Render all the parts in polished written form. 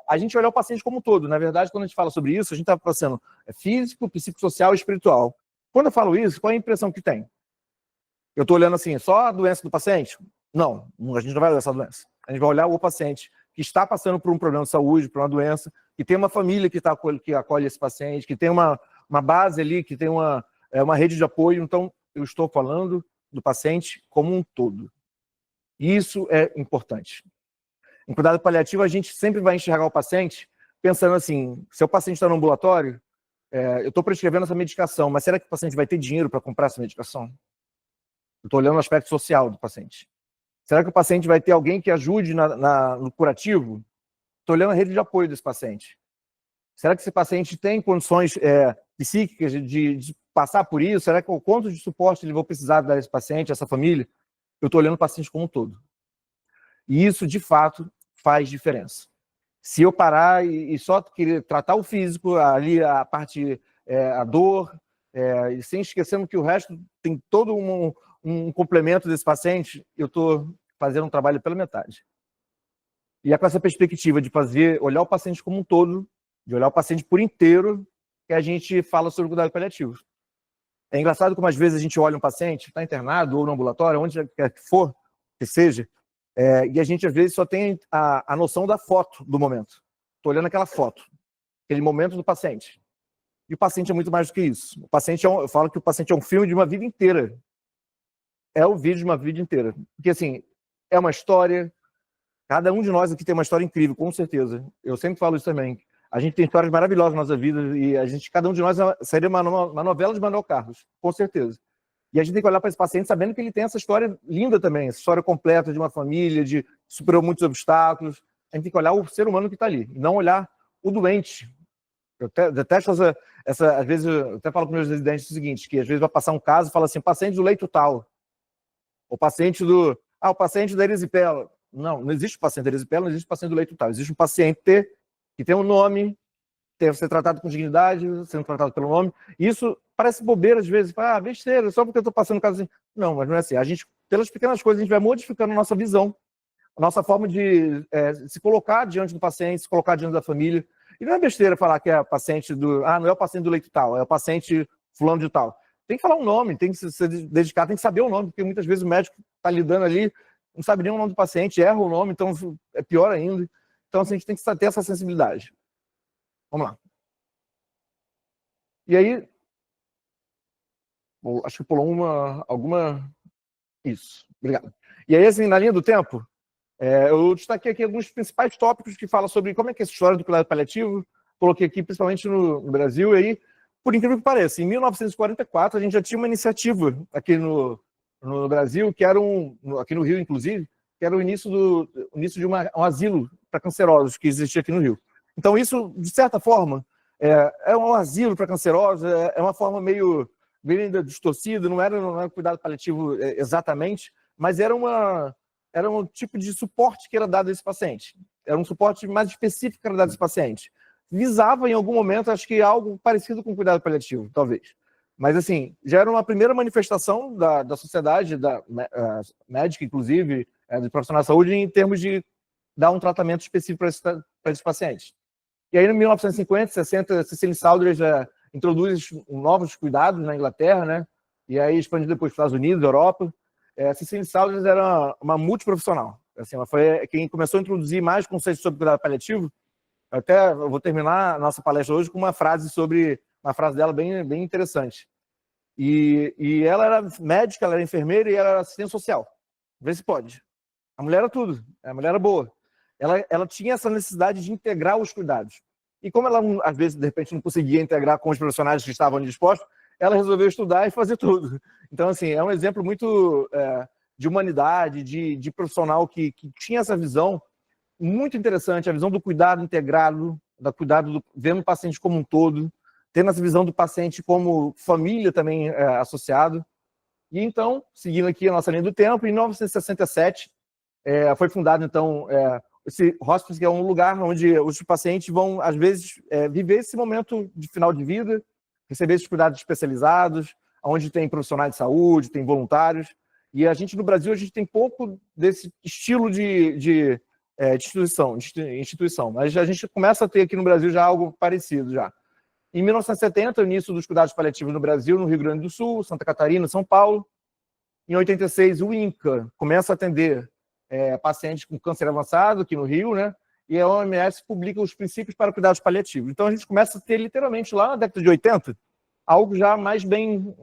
A gente olhar o paciente como um todo. Na verdade, quando a gente fala sobre isso, a gente está passando físico, psicossocial e espiritual. Quando eu falo isso, qual é a impressão que tem? Eu estou olhando assim, só a doença do paciente? Não, a gente não vai olhar essa doença. A gente vai olhar o paciente que está passando por um problema de saúde, por uma doença, que tem uma família que acolhe esse paciente, que tem uma base ali, que tem uma rede de apoio. Então, eu estou falando do paciente como um todo. Isso é importante. Em cuidado paliativo, a gente sempre vai enxergar o paciente pensando assim, se o paciente está no ambulatório, eu estou prescrevendo essa medicação, mas será que o paciente vai ter dinheiro para comprar essa medicação? Eu estou olhando o aspecto social do paciente. Será que o paciente vai ter alguém que ajude no curativo? Estou olhando a rede de apoio desse paciente. Será que esse paciente tem condições psíquicas de passar por isso? Será que o quanto de suporte ele vai precisar dar a esse paciente, a essa família? Eu estou olhando o paciente como um todo. E isso, de fato, faz diferença. Se eu parar e só querer tratar o físico, ali a parte, a dor, e sem esquecendo que o resto tem todo um complemento desse paciente, eu estou fazendo um trabalho pela metade. E é com essa perspectiva de olhar o paciente como um todo, de olhar o paciente por inteiro, que a gente fala sobre cuidado paliativo. É engraçado como às vezes a gente olha um paciente, está internado ou no ambulatório, onde quer que for, que seja, e a gente às vezes só tem a noção da foto do momento. Estou olhando aquela foto, aquele momento do paciente. E o paciente é muito mais do que isso. O paciente eu falo que o paciente é um filme de uma vida inteira. É o vídeo de uma vida inteira. Porque, assim, é uma história. Cada um de nós aqui tem uma história incrível, com certeza. Eu sempre falo isso também. A gente tem histórias maravilhosas na nossa vida e cada um de nós seria uma novela de Manuel Carlos, com certeza. E a gente tem que olhar para esse paciente sabendo que ele tem essa história linda também, essa história completa de uma família, de superou muitos obstáculos. A gente tem que olhar o ser humano que está ali, e não olhar o doente. Eu detesto às vezes, eu até falo para meus residentes o seguinte, que às vezes vai passar um caso e fala assim, paciente do leito tal, o paciente o paciente da erisipela. Não existe o paciente da erisipela, não existe o paciente do leito tal. Existe um paciente que tem um nome, deve ser tratado com dignidade, sendo tratado pelo nome. Isso parece bobeira às vezes, besteira, só porque eu estou passando um caso assim. Não, mas não é assim. A gente, pelas pequenas coisas, a gente vai modificando a nossa visão, a nossa forma de se colocar diante do paciente, se colocar diante da família. E não é besteira falar que é paciente não é o paciente do leito tal, é o paciente fulano de tal. Tem que falar um nome, tem que se dedicar, tem que saber o nome, porque muitas vezes o médico está lidando ali, não sabe nem o nome do paciente, erra o nome, então é pior ainda. Então assim, a gente tem que ter essa sensibilidade. Vamos lá. E aí, acho que pulou alguma... Isso, obrigado. E aí, assim, na linha do tempo, eu destaquei aqui alguns principais tópicos que falam sobre como é que é essa história do cuidado paliativo, coloquei aqui principalmente no Brasil, e aí, por incrível que pareça, em 1944 a gente já tinha uma iniciativa aqui no Brasil, que era aqui no Rio, inclusive, que era o início de um asilo para cancerosos que existia aqui no Rio. Então isso, de certa forma, é um asilo para cancerosos, é uma forma meio ainda distorcida, não era cuidado paliativo exatamente, mas era um tipo de suporte que era dado a esse paciente. Era um suporte mais específico que era dado a esse paciente. Visava, em algum momento, acho que algo parecido com cuidado paliativo, talvez. Mas, assim, já era uma primeira manifestação da sociedade, da médica, inclusive, dos profissionais de saúde, em termos de dar um tratamento específico para esses pacientes. E aí, em 1950, 60, Cecily Saunders introduz novos cuidados na Inglaterra, né? E aí expandiu depois para os Estados Unidos, Europa. Cecily Saunders era uma multiprofissional. Assim, ela foi quem começou a introduzir mais conceitos sobre cuidado paliativo. Eu vou terminar a nossa palestra hoje com uma frase dela bem interessante. E ela era médica, ela era enfermeira e ela era assistente social. Vê se pode. A mulher era tudo, a mulher era boa. Ela tinha essa necessidade de integrar os cuidados. E como ela, às vezes, de repente, não conseguia integrar com os profissionais que estavam dispostos, ela resolveu estudar e fazer tudo. Então, assim, é um exemplo muito de humanidade, de profissional que tinha essa visão muito interessante, a visão do cuidado integrado, vendo o paciente como um todo, tendo essa visão do paciente como família também associado. E então, seguindo aqui a nossa linha do tempo, em 1967 foi fundado, então, esse hospice, que é um lugar onde os pacientes vão, às vezes, viver esse momento de final de vida, receber esses cuidados especializados, onde tem profissionais de saúde, tem voluntários. E a gente, no Brasil, a gente tem pouco desse estilo de de instituição. Mas a gente começa a ter aqui no Brasil já algo parecido já. Em 1970, o início dos cuidados paliativos no Brasil, no Rio Grande do Sul, Santa Catarina, São Paulo. Em 86, o INCA começa a atender pacientes com câncer avançado aqui no Rio, né? E a OMS publica os princípios para cuidados paliativos. Então, a gente começa a ter, literalmente, lá na década de 80, algo já mais bem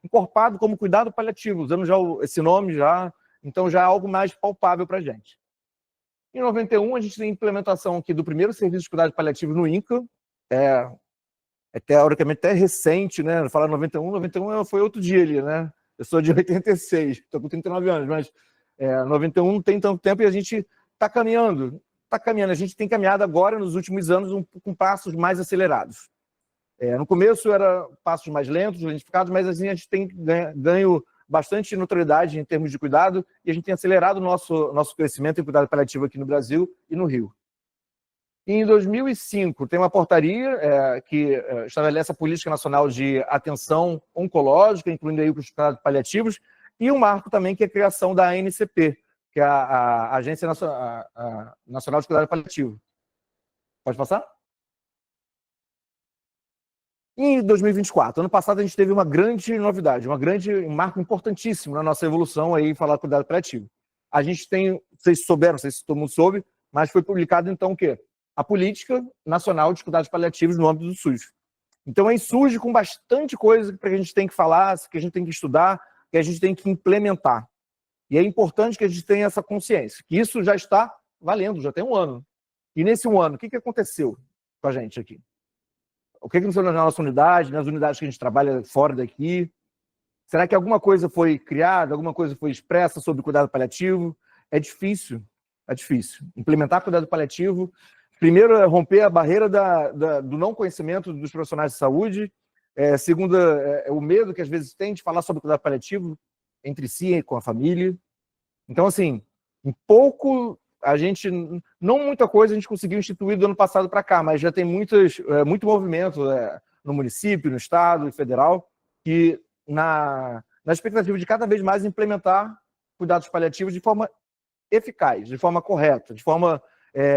encorpado como cuidado paliativo, usando já esse nome, já, então já é algo mais palpável para a gente. Em 91, a gente tem a implementação aqui do primeiro serviço de cuidado paliativo no INCA, teoricamente até recente, né? Falar 91 foi outro dia ali, né? Eu sou de 86, estou com 39 anos, mas 91 não tem tanto tempo e a gente está caminhando. A gente tem caminhado agora, nos últimos anos, com passos mais acelerados. No começo eram passos mais lentos, lentificados, mas assim, a gente tem ganho bastante notoriedade em termos de cuidado e a gente tem acelerado o nosso crescimento em cuidado paliativo aqui no Brasil e no Rio. Em 2005, tem uma portaria que estabelece a Política Nacional de Atenção Oncológica, incluindo aí os cuidados paliativos, e um marco também que é a criação da ANCP, que é a Agência Nacional de Cuidado Paliativo. Pode passar? Em 2024, ano passado, a gente teve uma grande novidade, um marco importantíssimo na nossa evolução aí em falar de cuidado paliativo. A gente tem, não sei se souberam, não sei se todo mundo soube, mas foi publicado então o quê? A Política Nacional de Cuidados Paliativos no âmbito do SUS. Então aí surge com bastante coisa que a gente tem que falar, que a gente tem que estudar, que a gente tem que implementar. E é importante que a gente tenha essa consciência, que isso já está valendo, já tem um ano. E nesse um ano, o que aconteceu com a gente aqui? O que aconteceu na nossa unidade, nas unidades que a gente trabalha fora daqui? Será que alguma coisa foi criada, alguma coisa foi expressa sobre cuidado paliativo? É difícil. Implementar cuidado paliativo, primeiro, é romper a barreira do não conhecimento dos profissionais de saúde. Segundo, o medo que às vezes tem de falar sobre cuidado paliativo entre si e com a família. Então, assim, não muita coisa a gente conseguiu instituir do ano passado para cá, mas já tem muito movimento no município, no estado e federal, que na expectativa de cada vez mais implementar cuidados paliativos de forma eficaz, de forma correta, de forma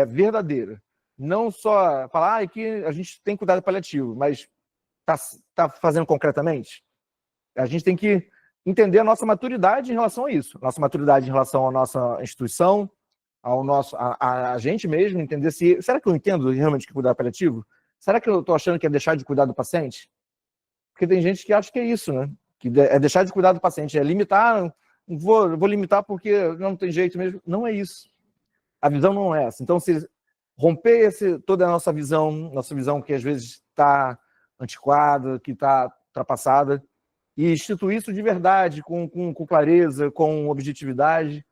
verdadeira. Não só falar que a gente tem cuidado paliativo, mas está fazendo concretamente? A gente tem que entender a nossa maturidade em relação a isso. Nossa maturidade em relação à nossa instituição, a gente mesmo, entender se... Será que eu entendo realmente que cuidado paliativo? Será que eu estou achando que é deixar de cuidar do paciente? Porque tem gente que acha que é isso, né? Que é deixar de cuidar do paciente, é limitar, vou limitar porque não tem jeito mesmo. Não é isso. A visão não é essa. Então, se romper toda a nossa visão que às vezes está antiquada, que está ultrapassada, e instituir isso de verdade, com clareza, com objetividade,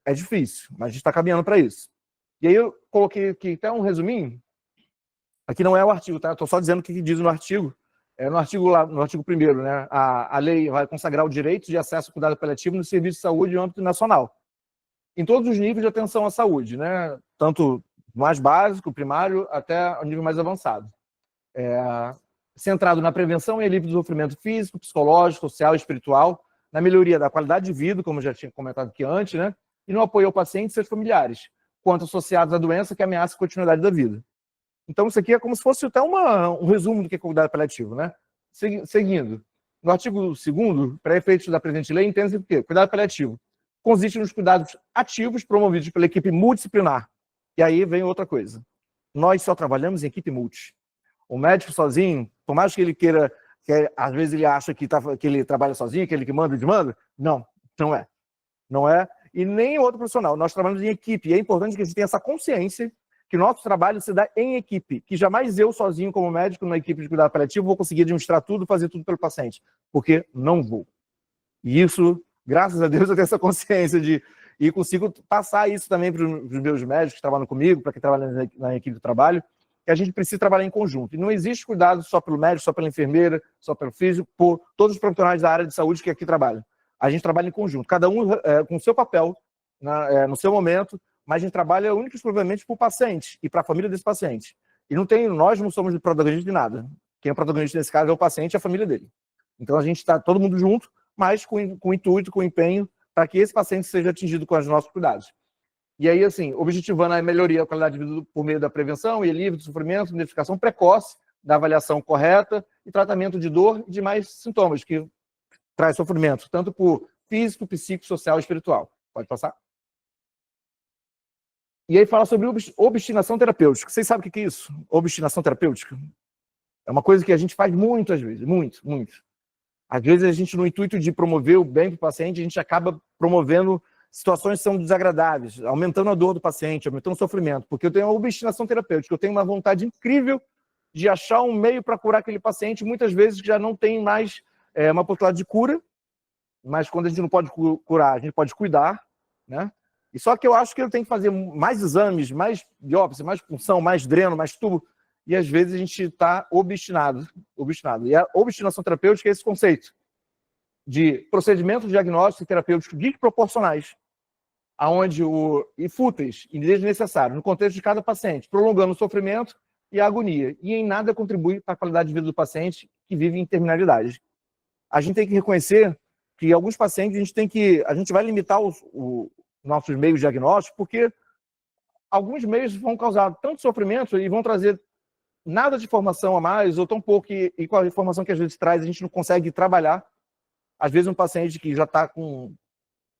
é difícil, mas a gente está caminhando para isso. E aí eu coloquei aqui até um resuminho. Aqui não é o artigo, tá? Estou só dizendo o que diz no artigo. No artigo 1º, né? A lei vai consagrar o direito de acesso ao cuidado paliativo no serviço de saúde no âmbito nacional, em todos os níveis de atenção à saúde, né? Tanto mais básico, primário, até o nível mais avançado. Centrado na prevenção e alívio do sofrimento físico, psicológico, social e espiritual, na melhoria da qualidade de vida, como eu já tinha comentado aqui antes, né? E no apoio ao paciente e seus familiares, quanto associados à doença que ameaça a continuidade da vida. Então, isso aqui é como se fosse até um resumo do que é cuidado paliativo, né? Seguindo. No artigo 2º, para efeitos da presente lei, entende-se o quê? Cuidado paliativo consiste nos cuidados ativos promovidos pela equipe multidisciplinar. E aí vem outra coisa. Nós só trabalhamos em equipe multi. O médico sozinho, por mais que ele queira, às vezes ele acha que ele trabalha sozinho, que ele que manda e desmanda, não é. Não é. E nem outro profissional. Nós trabalhamos em equipe. E é importante que a gente tenha essa consciência que o nosso trabalho se dá em equipe, que jamais eu sozinho como médico, numa equipe de cuidado paliativo, vou conseguir administrar tudo, fazer tudo pelo paciente, porque não vou. E isso, graças a Deus, eu tenho essa consciência e consigo passar isso também para os meus médicos que trabalham comigo, para quem trabalha na equipe do trabalho, que a gente precisa trabalhar em conjunto. E não existe cuidado só pelo médico, só pela enfermeira, só pelo físico, por todos os profissionais da área de saúde que aqui trabalham. A gente trabalha em conjunto, cada um com o seu papel, no seu momento, mas a gente trabalha única e exclusivamente para o paciente e para a família desse paciente. E nós não somos protagonistas de nada. Quem é protagonista nesse caso é o paciente e a família dele. Então a gente está todo mundo junto, mas com intuito, com empenho, para que esse paciente seja atingido com os nossos cuidados. E aí, assim, objetivando a melhoria da qualidade de vida por meio da prevenção e alívio do sofrimento, identificação precoce, da avaliação correta e tratamento de dor e demais sintomas que traz sofrimento, tanto por físico, psíquico, social e espiritual. Pode passar? E aí fala sobre obstinação terapêutica. Vocês sabem o que é isso? Obstinação terapêutica? É uma coisa que a gente faz muito às vezes, muito. Às vezes a gente, no intuito de promover o bem para o paciente, a gente acaba promovendo situações que são desagradáveis, aumentando a dor do paciente, aumentando o sofrimento, porque eu tenho uma obstinação terapêutica, eu tenho uma vontade incrível de achar um meio para curar aquele paciente, muitas vezes já não tem mais uma possibilidade de cura, mas quando a gente não pode curar, a gente pode cuidar, né? E só que eu acho que eu tenho que fazer mais exames, mais biópsia, mais punção, mais dreno, mais tubo, e às vezes a gente está obstinado. E a obstinação terapêutica é esse conceito de procedimentos diagnósticos e terapêuticos desproporcionais, e fúteis e desnecessários, no contexto de cada paciente, prolongando o sofrimento e a agonia, e em nada contribui para a qualidade de vida do paciente que vive em terminalidade. A gente tem que reconhecer que alguns pacientes a gente vai limitar os nossos meios diagnósticos, porque alguns meios vão causar tanto sofrimento e vão trazer nada de informação a mais, ou tão pouco, e com a informação que às vezes traz, a gente não consegue trabalhar. Às vezes um paciente que já está com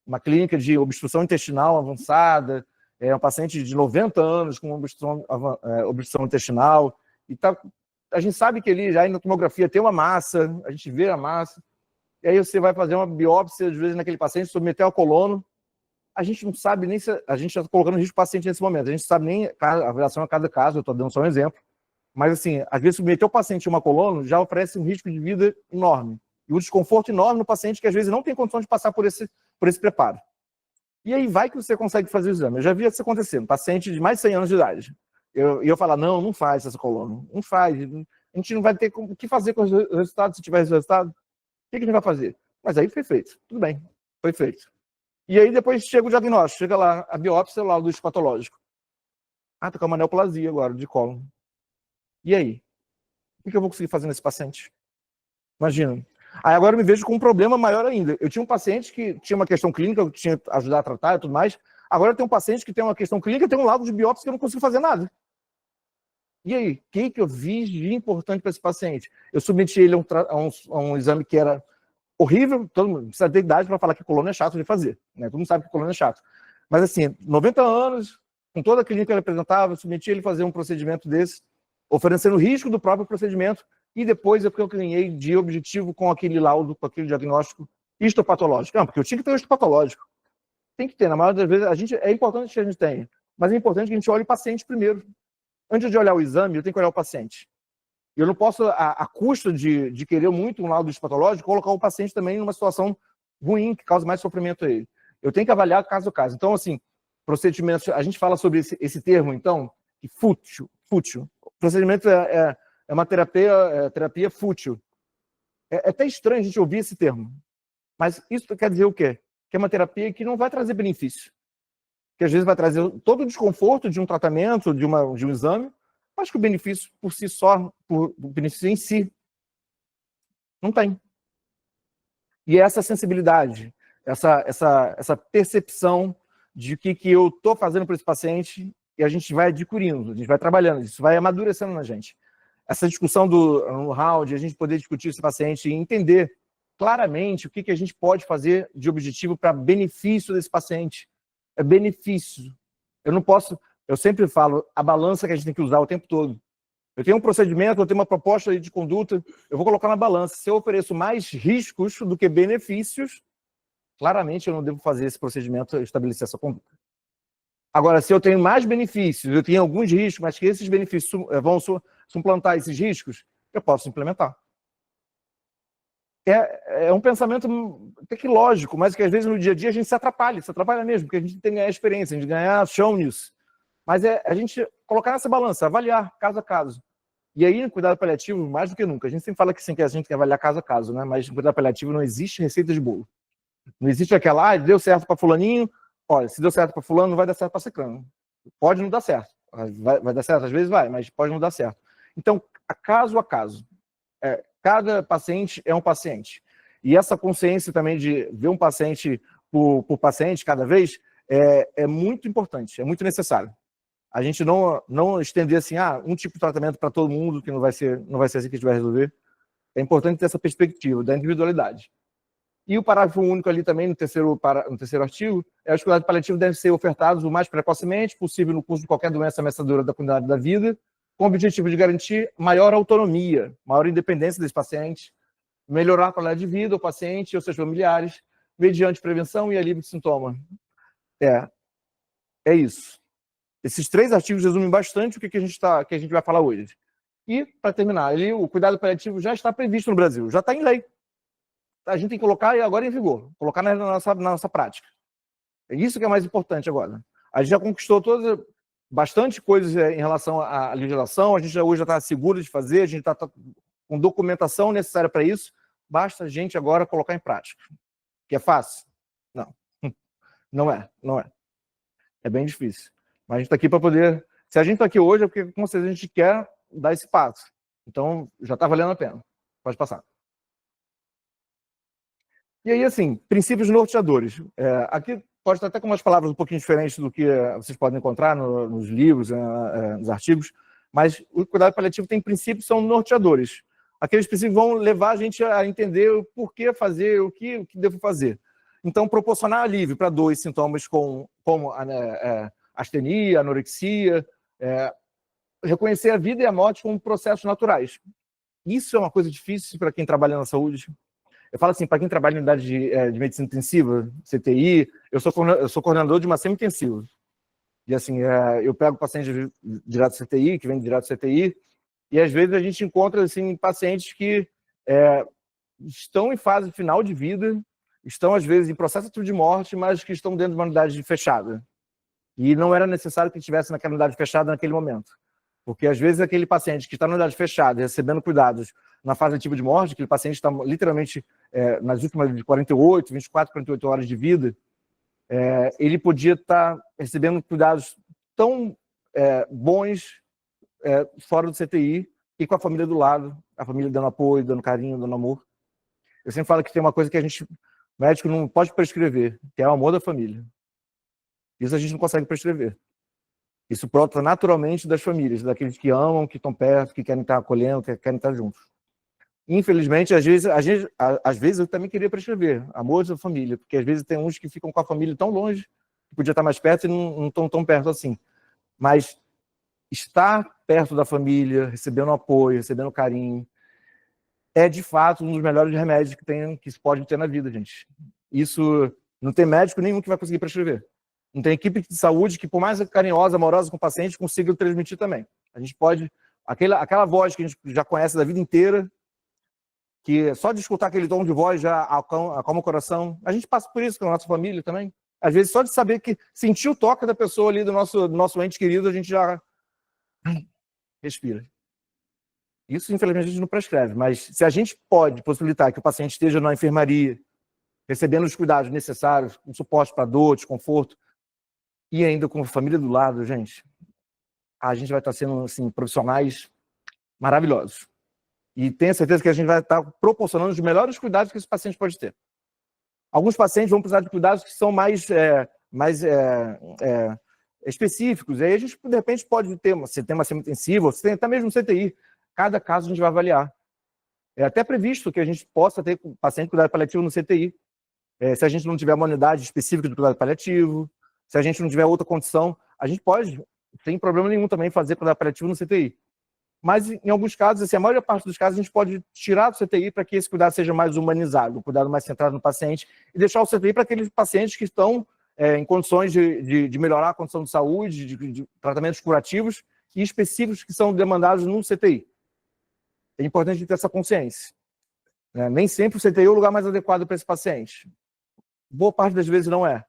uma clínica de obstrução intestinal avançada, um paciente de 90 anos com obstrução intestinal, e a gente sabe que ele já na tomografia tem uma massa, a gente vê a massa, e aí você vai fazer uma biópsia, às vezes, naquele paciente, submeter ao colono, a gente não sabe nem se a gente está colocando risco do paciente nesse momento, a gente não sabe nem a avaliação a cada caso, eu estou dando só um exemplo, mas assim, às vezes submeter o paciente a uma colono já oferece um risco de vida enorme, e um desconforto enorme no paciente que às vezes não tem condição de passar por esse preparo. E aí vai que você consegue fazer o exame. Eu já vi isso acontecendo, paciente de mais de 100 anos de idade. Eu falar, não faz essa coluna, não faz, a gente não vai ter o que fazer com os resultados, se tiver esse resultado, o que a gente vai fazer? Mas aí foi feito, tudo bem, foi feito. E aí depois chega o diagnóstico, chega lá a biópsia, lá o do patológico. Tá com uma neoplasia agora, de cólon. E aí? O que eu vou conseguir fazer nesse paciente? Imagina. Aí agora eu me vejo com um problema maior ainda. Eu tinha um paciente que tinha uma questão clínica, eu tinha que ajudar a tratar e tudo mais. Agora eu tenho um paciente que tem uma questão clínica e tem um laudo de biópsia que eu não consigo fazer nada. E aí, o que eu vi de importante para esse paciente? Eu submeti ele a um exame que era horrível, todo mundo precisa ter idade para falar que coluna é chato de fazer, né? Todo mundo sabe que coluna é chato. Mas assim, 90 anos, com toda a clínica que ele apresentava, eu submeti ele a fazer um procedimento desse, oferecendo o risco do próprio procedimento, e depois é porque eu ganhei de objetivo com aquele laudo, com aquele diagnóstico histopatológico. Não, porque eu tinha que ter um histopatológico. Tem que ter, na maioria das vezes, é importante que a gente tenha, mas é importante que a gente olhe o paciente primeiro. Antes de olhar o exame, eu tenho que olhar o paciente. Eu não posso, a custo de querer muito um laudo histopatológico, colocar o paciente também numa situação ruim, que causa mais sofrimento a ele. Eu tenho que avaliar caso a caso. Então, assim, procedimentos, a gente fala sobre esse termo, então, fútil. Procedimento é uma terapia fútil. É até estranho a gente ouvir esse termo. Mas isso quer dizer o quê? Que é uma terapia que não vai trazer benefício. Que às vezes vai trazer todo o desconforto de um tratamento, de um exame, mas que o benefício por si só, o benefício em si, não tem. E essa sensibilidade, essa percepção de que eu estou fazendo para esse paciente, e a gente vai adquirindo, a gente vai trabalhando, isso vai amadurecendo na gente. Essa discussão no round, a gente poder discutir esse paciente e entender claramente o que a gente pode fazer de objetivo para benefício desse paciente. É benefício. Eu sempre falo, a balança que a gente tem que usar o tempo todo. Eu tenho um procedimento, eu tenho uma proposta de conduta, eu vou colocar na balança. Se eu ofereço mais riscos do que benefícios, claramente eu não devo fazer esse procedimento, estabelecer essa conduta. Agora, se eu tenho mais benefícios, eu tenho alguns riscos, mas que esses benefícios vão suplantar esses riscos, eu posso implementar. É um pensamento até que lógico, mas que às vezes no dia a dia a gente se atrapalha mesmo, porque a gente tem que ganhar experiência, a gente ganhar chão nisso. Mas a gente colocar nessa balança, avaliar caso a caso. E aí, no cuidado paliativo, mais do que nunca, a gente sempre fala que sim, que a gente tem que avaliar caso a caso, né? Mas no cuidado paliativo não existe receita de bolo. Não existe aquela, deu certo para fulaninho, olha, se deu certo para fulano, não vai dar certo para ciclano. Pode não dar certo. Vai dar certo? Às vezes vai, mas pode não dar certo. Então, caso a caso. Cada paciente é um paciente. E essa consciência também de ver um paciente por paciente cada vez é muito importante, é muito necessário. A gente não estender assim, um tipo de tratamento para todo mundo, que não vai ser assim que a gente vai resolver. É importante ter essa perspectiva da individualidade. E o parágrafo único ali também, no terceiro artigo, os cuidados paliativos devem ser ofertados o mais precocemente possível no curso de qualquer doença ameaçadora da qualidade da vida, com o objetivo de garantir maior autonomia, maior independência desse paciente, melhorar a qualidade de vida do paciente e os seus familiares, mediante prevenção e alívio de sintoma. É isso. Esses 3 artigos resumem bastante o que a gente vai falar hoje. E, para terminar, o cuidado paliativo já está previsto no Brasil, já está em lei. A gente tem que colocar agora em vigor, colocar na nossa prática. É isso que é mais importante agora. A gente já conquistou bastante coisas em relação à legislação, a gente hoje já está seguro de fazer, a gente está com documentação necessária para isso, basta a gente agora colocar em prática. Que é fácil? Não. Não é. É bem difícil. Mas a gente está aqui para poder... Se a gente está aqui hoje é porque, com certeza, a gente quer dar esse passo. Então, já está valendo a pena. Pode passar. E aí, assim, princípios norteadores. Aqui pode estar até com umas palavras um pouquinho diferentes do que vocês podem encontrar nos livros, nos artigos, mas o cuidado paliativo tem princípios que são norteadores. Aqueles princípios vão levar a gente a entender o porquê fazer, o que devo fazer. Então, proporcionar alívio para dor e sintomas como astenia, anorexia, reconhecer a vida e a morte como processos naturais. Isso é uma coisa difícil para quem trabalha na saúde. Eu falo assim, para quem trabalha em unidade de medicina intensiva, CTI, eu sou coordenador de uma semi-intensiva. E assim, eu pego pacientes direto do CTI, que vem direto do CTI, e às vezes a gente encontra assim, pacientes que estão em fase final de vida, estão às vezes em processo ativo de morte, mas que estão dentro de uma unidade fechada. E não era necessário que estivesse naquela unidade fechada naquele momento. Porque às vezes aquele paciente que está na unidade fechada, recebendo cuidados na fase ativa de morte, aquele paciente está literalmente nas últimas 24, 48 horas de vida, ele podia estar recebendo cuidados tão bons fora do CTI e com a família do lado, a família dando apoio, dando carinho, dando amor. Eu sempre falo que tem uma coisa que médico não pode prescrever, que é o amor da família. Isso a gente não consegue prescrever. Isso brota naturalmente das famílias, daqueles que amam, que estão perto, que querem estar acolhendo, que querem estar juntos. Infelizmente, às vezes eu também queria prescrever amor da família, porque às vezes tem uns que ficam com a família tão longe, que podia estar mais perto e não estão tão perto assim. Mas estar perto da família, recebendo apoio, recebendo carinho, é de fato um dos melhores remédios que se pode ter na vida, gente. Isso não tem médico nenhum que vai conseguir prescrever. Não tem equipe de saúde que, por mais carinhosa, amorosa com o paciente, consiga transmitir também. A gente pode... Aquela voz que a gente já conhece da vida inteira, que só de escutar aquele tom de voz já acalma o coração. A gente passa por isso com a nossa família também. Às vezes, só de saber sentir o toque da pessoa ali, do nosso ente querido, a gente já respira. Isso, infelizmente, a gente não prescreve, mas se a gente pode possibilitar que o paciente esteja na enfermaria, recebendo os cuidados necessários, com suporte para dor, desconforto, e ainda com a família do lado, gente, a gente vai estar sendo assim, profissionais maravilhosos. E tenho certeza que a gente vai estar proporcionando os melhores cuidados que esse paciente pode ter. Alguns pacientes vão precisar de cuidados que são mais específicos. Aí a gente, de repente, pode ter uma semi-intensiva, ou até mesmo um CTI. Cada caso a gente vai avaliar. É até previsto que a gente possa ter paciente de cuidado paliativo no CTI. Se a gente não tiver uma unidade específica de cuidado paliativo, se a gente não tiver outra condição, a gente pode, sem problema nenhum, também fazer cuidado paliativo no CTI. Mas, em alguns casos, assim, a maior parte dos casos, a gente pode tirar do CTI para que esse cuidado seja mais humanizado, um cuidado mais centrado no paciente, e deixar o CTI para aqueles pacientes que estão em condições de melhorar a condição de saúde, de tratamentos curativos e específicos que são demandados no CTI. É importante ter essa consciência. Nem sempre o CTI é o lugar mais adequado para esse paciente. Boa parte das vezes não é.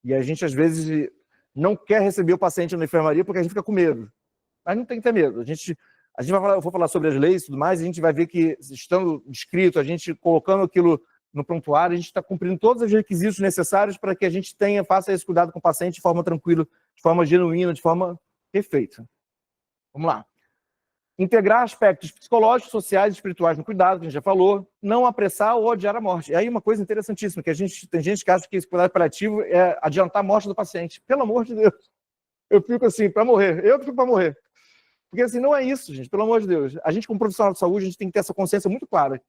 E a gente, às vezes, não quer receber o paciente na enfermaria porque a gente fica com medo. Mas não tem que ter medo. Eu vou falar sobre as leis e tudo mais, e a gente vai ver que, estando escrito, a gente colocando aquilo no prontuário, a gente está cumprindo todos os requisitos necessários para que a gente faça esse cuidado com o paciente de forma tranquila, de forma genuína, de forma perfeita. Vamos lá. Integrar aspectos psicológicos, sociais e espirituais no cuidado, que a gente já falou. Não apressar ou adiar a morte. E aí uma coisa interessantíssima, que tem gente que acha que esse cuidado paliativo é adiantar a morte do paciente. Pelo amor de Deus. Eu fico assim, para morrer. Eu fico para morrer. Porque assim, não é isso, gente. Pelo amor de Deus. A gente, como profissional de saúde, a gente tem que ter essa consciência muito clara.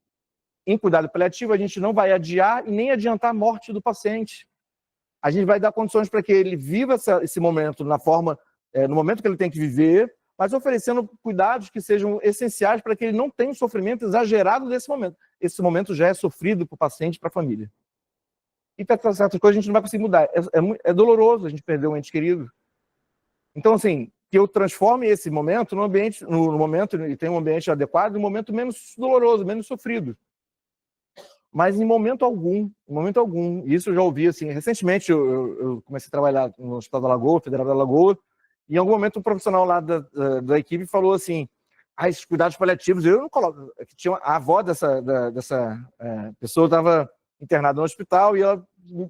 Em cuidado paliativo, a gente não vai adiar e nem adiantar a morte do paciente. A gente vai dar condições para que ele viva esse momento no momento que ele tem que viver, mas oferecendo cuidados que sejam essenciais para que ele não tenha um sofrimento exagerado desse momento. Esse momento já é sofrido para o paciente e para a família. E para certas coisas a gente não vai conseguir mudar. É doloroso a gente perder um ente querido. Então, assim, que eu transforme esse momento no momento, e tenha um ambiente adequado, um momento menos doloroso, menos sofrido. Mas em momento algum, isso eu já ouvi, assim, recentemente eu comecei a trabalhar no Hospital da Lagoa, Federal da Lagoa, e em algum momento um profissional lá da equipe falou assim, esses cuidados paliativos, eu não coloco, tinha a avó dessa pessoa estava internada no hospital e ela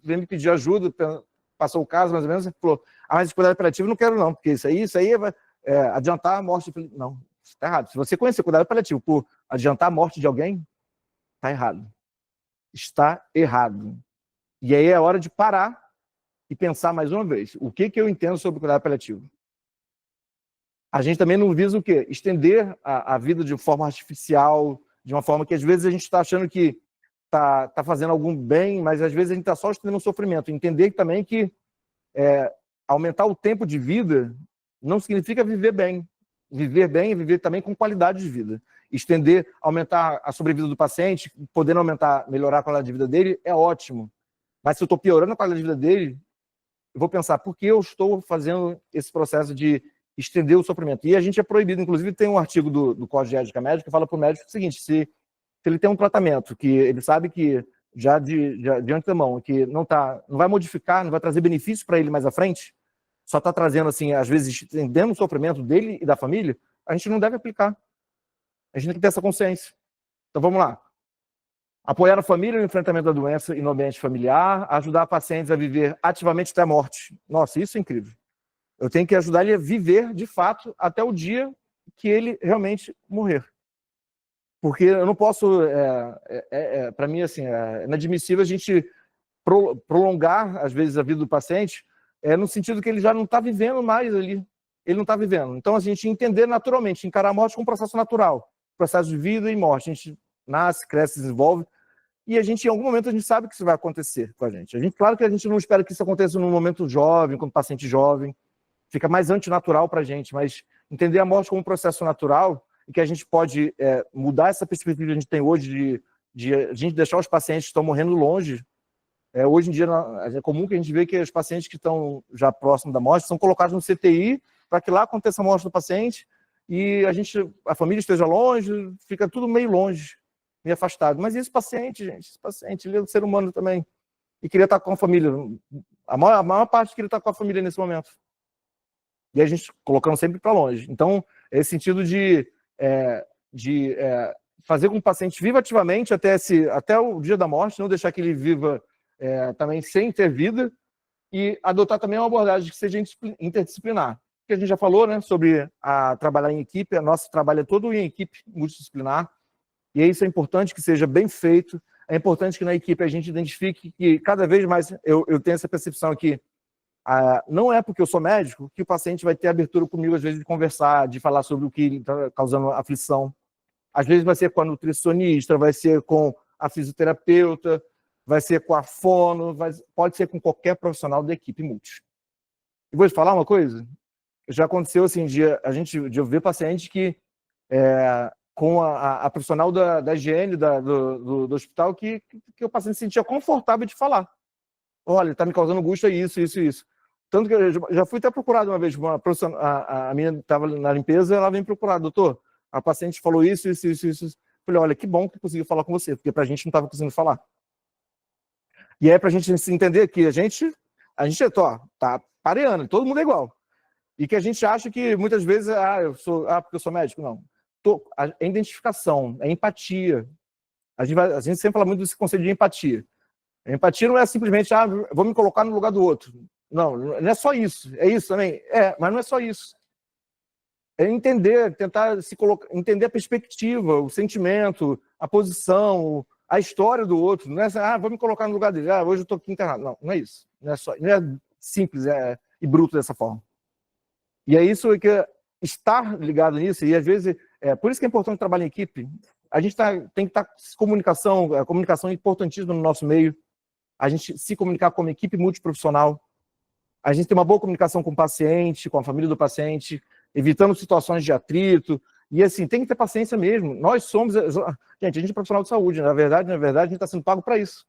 veio me pedir ajuda, passou o caso mais ou menos, e falou, mas esse cuidado paliativo eu não quero não, porque isso aí vai adiantar a morte. Não, está errado. Se você conhecer cuidado paliativo por adiantar a morte de alguém, está errado. Está errado. E aí é hora de parar e pensar mais uma vez. O que eu entendo sobre o cuidado paliativo? A gente também não visa o quê? Estender a vida de forma artificial, de uma forma que às vezes a gente está achando que está fazendo algum bem, mas às vezes a gente está só estendendo o sofrimento. Entender também que aumentar o tempo de vida não significa viver bem. Viver bem é viver também com qualidade de vida. Estender, aumentar a sobrevida do paciente, podendo melhorar a qualidade de vida dele, é ótimo. Mas se eu estou piorando a qualidade de vida dele, eu vou pensar, por que eu estou fazendo esse processo de estender o sofrimento? E a gente é proibido, inclusive tem um artigo do Código de Ética Médica que fala para o médico o seguinte, se ele tem um tratamento que ele sabe que já de antemão, que não vai modificar, não vai trazer benefício para ele mais à frente, só está trazendo, assim, às vezes, estendendo o sofrimento dele e da família, a gente não deve aplicar. A gente tem que ter essa consciência. Então, vamos lá. Apoiar a família no enfrentamento da doença e no ambiente familiar, ajudar pacientes a viver ativamente até a morte. Nossa, isso é incrível. Eu tenho que ajudar ele a viver, de fato, até o dia que ele realmente morrer. Porque eu não posso... para mim, assim, é inadmissível a gente prolongar, às vezes, a vida do paciente no sentido que ele já não está vivendo mais ali. Ele não está vivendo. Então, a gente entender naturalmente, encarar a morte como um processo natural. Processo de vida e morte. A gente nasce, cresce, desenvolve. E a gente, em algum momento, a gente sabe que isso vai acontecer com a gente. Claro que a gente não espera que isso aconteça num momento jovem, com paciente jovem. Fica mais antinatural para a gente. Mas entender a morte como um processo natural e que a gente pode mudar essa perspectiva que a gente tem hoje de a gente deixar os pacientes que estão morrendo longe. Hoje em dia é comum que a gente vê que os pacientes que estão já próximos da morte são colocados no CTI para que lá aconteça a morte do paciente e a família esteja longe, fica tudo meio longe, meio afastado. Mas esse paciente, gente, ele é um ser humano também e queria estar com a família. A maior parte queria estar com a família nesse momento. E a gente colocando sempre para longe. Então, esse sentido de fazer com que o paciente viva ativamente até o dia da morte, não deixar que ele viva também sem ter vida, e adotar também uma abordagem que seja interdisciplinar. Que a gente já falou, né, sobre trabalhar em equipe, a nosso trabalho é todo em equipe multidisciplinar, e isso é importante que seja bem feito, é importante que na equipe a gente identifique que cada vez mais, eu tenho essa percepção aqui, não é porque eu sou médico que o paciente vai ter abertura comigo, às vezes, de conversar, de falar sobre o que está causando aflição. Às vezes vai ser com a nutricionista, vai ser com a fisioterapeuta, vai ser com a fono, pode ser com qualquer profissional da equipe multi. E vou te falar uma coisa, já aconteceu assim, de eu ver paciente que, com a profissional da higiene do hospital, que o paciente se sentia confortável de falar. Olha, está me causando angústia isso. Tanto que eu já fui até procurado uma vez, uma profissional, a minha estava na limpeza, ela veio procurar, doutor, a paciente falou isso. Falei, olha, que bom que conseguiu falar com você, porque para a gente não estava conseguindo falar. E é para a gente entender que a gente tá pareando, todo mundo é igual. E que a gente acha que muitas vezes, porque eu sou médico, não. É identificação, é empatia. A gente sempre fala muito desse conceito de empatia. A empatia não é simplesmente, vou me colocar no lugar do outro. Não é só isso. É isso também? Mas não é só isso. É entender, tentar se colocar, entender a perspectiva, o sentimento, a posição, a história do outro. Não é assim, vou me colocar no lugar dele, hoje eu estou aqui internado. Não, não é isso. Não é simples e bruto dessa forma. E é isso que estar ligado nisso, e às vezes, por isso que é importante trabalhar em equipe. A gente tem que estar comunicação, a comunicação é importantíssima no nosso meio. A gente se comunicar como equipe multiprofissional. A gente tem uma boa comunicação com o paciente, com a família do paciente, evitando situações de atrito. E assim, tem que ter paciência mesmo. Nós somos... Gente, a gente é profissional de saúde. Na verdade, a gente está sendo pago para isso.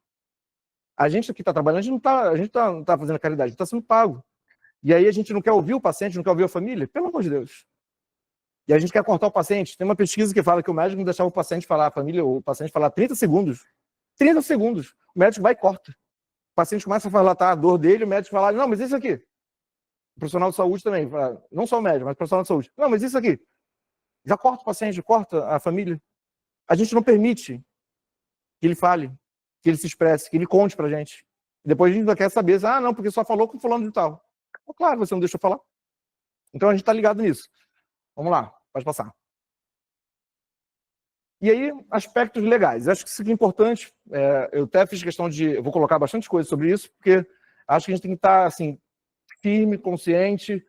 A gente que está trabalhando, a gente não está fazendo caridade, a gente está sendo pago. E aí a gente não quer ouvir o paciente, não quer ouvir a família? Pelo amor de Deus. E a gente quer cortar o paciente. Tem uma pesquisa que fala que o médico não deixava o paciente falar, a família ou o paciente falar 30 segundos. 30 segundos. O médico vai e corta. O paciente começa a relatar a dor dele, o médico fala, não, mas isso aqui. O profissional de saúde também, não só o médico, mas o profissional de saúde. Não, mas isso aqui. Já corta o paciente, corta a família. A gente não permite que ele fale, que ele se expresse, que ele conte pra gente. Depois a gente quer saber, não, porque só falou com fulano de tal. Claro, você não deixou falar. Então a gente está ligado nisso. Vamos lá, pode passar. E aí, aspectos legais. Acho que isso aqui é importante. Eu até fiz questão eu vou colocar bastante coisa sobre isso, porque acho que a gente tem que estar assim, firme, consciente,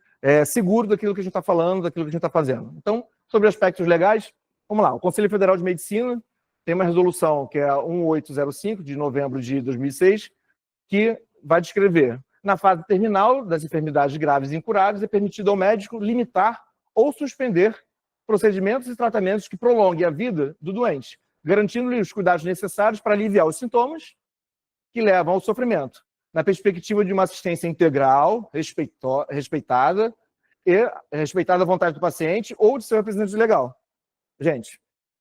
seguro daquilo que a gente está falando, daquilo que a gente está fazendo. Então, sobre aspectos legais, vamos lá. O Conselho Federal de Medicina tem uma resolução que é a 1805, de novembro de 2006, que vai descrever: na fase terminal das enfermidades graves e incuráveis, é permitido ao médico limitar ou suspender procedimentos e tratamentos que prolonguem a vida do doente, garantindo-lhe os cuidados necessários para aliviar os sintomas que levam ao sofrimento, na perspectiva de uma assistência integral, respeitada a vontade do paciente ou de seu representante legal. Gente,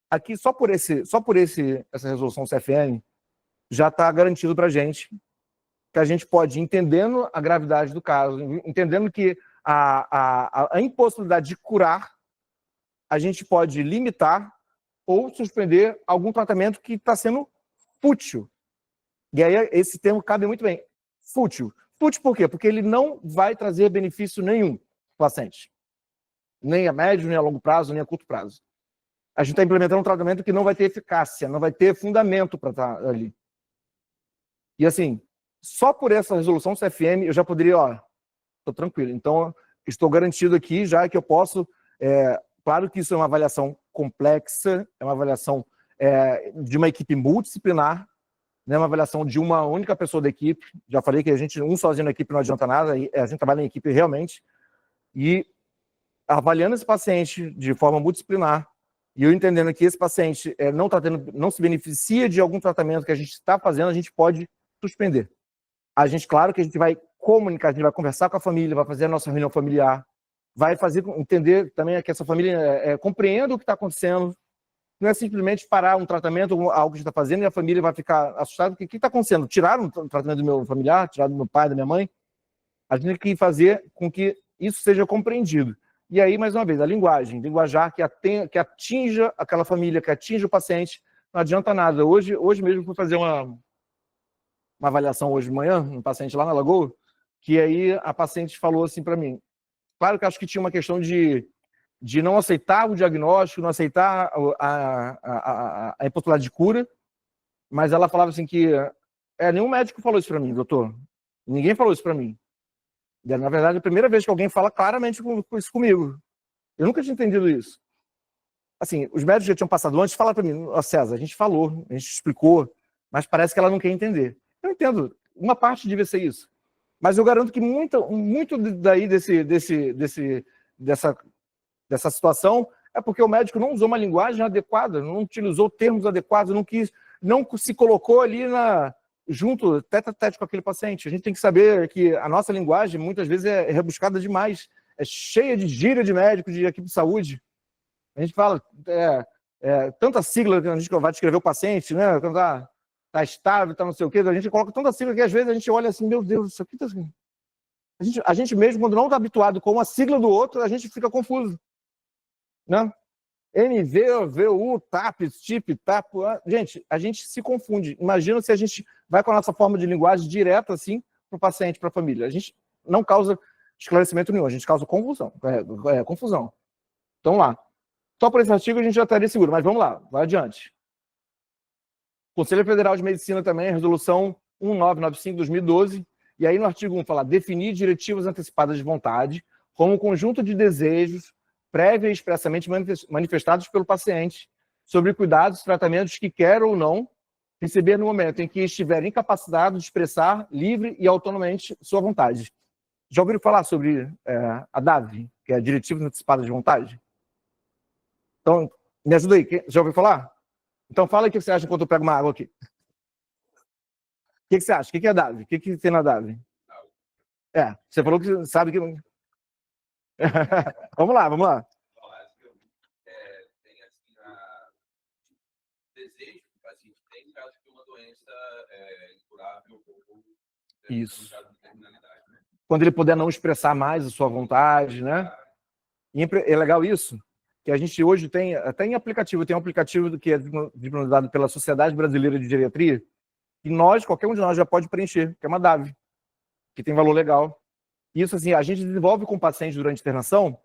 aqui só por essa resolução CFM já está garantido para a gente que a gente pode, entendendo a gravidade do caso, entendendo que a impossibilidade de curar, a gente pode limitar ou suspender algum tratamento que está sendo fútil. E aí esse termo cabe muito bem. Fútil. Fútil por quê? Porque ele não vai trazer benefício nenhum para o paciente. Nem a médio, nem a longo prazo, nem a curto prazo. A gente está implementando um tratamento que não vai ter eficácia, não vai ter fundamento para estar ali. E assim, só por essa resolução CFM eu já poderia, estou tranquilo. Então, estou garantido aqui já que eu posso... Claro que isso é uma avaliação complexa, é uma avaliação de uma equipe multidisciplinar, não é uma avaliação de uma única pessoa da equipe. Já falei que um sozinho na equipe não adianta nada, a gente trabalha em equipe realmente. E avaliando esse paciente de forma multidisciplinar, e eu entendendo que esse paciente não se beneficia de algum tratamento que a gente está fazendo, a gente pode suspender. Claro que a gente vai comunicar, a gente vai conversar com a família, vai fazer a nossa reunião familiar, vai entender também que essa família compreenda o que está acontecendo. Não é simplesmente parar um tratamento, algo que a gente está fazendo, e a família vai ficar assustada. O que está acontecendo? Tiraram o tratamento do meu familiar, tiraram do meu pai, da minha mãe. A gente tem que fazer com que isso seja compreendido. E aí, mais uma vez, a linguajar que atinja aquela família, que atinja o paciente, não adianta nada. Hoje mesmo fui fazer uma avaliação hoje de manhã, um paciente lá na Lagoa, que aí a paciente falou assim para mim, claro que acho que tinha uma questão de não aceitar o diagnóstico, não aceitar a impossibilidade de cura, mas ela falava assim que nenhum médico falou isso para mim, doutor. Ninguém falou isso para mim. Na verdade, é a primeira vez que alguém fala claramente isso comigo. Eu nunca tinha entendido isso. Assim, os médicos já tinham passado antes, falaram para mim, César, a gente falou, a gente explicou, mas parece que ela não quer entender. Eu entendo, uma parte devia ser isso. Mas eu garanto que muito daí dessa situação é porque o médico não usou uma linguagem adequada, não utilizou termos adequados, não se colocou ali junto, tete a tete com aquele paciente. A gente tem que saber que a nossa linguagem muitas vezes é rebuscada demais, é cheia de gíria de médico, de equipe de saúde. A gente fala tanta sigla que a gente vai descrever o paciente, né? Quando tá estável, tá não sei o quê, a gente coloca tanta sigla que às vezes a gente olha assim, meu Deus, isso aqui tá assim. A gente mesmo, quando não está habituado com uma sigla do outro, a gente fica confuso. Né? NV, VU, TAP, TIP, TAP. Gente, a gente se confunde. Imagina se a gente vai com a nossa forma de linguagem direta assim para o paciente, para a família. A gente não causa esclarecimento nenhum, a gente causa confusão. Confusão. Então, lá. Só por esse artigo a gente já estaria seguro, mas vamos lá, vai adiante. Conselho Federal de Medicina também, resolução 1995 de 2012, e aí no artigo 1 fala definir diretivas antecipadas de vontade como um conjunto de desejos prévia e expressamente manifestados pelo paciente sobre cuidados e tratamentos que quer ou não receber no momento em que estiver incapacitado de expressar livre e autonomamente sua vontade. Já ouviram falar sobre a DAV, que é a Diretiva Antecipada de Vontade? Então, me ajuda aí. Já ouviu falar? Então, fala aí o que você acha enquanto eu pego uma água aqui. O que você acha? O que é a DAV? O que tem na DAV? Você falou que sabe que... Vamos lá, vamos lá. Tem assim, desejo que o paciente tem em caso de uma doença incurável ou isso. Quando ele puder não expressar mais a sua vontade, né? E é legal isso, que a gente hoje tem, até em aplicativo, tem um aplicativo que é disponibilizado pela Sociedade Brasileira de Geriatria, e qualquer um de nós já pode preencher, que é uma DAV, que tem valor legal. Isso, assim, a gente desenvolve com o paciente durante a internação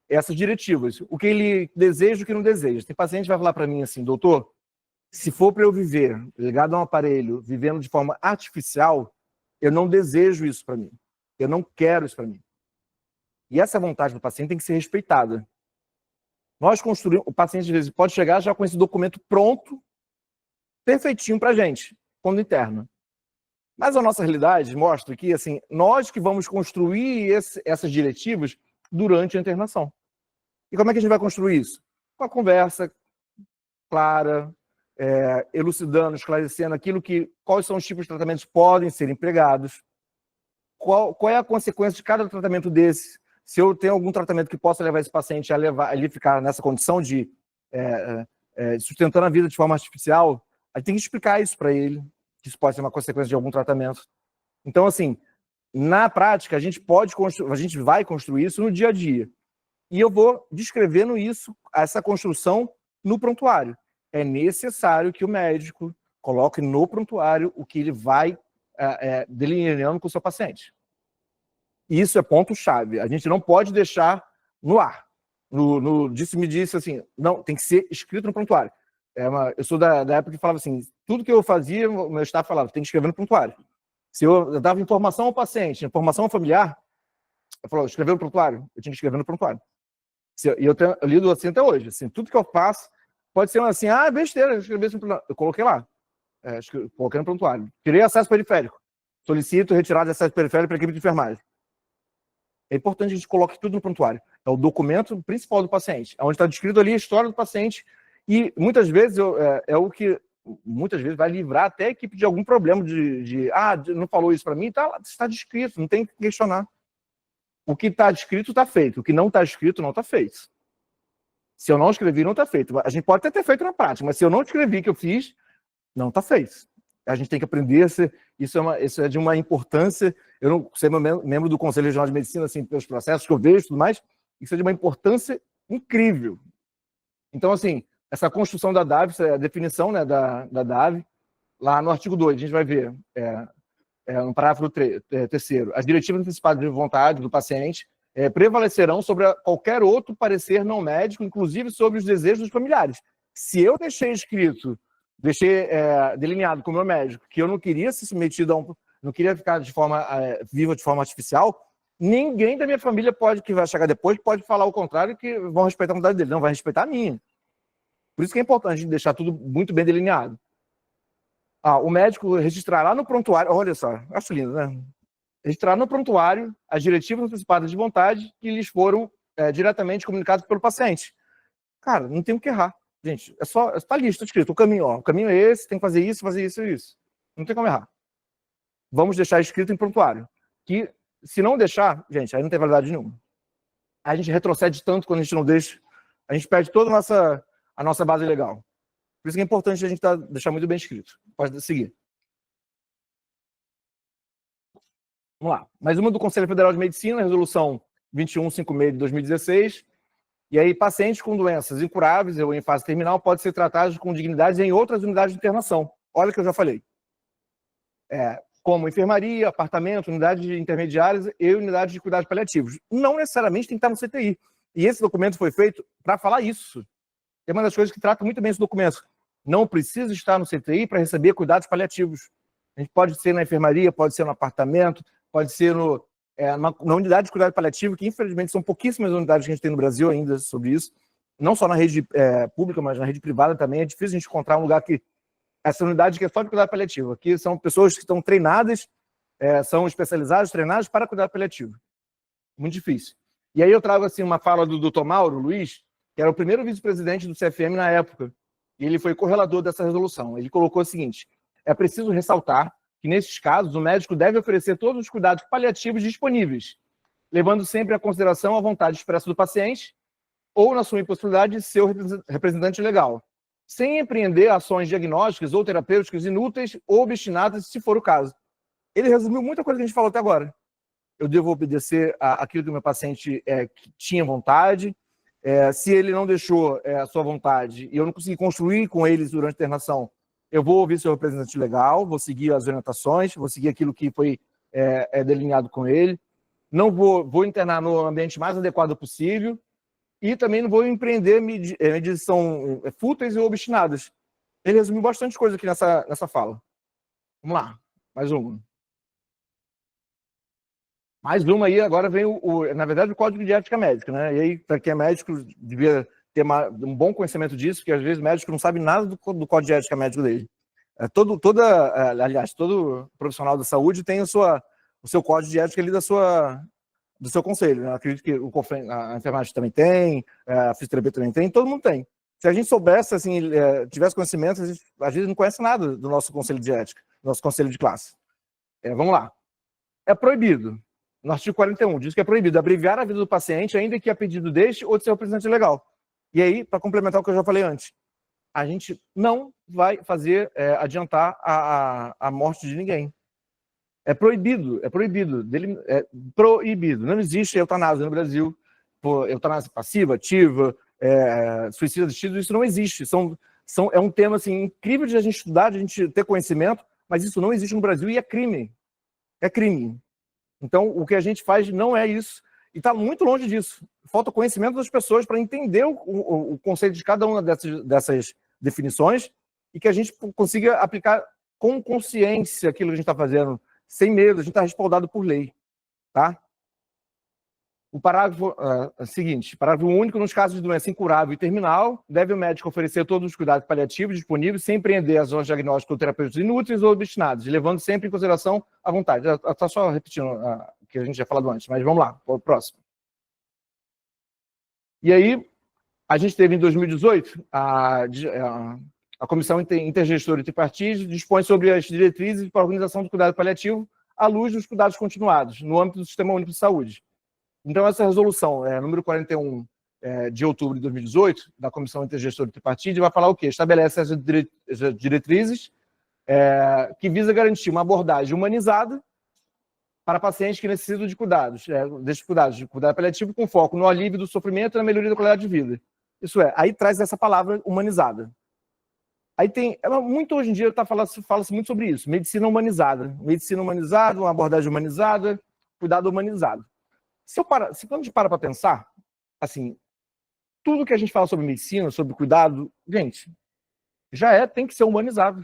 essas diretivas, o que ele deseja e o que não deseja. Tem paciente que vai falar para mim assim, doutor, se for para eu viver ligado a um aparelho, vivendo de forma artificial, eu não desejo isso para mim. Eu não quero isso para mim. E essa vontade do paciente tem que ser respeitada. Nós construímos, o paciente às vezes pode chegar já com esse documento pronto, perfeitinho para a gente, quando interna. Mas a nossa realidade mostra que, assim, nós que vamos construir essas diretivas durante a internação. E como é que a gente vai construir isso? Com a conversa clara, elucidando, esclarecendo quais são os tipos de tratamentos que podem ser empregados, qual é a consequência de cada tratamento desse. Se eu tenho algum tratamento que possa levar esse paciente a ele ficar nessa condição de sustentando a vida de forma artificial, a gente tem que explicar isso para ele, que isso pode ser uma consequência de algum tratamento. Então, assim, na prática, a gente vai construir isso no dia a dia. E eu vou descrevendo essa construção no prontuário. É necessário que o médico coloque no prontuário o que ele vai delineando com o seu paciente. Isso é ponto-chave. A gente não pode deixar no ar. Me disse assim, não, tem que ser escrito no prontuário. Eu sou da época que falava assim, tudo que eu fazia, o meu staff falava, tem que escrever no prontuário. Se eu dava informação ao paciente, informação ao familiar, eu falava, escrever no prontuário? Eu tinha que escrever no prontuário. E eu lido assim até hoje. Assim, tudo que eu faço pode ser assim, besteira, eu escrevi isso no prontuário. Eu coloquei lá. Coloquei no prontuário. Tirei acesso periférico. Solicito retirada de acesso periférico para a equipe de enfermagem. É importante que a gente coloque tudo no prontuário. É o documento principal do paciente. É onde está descrito ali a história do paciente. E muitas vezes muitas vezes vai livrar até a equipe de algum problema não falou isso para mim, está descrito, não tem que questionar. O que está descrito está feito, o que não está escrito não está feito. Se eu não escrevi, não está feito. A gente pode até ter feito na prática, mas se eu não escrevi que eu fiz, não está feito. A gente tem que aprender, isso é de uma importância, eu não ser membro do Conselho Regional de Medicina, assim, pelos processos que eu vejo e tudo mais, isso é de uma importância incrível. Então, assim, essa construção da DAV, a definição, né, da DAV, lá no artigo 2, a gente vai ver, no parágrafo 3º, as diretivas antecipadas de vontade do paciente prevalecerão sobre qualquer outro parecer não médico, inclusive sobre os desejos dos familiares. Se eu deixei escrito, delineado com o meu médico, que eu não queria ser submetido não queria ficar viva de forma artificial, ninguém da minha família que vai chegar depois, pode falar o contrário, que vão respeitar a vontade dele, não vai respeitar a minha. Por isso que é importante a gente deixar tudo muito bem delineado. O médico registrará no prontuário, olha só, acho lindo, né? Registrar no prontuário as diretivas antecipadas de vontade que lhes foram diretamente comunicadas pelo paciente. Cara, não tem o que errar. Gente, está ali, está escrito, o caminho é esse, tem que fazer isso e isso. Não tem como errar. Vamos deixar escrito em prontuário. Que, se não deixar, gente, aí não tem validade nenhuma. A gente retrocede tanto quando a gente não deixa, a gente perde toda a nossa base legal. Por isso que é importante a gente deixar muito bem escrito. Pode seguir. Vamos lá. Mais uma do Conselho Federal de Medicina, resolução 2156 de 2016. E aí, pacientes com doenças incuráveis ou em fase terminal podem ser tratados com dignidade em outras unidades de internação. Olha o que eu já falei. Como enfermaria, apartamento, unidades intermediárias e unidades de cuidados paliativos. Não necessariamente tem que estar no CTI. E esse documento foi feito para falar isso. É uma das coisas que trata muito bem esse documento. Não precisa estar no CTI para receber cuidados paliativos. A gente pode ser na enfermaria, pode ser no apartamento, pode ser na unidade de cuidado paliativo, que infelizmente são pouquíssimas unidades que a gente tem no Brasil ainda sobre isso. Não só na rede pública, mas na rede privada também. É difícil a gente encontrar um lugar que essa unidade que é só de cuidado paliativo. Aqui são pessoas que estão treinadas, são especializadas, treinadas para cuidado paliativo. Muito difícil. E aí eu trago assim, uma fala do Dr. Mauro Luiz, que era o primeiro vice-presidente do CFM na época, e ele foi correlador dessa resolução. Ele colocou o seguinte: é preciso ressaltar que, nesses casos, o médico deve oferecer todos os cuidados paliativos disponíveis, levando sempre à consideração a vontade expressa do paciente ou, na sua impossibilidade, de seu representante legal, sem empreender ações diagnósticas ou terapêuticas inúteis ou obstinadas, se for o caso. Ele resumiu muita coisa que a gente falou até agora. Eu devo obedecer àquilo que o meu paciente tinha vontade. Se ele não deixou a sua vontade e eu não consegui construir com eles durante a internação, eu vou ouvir seu representante legal, vou seguir as orientações, vou seguir aquilo que foi delineado com ele. Não vou internar no ambiente mais adequado possível e também não vou empreender medidas que são fúteis e obstinadas. Ele resumiu bastante coisa aqui nessa fala. Vamos lá, mais uma. Mais uma aí, agora vem na verdade, o Código de Ética Médica, né? E aí, para quem é médico, devia ter um bom conhecimento disso, porque às vezes o médico não sabe nada do Código de Ética Médica dele. Aliás, todo profissional da saúde tem o seu Código de Ética ali do seu conselho, né? Acredito que a enfermagem também tem, a fisioterapia também tem, todo mundo tem. Se a gente soubesse, assim, tivesse conhecimento, a gente, às vezes, não conhece nada do nosso conselho de ética, do nosso conselho de classe. Vamos lá. É proibido. No artigo 41, diz que é proibido abreviar a vida do paciente, ainda que a pedido deste ou de seu representante legal. E aí, para complementar o que eu já falei antes, a gente não vai adiantar a morte de ninguém. É proibido. Proibido. Não existe eutanásia no Brasil, eutanásia passiva, ativa, suicídio assistido, isso não existe. É um tema assim, incrível de a gente estudar, de a gente ter conhecimento, mas isso não existe no Brasil e é crime. É crime. Então, o que a gente faz não é isso. E está muito longe disso. Falta conhecimento das pessoas para entender o conceito de cada uma dessas definições e que a gente consiga aplicar com consciência aquilo que a gente está fazendo, sem medo. A gente está respaldado por lei. Tá? O parágrafo seguinte, parágrafo único: nos casos de doença incurável e terminal, deve o médico oferecer todos os cuidados paliativos disponíveis, sem empreender ações diagnósticas ou terapêuticas inúteis ou obstinadas, levando sempre em consideração a vontade. Está só repetindo o que a gente já falado antes, mas vamos lá, o próximo. E aí, a gente teve em 2018, a Comissão Intergestora e Tripartite dispõe sobre as diretrizes para a organização do cuidado paliativo à luz dos cuidados continuados, no âmbito do Sistema Único de Saúde. Então, essa resolução, número 41, de outubro de 2018, da Comissão Intergestora e Tripartite, vai falar o quê? Estabelece as diretrizes que visa garantir uma abordagem humanizada para pacientes que necessitam de cuidados, de cuidado paliativo com foco no alívio do sofrimento e na melhoria da qualidade de vida. Isso aí traz essa palavra humanizada. Aí muito hoje em dia fala-se muito sobre isso, medicina humanizada, uma abordagem humanizada, cuidado humanizado. Se quando a gente para pensar, assim, tudo que a gente fala sobre medicina, sobre cuidado, gente, tem que ser humanizado.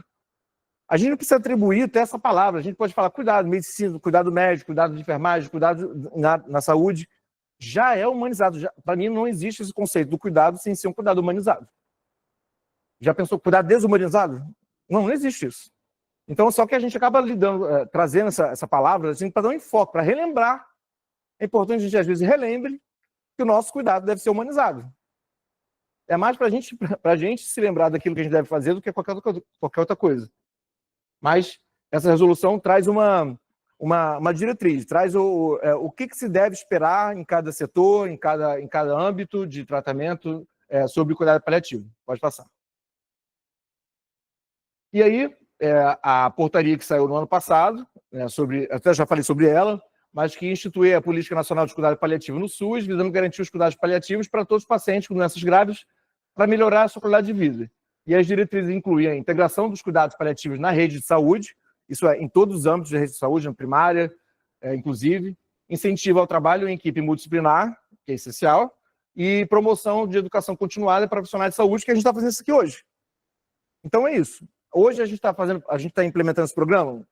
A gente não precisa atribuir até essa palavra, a gente pode falar cuidado, medicina, cuidado médico, cuidado de enfermagem, cuidado na saúde, já é humanizado. Para mim não existe esse conceito do cuidado sem ser um cuidado humanizado. Já pensou cuidado desumanizado? Não existe isso. Então, só que a gente acaba trazendo essa palavra assim, para dar um enfoque, para relembrar. É importante a gente, às vezes, relembre que o nosso cuidado deve ser humanizado. É mais para a gente se lembrar daquilo que a gente deve fazer do que qualquer outra coisa. Mas essa resolução traz uma diretriz, traz o que se deve esperar em cada setor, em cada âmbito de tratamento sobre o cuidado paliativo. Pode passar. E aí, a portaria que saiu no ano passado, até já falei sobre ela, mas que institui a Política Nacional de Cuidado Paliativo no SUS, visando garantir os cuidados paliativos para todos os pacientes com doenças graves, para melhorar a sua qualidade de vida. E as diretrizes incluem a integração dos cuidados paliativos na rede de saúde, isso em todos os âmbitos da rede de saúde, na primária, inclusive, incentiva ao trabalho em equipe multidisciplinar, que é essencial, e promoção de educação continuada para profissionais de saúde, que a gente está fazendo isso aqui hoje. Então é isso. Hoje a gente está implementando esse programa.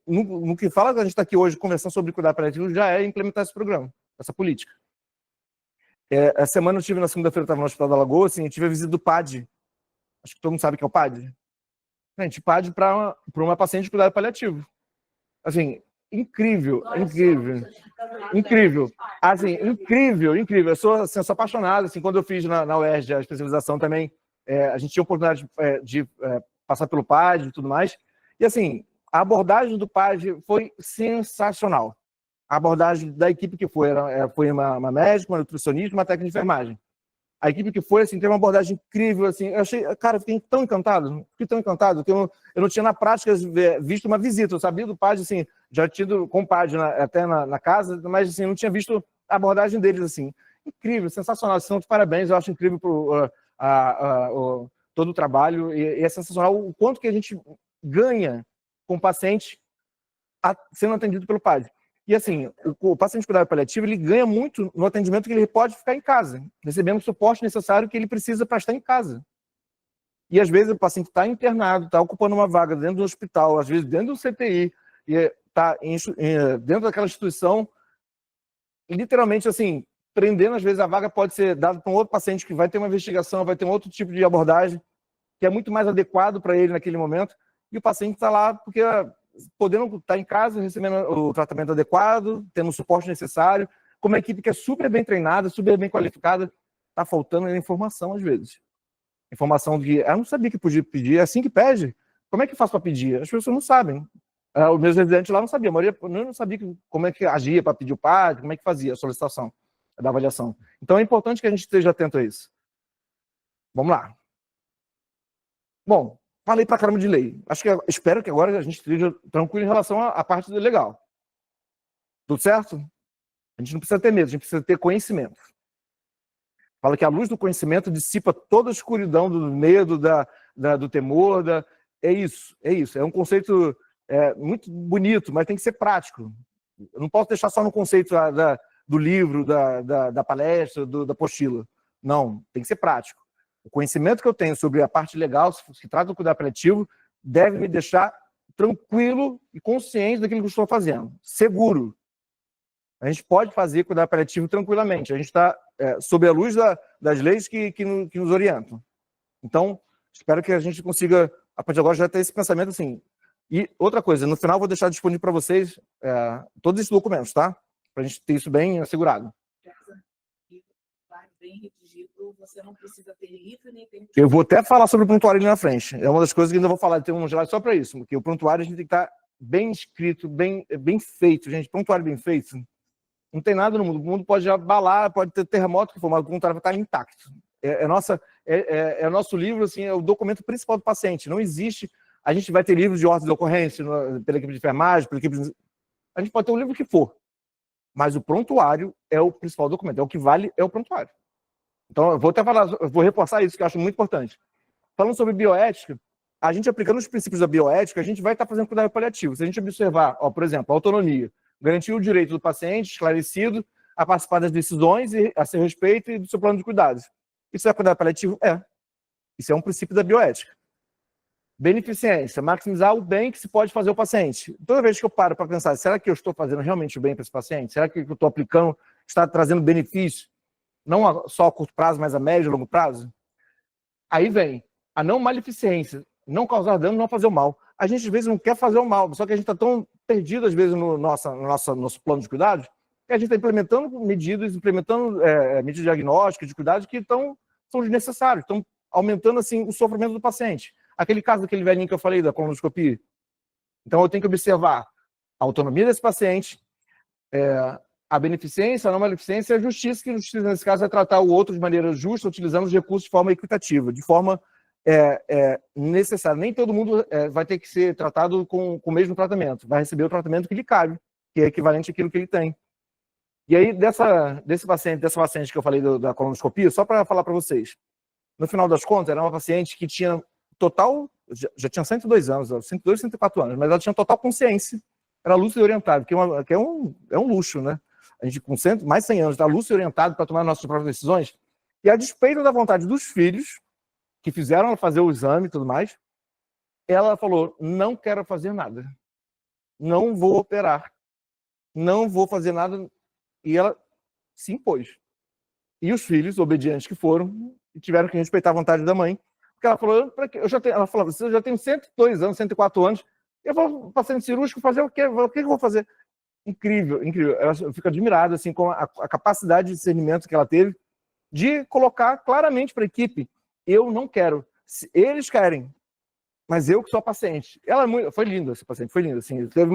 No que fala que a gente está aqui hoje conversando sobre cuidado paliativo, já é implementar esse programa, essa política. A semana eu estive na segunda-feira, estava no Hospital da Lagoa, assim, eu tive a visita do PAD. Acho que todo mundo sabe que é o PAD. Gente, PAD para uma paciente de cuidado paliativo. Assim, incrível. Assim, incrível. Eu sou apaixonado, assim, quando eu fiz na UERJ a especialização também, a gente tinha a oportunidade de passar pelo PAD e tudo mais. E assim, a abordagem do PAD foi sensacional. A abordagem da equipe que foi uma médica, uma nutricionista, uma técnica de enfermagem. A equipe que foi, assim, teve uma abordagem incrível, assim, eu achei, cara, eu fiquei tão encantado, que eu não tinha na prática visto uma visita, eu sabia do PAD, assim, já tinha ido com o PAD até na casa, mas, assim, não tinha visto a abordagem deles, assim. Incrível, sensacional, assim, de parabéns, eu acho incrível todo o trabalho, e é sensacional o quanto que a gente ganha com o paciente sendo atendido pelo PAD. E assim, o paciente de cuidado paliativo, ele ganha muito no atendimento que ele pode ficar em casa, recebendo o suporte necessário que ele precisa para estar em casa. E às vezes o paciente está internado, está ocupando uma vaga dentro do hospital, às vezes dentro do CTI, e está dentro daquela instituição, literalmente assim, prendendo, às vezes a vaga pode ser dada para um outro paciente que vai ter uma investigação, vai ter um outro tipo de abordagem, que é muito mais adequado para ele naquele momento, e o paciente está lá porque podendo estar em casa, recebendo o tratamento adequado, tendo o suporte necessário, com uma equipe que é super bem treinada, super bem qualificada, está faltando informação às vezes. Informação de eu não sabia que podia pedir, é assim que pede. Como é que faz para pedir? As pessoas não sabem. Os meus residentes lá não sabiam, a maioria não sabia como é que agia para pedir o PAD, como é que fazia a solicitação da avaliação. Então é importante que a gente esteja atento a isso. Vamos lá. Bom, falei pra caramba de lei. Espero que agora a gente esteja tranquilo em relação à parte do legal. Tudo certo? A gente não precisa ter medo, a gente precisa ter conhecimento. Fala que a luz do conhecimento dissipa toda a escuridão do medo, do temor. É isso. É um conceito muito bonito, mas tem que ser prático. Eu não posso deixar só no conceito do livro, da palestra, da apostila. Não, tem que ser prático. O conhecimento que eu tenho sobre a parte legal, que trata do cuidado paliativo, deve me deixar tranquilo e consciente daquilo que eu estou fazendo. Seguro. A gente pode fazer cuidado paliativo tranquilamente. A gente está sob a luz das leis que nos orientam. Então, espero que a gente consiga, a partir de agora, já ter esse pensamento assim. E outra coisa, no final eu vou deixar disponível para vocês todos esses documentos, tá? Para a gente ter isso bem assegurado. Bem redigido, você não precisa ter livro nem tempo. Eu vou até falar sobre o prontuário ali na frente. É uma das coisas que ainda vou falar, tem um slide só para isso, porque o prontuário a gente tem que estar bem escrito, bem feito, gente. Prontuário bem feito, não tem nada no mundo. O mundo pode abalar, pode ter terremoto que for, mas o prontuário vai estar intacto. É nosso livro, assim, é o documento principal do paciente. Não existe. A gente vai ter livros de ordem de ocorrência pela equipe de enfermagem, pela equipe de... A gente pode ter o livro que for, mas o prontuário é o principal documento. É o que vale, é o prontuário. Então, eu vou reforçar isso, que eu acho muito importante. Falando sobre bioética, a gente aplicando os princípios da bioética, a gente vai estar fazendo cuidado paliativo. Se a gente observar, por exemplo, a autonomia, garantir o direito do paciente esclarecido a participar das decisões e a seu respeito e do seu plano de cuidados. Isso é cuidado paliativo? Isso é um princípio da bioética. Beneficência, maximizar o bem que se pode fazer ao paciente. Toda vez que eu paro para pensar, será que eu estou fazendo realmente o bem para esse paciente? Será que o que eu estou aplicando está trazendo benefício? Não só a curto prazo, mas a médio e longo prazo? Aí vem a não maleficência, não causar dano, não fazer o mal. A gente, às vezes, não quer fazer o mal, só que a gente está tão perdido, às vezes, no nosso plano de cuidados, que a gente está implementando medidas diagnósticas, de cuidados que são desnecessários, estão aumentando assim, o sofrimento do paciente. Aquele caso daquele velhinho que eu falei, da colonoscopia. Então, eu tenho que observar a autonomia desse paciente, a beneficência, a não maleficência e a justiça, que a justiça, nesse caso, vai tratar o outro de maneira justa, utilizando os recursos de forma equitativa, de forma necessária. Nem todo mundo vai ter que ser tratado com o mesmo tratamento, vai receber o tratamento que lhe cabe, que é equivalente àquilo que ele tem. E aí, dessa paciente que eu falei da colonoscopia, só para falar para vocês, no final das contas, era uma paciente que tinha total, já tinha 102 anos, 102, 104 anos, mas ela tinha total consciência, era lúcida e orientada, que é um luxo, né? a gente com mais de 100 anos, está lúcido e orientado para tomar nossas próprias decisões, e a despeito da vontade dos filhos, que fizeram ela fazer o exame e tudo mais, ela falou, não quero fazer nada. Não vou operar. Não vou fazer nada. E ela se impôs. E os filhos, obedientes que foram, tiveram que respeitar a vontade da mãe. Porque ela falou, ela falou, eu já tenho 102 anos, 104 anos, eu vou paciente cirúrgico fazer o quê? O que eu vou fazer? Incrível, incrível. Eu fico admirado assim, com a capacidade de discernimento que ela teve de colocar claramente para a equipe, eu não quero. Eles querem, mas eu que sou a paciente. Ela foi linda, essa paciente, foi linda. Assim, teve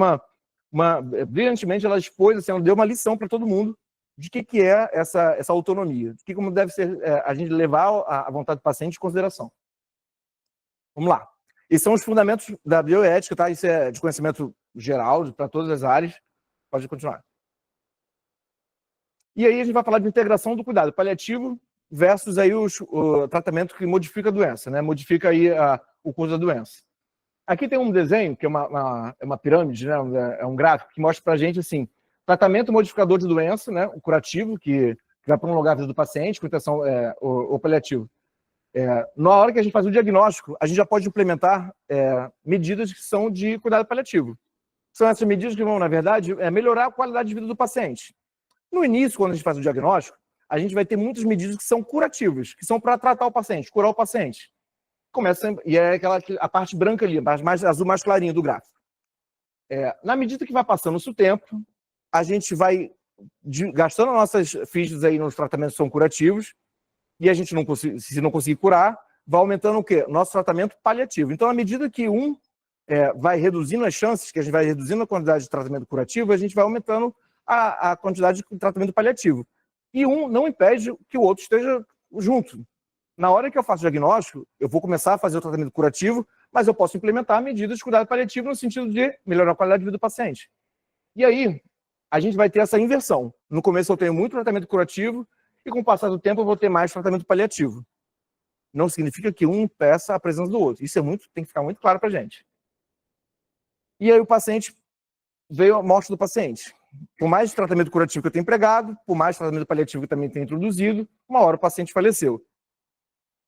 brilhantemente, ela expôs, assim, ela deu uma lição para todo mundo de que é essa autonomia, de como deve ser a gente levar a vontade do paciente em consideração. Vamos lá. Esses são os fundamentos da bioética, tá? Isso é de conhecimento geral, para todas as áreas. Pode continuar. E aí a gente vai falar de integração do cuidado paliativo versus aí o tratamento que modifica a doença, né? Modifica aí o curso da doença. Aqui tem um desenho, que é uma pirâmide, né? É um gráfico que mostra para a gente assim, tratamento modificador de doença, né? O curativo, que vai prolongar a vida do paciente, com intenção, o paliativo. Na hora que a gente faz o diagnóstico, a gente já pode implementar medidas que são de cuidado paliativo. São essas medidas que vão, na verdade, melhorar a qualidade de vida do paciente. No início, quando a gente faz o diagnóstico, a gente vai ter muitas medidas que são curativas, que são para tratar o paciente, curar o paciente. E é a parte branca ali, mais azul, mais clarinha do gráfico. Na medida que vai passando o tempo, a gente vai gastando nossas fichas aí nos tratamentos que são curativos, e a gente, se não conseguir curar, vai aumentando o quê? Nosso tratamento paliativo. Então, à medida que vai reduzindo as chances, que a gente vai reduzindo a quantidade de tratamento curativo, a gente vai aumentando a quantidade de tratamento paliativo. E não impede que o outro esteja junto. Na hora que eu faço o diagnóstico, eu vou começar a fazer o tratamento curativo, mas eu posso implementar medidas de cuidado paliativo no sentido de melhorar a qualidade de vida do paciente. E aí, a gente vai ter essa inversão. No começo eu tenho muito tratamento curativo e com o passar do tempo eu vou ter mais tratamento paliativo. Não significa que um impeça a presença do outro. Isso tem que ficar muito claro para a gente. E aí o paciente veio a morte do paciente. Por mais tratamento curativo que eu tenho empregado, por mais tratamento paliativo que eu também tenho introduzido, uma hora o paciente faleceu.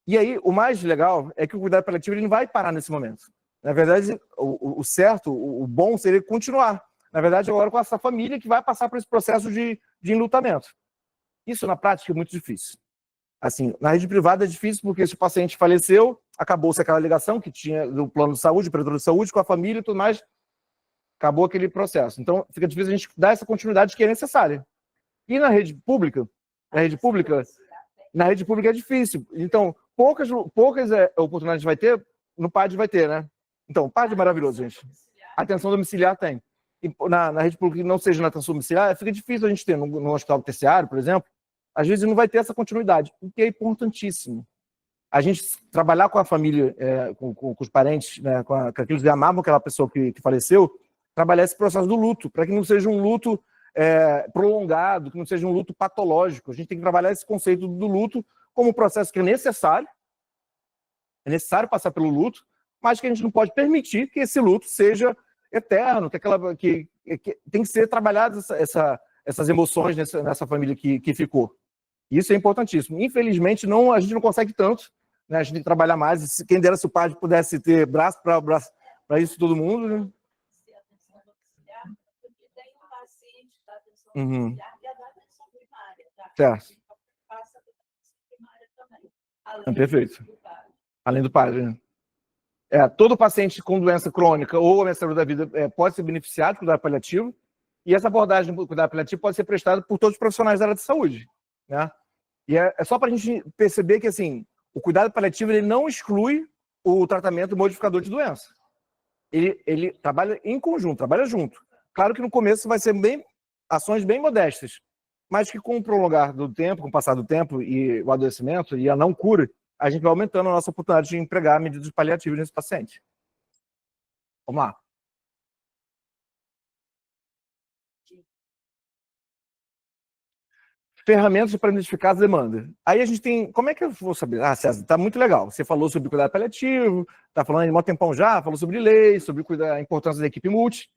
E aí, o mais legal é que o cuidado paliativo ele não vai parar nesse momento. Na verdade, o certo, o bom seria continuar. Na verdade, agora com essa família que vai passar por esse processo de enlutamento. Isso, na prática, é muito difícil. Assim, na rede privada é difícil porque se o paciente faleceu, acabou-se aquela ligação que tinha do plano de saúde, operador de saúde, com a família e tudo mais, acabou aquele processo. Então, fica difícil a gente dar essa continuidade que é necessária. E na rede pública é difícil. Então, poucas oportunidades a gente vai ter, no PAD vai ter, né? Então, o PAD é maravilhoso, gente. A atenção domiciliar tem. E na rede pública que não seja na atenção domiciliar, fica difícil a gente ter no hospital terciário, por exemplo, às vezes não vai ter essa continuidade, o que é importantíssimo. A gente trabalhar com a família, com os parentes, né, com aqueles que amavam aquela pessoa que faleceu, trabalhar esse processo do luto, para que não seja um luto prolongado, que não seja um luto patológico. A gente tem que trabalhar esse conceito do luto como um processo que é necessário passar pelo luto, mas que a gente não pode permitir que esse luto seja eterno, que tem que ser trabalhadas essas emoções nessa família que ficou. Isso é importantíssimo. Infelizmente, a gente não consegue tanto, né? A gente tem que trabalhar mais. Quem dera se o padre pudesse ter braço para isso todo mundo, né? Tem um paciente da atenção domiciliar que é da atenção primária, tá? Certo. Passa pela atenção primária também. Perfeito. Além do padre, né? Todo paciente com doença crônica ou ameaçador da vida pode ser beneficiado do cuidado paliativo, e essa abordagem do cuidado paliativo pode ser prestada por todos os profissionais da área de saúde, né? E é só para a gente perceber que assim, o cuidado paliativo ele não exclui o tratamento modificador de doença. Ele trabalha em conjunto, trabalha junto. Claro que no começo vai ser ações bem modestas, mas que com o prolongar do tempo, com o passar do tempo e o adoecimento e a não cura, a gente vai aumentando a nossa oportunidade de empregar medidas paliativas nesse paciente. Vamos lá. Ferramentas para identificar as demandas. Aí a gente tem... Como é que eu vou saber? César, tá muito legal. Você falou sobre cuidado paliativo, tá falando de mó tempão já, falou sobre lei, sobre a importância da equipe multi.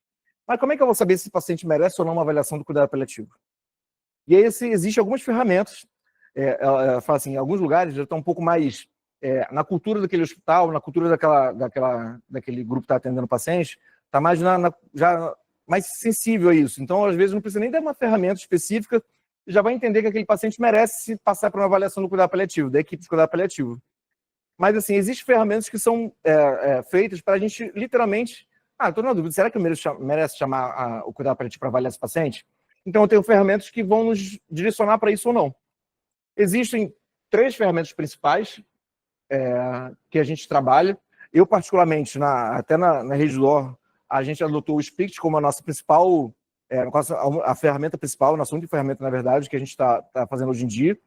Mas como é que eu vou saber se esse paciente merece ou não uma avaliação do cuidado paliativo? E aí existem algumas ferramentas, fala assim, em alguns lugares já estão um pouco mais na cultura daquele hospital, na cultura daquele grupo que está atendendo o paciente, está mais já mais sensível a isso. Então, às vezes, não precisa nem dar uma ferramenta específica, já vai entender que aquele paciente merece passar por uma avaliação do cuidado paliativo, da equipe de cuidado paliativo. Mas, assim, existem ferramentas que são feitas para a gente, literalmente... estou na dúvida, será que eu merece chamar o cuidado paliativo para avaliar esse paciente? Então, eu tenho ferramentas que vão nos direcionar para isso ou não. Existem 3 ferramentas principais que a gente trabalha. Eu, particularmente, até na Redditor, a gente adotou o Spict como a nossa principal, a ferramenta principal, a nossa única ferramenta, na verdade, que a gente está fazendo hoje em dia,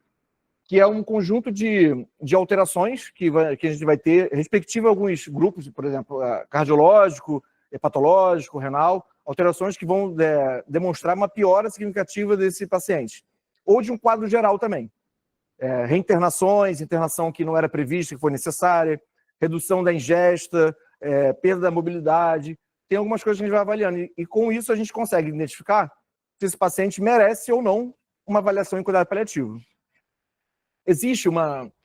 que é um conjunto de alterações que a gente vai ter, respectivo a alguns grupos, por exemplo, cardiológico, hepatológico, renal, alterações que vão demonstrar uma piora significativa desse paciente. Ou de um quadro geral também. Reinternações, internação que não era prevista, que foi necessária, redução da ingesta, perda da mobilidade. Tem algumas coisas que a gente vai avaliando. E com isso a gente consegue identificar se esse paciente merece ou não uma avaliação em cuidado paliativo. Existem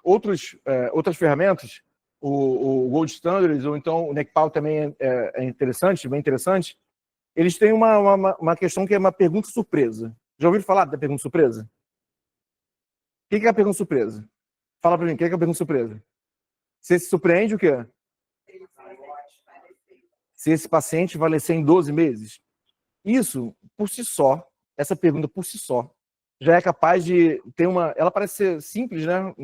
outras ferramentas, o Gold Standards, ou então o NECPAL também é interessante, bem interessante. Eles têm uma questão que é uma pergunta surpresa. Já ouviram falar da pergunta surpresa? O que é a pergunta surpresa? Fala para mim, o que é a pergunta surpresa? Você se surpreende o quê? Se esse paciente falecer em 12 meses. Isso, por si só, essa pergunta por si só, já é capaz de ter ela parece ser simples, né?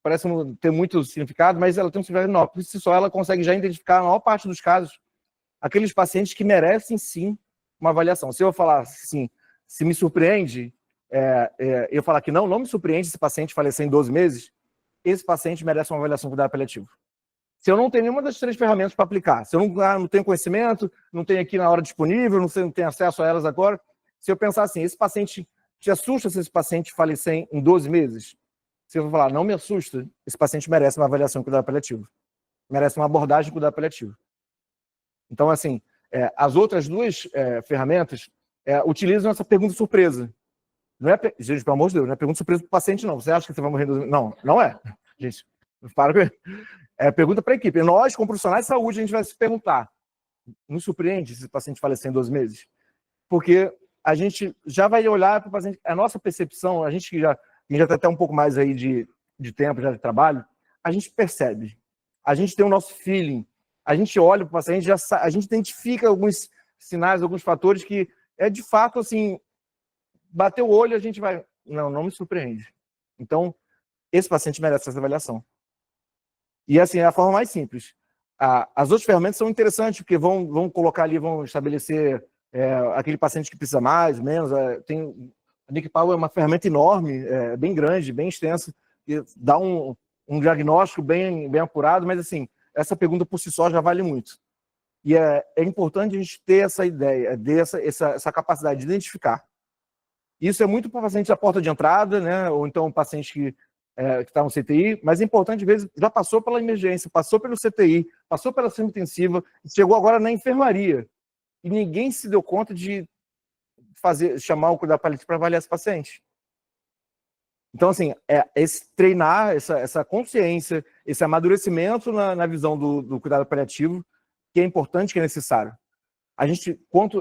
Parece não ter muito significado, mas ela tem um significado enorme. Por si só, ela consegue já identificar, na maior parte dos casos, aqueles pacientes que merecem, sim, uma avaliação. Se eu falar assim, se me surpreende, eu falar que não me surpreende esse paciente falecer em 12 meses, esse paciente merece uma avaliação com cuidado paliativo. Se eu não tenho nenhuma das 3 ferramentas para aplicar, se eu não tenho conhecimento, não tenho aqui na hora disponível, não tenho acesso a elas agora, se eu pensar assim, esse paciente te assusta se esse paciente falecer em 12 meses? Se eu falar, não me assusta, esse paciente merece uma avaliação com cuidado paliativo. Merece uma abordagem com cuidado paliativo. Então, assim, as outras 2 ferramentas utilizam essa pergunta surpresa. Não é, gente, pelo amor de Deus, não é pergunta surpresa para o paciente, não. Você acha que você vai morrer em 12 meses? Não, não é. Gente, para com isso. Pergunta para a equipe. Nós, como profissionais de saúde, a gente vai se perguntar, nos surpreende se esse paciente falecer em 12 meses? Porque a gente já vai olhar para o paciente, a nossa percepção, a gente que já tem até um pouco mais aí de tempo, já de trabalho, a gente percebe, a gente tem o nosso feeling, a gente olha para o paciente, a gente identifica alguns sinais, alguns fatores que de fato, assim, bater o olho, a gente vai, não me surpreende. Então, esse paciente merece essa avaliação. E assim, é a forma mais simples. As outras ferramentas são interessantes, porque vão colocar ali, vão estabelecer aquele paciente que precisa mais, menos. A NICPAL é uma ferramenta enorme, bem grande, bem extensa, que dá um diagnóstico bem apurado, mas assim, essa pergunta por si só já vale muito. E é importante a gente ter essa ideia, essa capacidade de identificar. Isso é muito para o paciente da porta de entrada, né? Ou então o paciente que está no CTI, mas é importante, às vezes, já passou pela emergência, passou pelo CTI, passou pela sessão intensiva, chegou agora na enfermaria. E ninguém se deu conta de chamar o cuidado paliativo para avaliar esse paciente. Então, assim, esse treinar, essa consciência, esse amadurecimento na visão do cuidado paliativo, que é importante, que é necessário.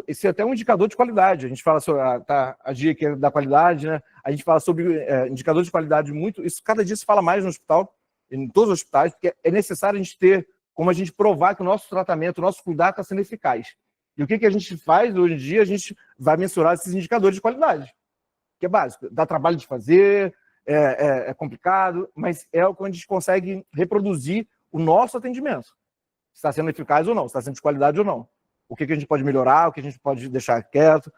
Esse é até um indicador de qualidade. A gente fala sobre a dia que é da qualidade, né? A gente fala sobre indicador de qualidade muito. Isso cada dia se fala mais no hospital, em todos os hospitais, porque é necessário a gente ter como a gente provar que o nosso tratamento, o nosso cuidado está sendo eficaz. E o que a gente faz hoje em dia? A gente vai mensurar esses indicadores de qualidade, que é básico. Dá trabalho de fazer, é complicado, mas é o que a gente consegue reproduzir o nosso atendimento. Se está sendo eficaz ou não, se está sendo de qualidade ou não. O que a gente pode melhorar, o que a gente pode deixar quieto,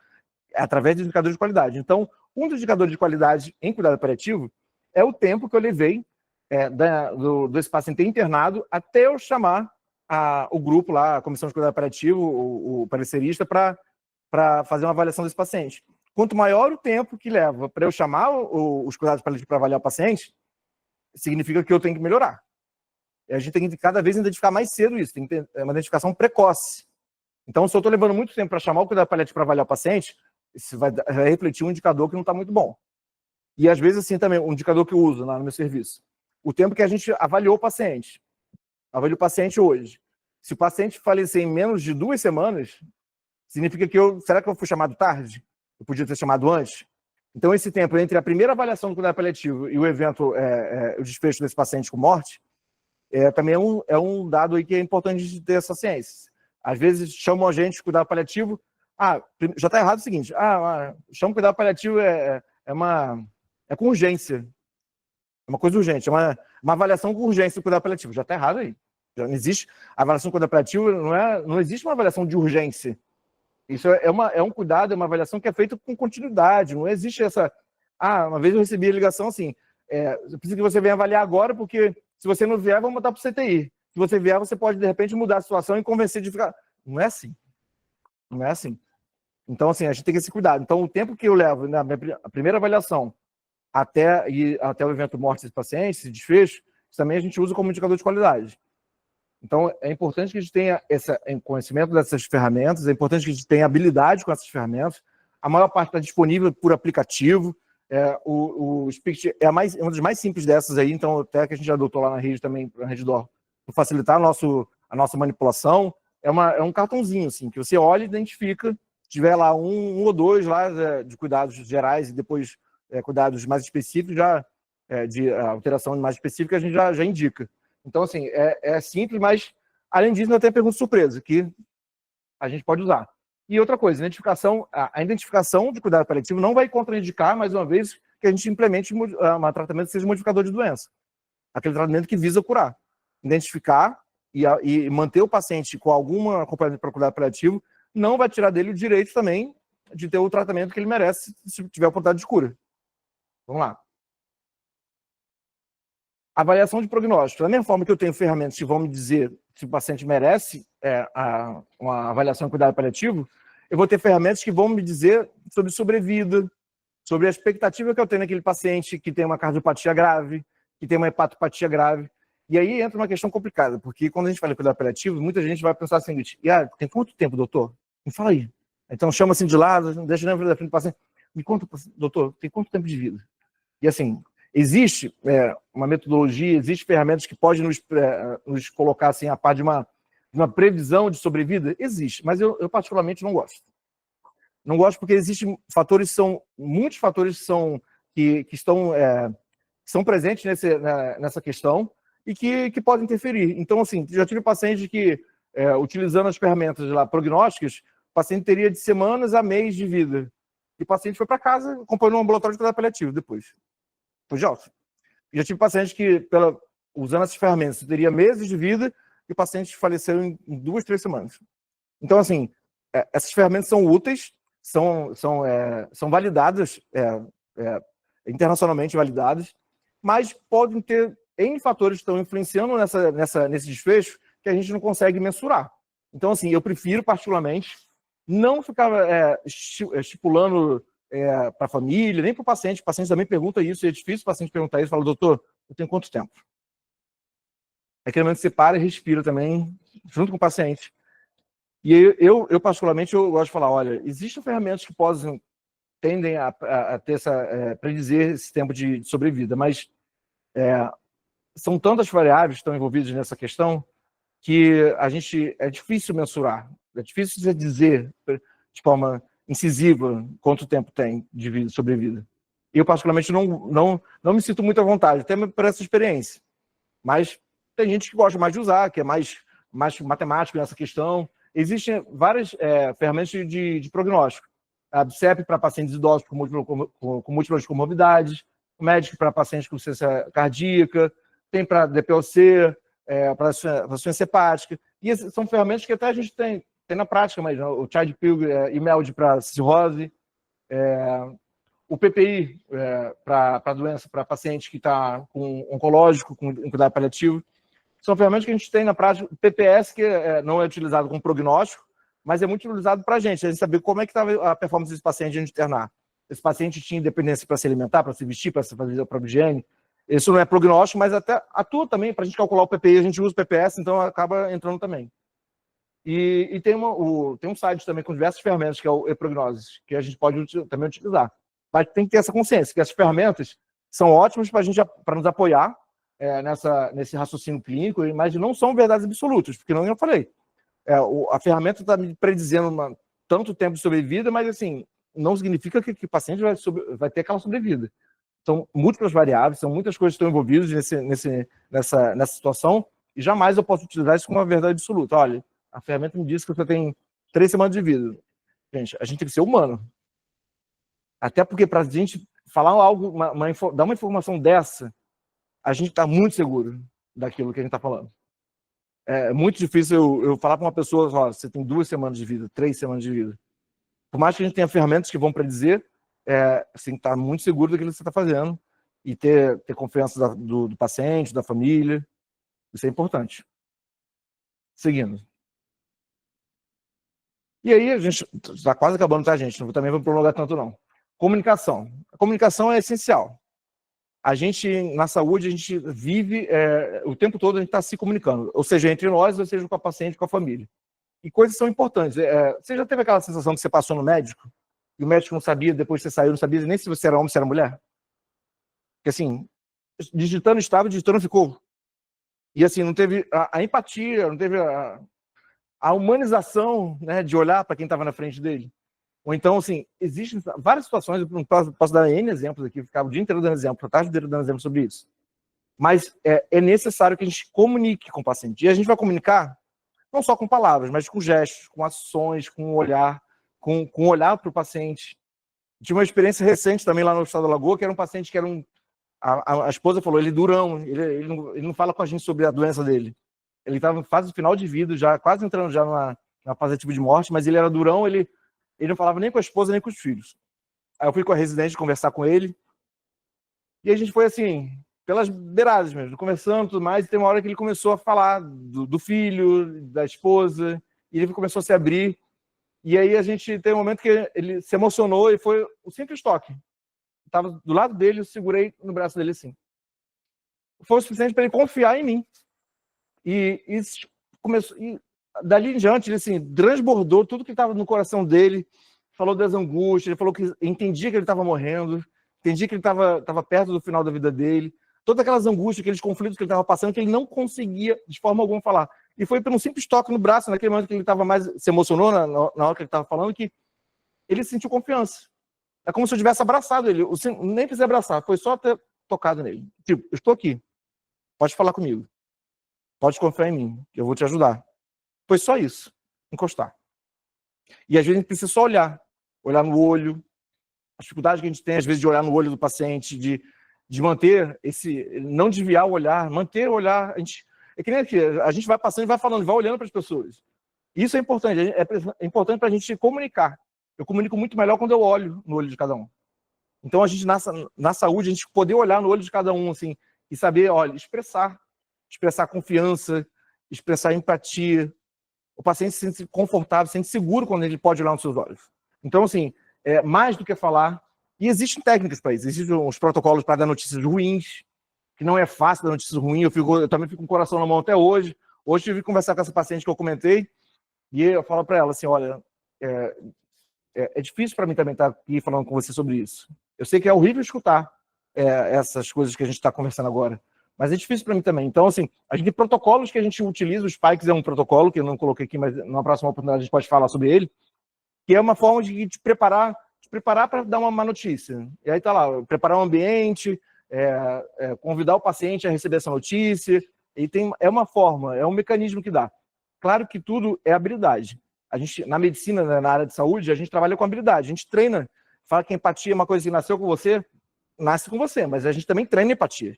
através de indicadores de qualidade. Então, um dos indicadores de qualidade em cuidado paliativo é o tempo que eu levei desse paciente ter internado até eu chamar o grupo lá, a comissão de cuidado paliativo, o parecerista, para fazer uma avaliação desse paciente. Quanto maior o tempo que leva para eu chamar os cuidados paliativos para avaliar o paciente, significa que eu tenho que melhorar. E a gente tem que cada vez identificar mais cedo isso, tem que ter uma identificação precoce. Então, se eu estou levando muito tempo para chamar o cuidado paliativo para avaliar o paciente, isso vai refletir um indicador que não está muito bom. E, às vezes, assim, também, um indicador que eu uso lá no meu serviço. O tempo que a gente avaliou o paciente. Avalio o paciente hoje. Se o paciente falecer em menos de 2 semanas, significa que será que eu fui chamado tarde? Eu podia ter chamado antes? Então, esse tempo entre a primeira avaliação do cuidado paliativo e o evento, o desfecho desse paciente com morte, também é um dado aí que é importante de ter essa ciência. Às vezes chamam a gente de cuidado paliativo. Já está errado o seguinte: chama cuidado paliativo é com urgência. É uma coisa urgente, é uma avaliação com urgência do cuidado paliativo. Já está errado aí. Já não existe. A avaliação do cuidado paliativo não existe uma avaliação de urgência. Isso é um cuidado, é uma avaliação que é feita com continuidade. Não existe essa. Uma vez eu recebi a ligação assim: eu preciso que você venha avaliar agora, porque se você não vier, vamos botar para o CTI. Se você vier, você pode, de repente, mudar a situação e convencer de ficar. Não é assim. Não é assim. Então, assim, a gente tem que ter esse cuidado. Então, o tempo que eu levo na primeira avaliação até o evento morte desse paciente, esse desfecho, também a gente usa como indicador de qualidade. Então, é importante que a gente tenha esse conhecimento dessas ferramentas, é importante que a gente tenha habilidade com essas ferramentas. A maior parte está disponível por aplicativo. O Spict é uma das mais simples dessas aí, então até que a gente adotou lá na rede também, na Reddor, para facilitar a nossa manipulação. É um cartãozinho, assim, que você olha e identifica. Se tiver lá um ou dois lá de cuidados gerais e depois cuidados mais específicos, de alteração mais específica, a gente já indica. Então, assim, é simples, mas, além disso, ainda tem a pergunta surpresa, que a gente pode usar. E outra coisa, a identificação de cuidado paliativo não vai contraindicar, mais uma vez, que a gente implemente um tratamento que seja modificador de doença. Aquele tratamento que visa curar. Identificar e manter o paciente com algum acompanhamento para cuidado paliativo não vai tirar dele o direito também de ter o tratamento que ele merece se tiver a oportunidade de cura. Vamos lá. Avaliação de prognóstico. Da mesma forma que eu tenho ferramentas que vão me dizer se o paciente merece uma avaliação de cuidado paliativo, eu vou ter ferramentas que vão me dizer sobre sobrevida, sobre a expectativa que eu tenho naquele paciente que tem uma cardiopatia grave, que tem uma hepatopatia grave. E aí entra uma questão complicada, porque quando a gente fala em cuidado paliativo, muita gente vai pensar o seguinte: tem quanto tempo, doutor? Me fala aí. Então chama assim de lado, deixa na frente do paciente. Me conta, doutor, tem quanto tempo de vida? E assim, existe uma metodologia, existe ferramentas que podem nos colocar assim, a par de uma previsão de sobrevida? Existe, mas eu particularmente não gosto. Não gosto porque existem muitos fatores que são presentes nessa questão e que podem interferir. Então, assim, já tive pacientes que, utilizando as ferramentas lá prognósticas, o paciente teria de semanas a mês de vida. E o paciente foi para casa, acompanhou um ambulatório de cuidado paliativo depois. Já tive paciente que, usando essas ferramentas, teria meses de vida e o paciente faleceu em 2, 3 semanas. Então, assim, essas ferramentas são úteis, são validadas, internacionalmente validadas, mas podem ter N fatores que estão influenciando nesse desfecho que a gente não consegue mensurar. Então, assim, eu prefiro, particularmente, não ficar estipulando para a família, nem para o paciente. O paciente também pergunta isso, e é difícil o paciente perguntar isso. Fala: doutor, eu tenho quanto tempo? É aquele momento que você para e respira também, junto com o paciente. E eu particularmente, eu gosto de falar: olha, existem ferramentas que tendem a ter predizer esse tempo de sobrevida, mas são tantas variáveis que estão envolvidas nessa questão que é difícil mensurar, é difícil você dizer de forma incisiva quanto tempo tem de sobrevida. Eu, particularmente, não me sinto muito à vontade, até por essa experiência. Mas tem gente que gosta mais de usar, que é mais matemático nessa questão. Existem várias ferramentas de prognóstico. A BCEP para pacientes idosos com múltiplas comorbidades, o MEDIC para pacientes com insuficiência cardíaca, tem para DPOC, para insuficiência hepática. E são ferramentas que até a gente tem na prática, mas o Child-Pugh e MELD para cirrose, o PPI para doença, para paciente que está com oncológico, com cuidado paliativo. São ferramentas que a gente tem na prática. O PPS, que não é utilizado como prognóstico, mas é muito utilizado para a gente saber como é que estava a performance desse paciente antes de internar. Esse paciente tinha independência para se alimentar, para se vestir, para fazer a própria higiene. Isso não é prognóstico, mas até atua também para a gente calcular o PPI. A gente usa o PPS, então acaba entrando também. E tem um site também com diversas ferramentas, que é o ePrognosis, que a gente pode também utilizar. Mas tem que ter essa consciência, que essas ferramentas são ótimas para nos apoiar nesse raciocínio clínico, mas não são verdades absolutas, porque não eu falei. A ferramenta está me predizendo tanto tempo de sobrevida, mas assim, não significa que o paciente vai ter aquela sobrevida. São múltiplas variáveis, são muitas coisas que estão envolvidas nessa situação, e jamais eu posso utilizar isso como uma verdade absoluta. Olha, a ferramenta me diz que você tem 3 semanas de vida. Gente, a gente tem que ser humano. Até porque para a gente falar algo, dar uma informação dessa, a gente está muito seguro daquilo que a gente está falando. É muito difícil eu falar para uma pessoa, ó, você tem 2 semanas de vida, 3 semanas de vida. Por mais que a gente tenha ferramentas que vão predizer, assim, estar muito seguro daquilo que você está fazendo e ter confiança do paciente, da família. Isso é importante. Seguindo. E aí, a gente está quase acabando, tá, gente? Também vou prolongar tanto, não. Comunicação. A comunicação é essencial. A gente, na saúde, a gente vive o tempo todo, a gente está se comunicando. Ou seja, entre nós, ou seja, com a paciente, com a família. E coisas são importantes. Você já teve aquela sensação que você passou no médico e o médico não sabia, depois que você saiu, não sabia nem se você era homem ou se era mulher? Porque assim, digitando estava, digitando ficou. E assim, não teve a empatia, não teve a humanização, né, de olhar para quem estava na frente dele. Ou então, assim, existem várias situações, eu não posso dar N exemplos aqui, ficava o dia inteiro dando exemplo, a tarde inteira dando exemplo sobre isso. Mas é necessário que a gente comunique com o paciente. E a gente vai comunicar não só com palavras, mas com gestos, com ações, com olhar, com olhar para o paciente. Tive uma experiência recente também lá no Estado da Lagoa, que era um paciente que era a esposa falou, ele é durão, ele não fala com a gente sobre a doença dele. Ele estava em fase final de vida, já quase entrando já na fase ativa de morte, mas ele era durão, ele não falava nem com a esposa, nem com os filhos. Aí eu fui com a residente conversar com ele, e a gente foi assim, pelas beiradas mesmo, conversando e tudo mais, e tem uma hora que ele começou a falar do filho, da esposa, e ele começou a se abrir, e aí a gente tem um momento que ele se emocionou e foi o simples toque. Estava do lado dele, eu segurei no braço dele assim. Foi o suficiente para ele confiar em mim. E começou, e dali em diante, ele assim, transbordou tudo que estava no coração dele, falou das angústias, ele falou que entendia que ele estava morrendo, entendia que ele estava perto do final da vida dele, todas aquelas angústias, aqueles conflitos que ele estava passando, que ele não conseguia de forma alguma falar. E foi por um simples toque no braço, naquele momento que ele estava mais, se emocionou na hora que ele estava falando, que ele sentiu confiança. É como se eu tivesse abraçado ele, nem precisei abraçar, foi só ter tocado nele. Tipo, eu estou aqui, pode falar comigo, pode confiar em mim, que eu vou te ajudar. Foi só isso, encostar. E às vezes a gente precisa só olhar no olho, a dificuldade que a gente tem às vezes de olhar no olho do paciente, de manter não desviar o olhar, manter o olhar. É que nem aqui, a gente vai passando e vai falando, vai olhando para as pessoas. Isso é importante, é importante para a gente comunicar. Eu comunico muito melhor quando eu olho no olho de cada um. Então a gente, na saúde, a gente poder olhar no olho de cada um, assim, e saber, olha, expressar confiança, expressar empatia. O paciente se sente confortável, se sente seguro quando ele pode olhar nos seus olhos. Então, assim, mais do que falar, e existem técnicas para isso, existem uns protocolos para dar notícias ruins, que não é fácil dar notícias ruins, eu também fico com o coração na mão até hoje. Hoje eu tive que conversar com essa paciente que eu comentei, e eu falo para ela assim, olha, é difícil para mim também estar aqui falando com você sobre isso. Eu sei que é horrível escutar essas coisas que a gente está conversando agora, mas é difícil para mim também. Então, assim, a gente tem protocolos que a gente utiliza, o Spikes é um protocolo, que eu não coloquei aqui, mas na próxima oportunidade a gente pode falar sobre ele, que é uma forma de te preparar para dar uma má notícia. E aí tá lá, preparar o ambiente, convidar o paciente a receber essa notícia, e é uma forma, é um mecanismo que dá. Claro que tudo é habilidade. A gente, na medicina, né, na área de saúde, a gente trabalha com habilidade, a gente treina, fala que empatia é uma coisa que nasceu com você, nasce com você, mas a gente também treina empatia.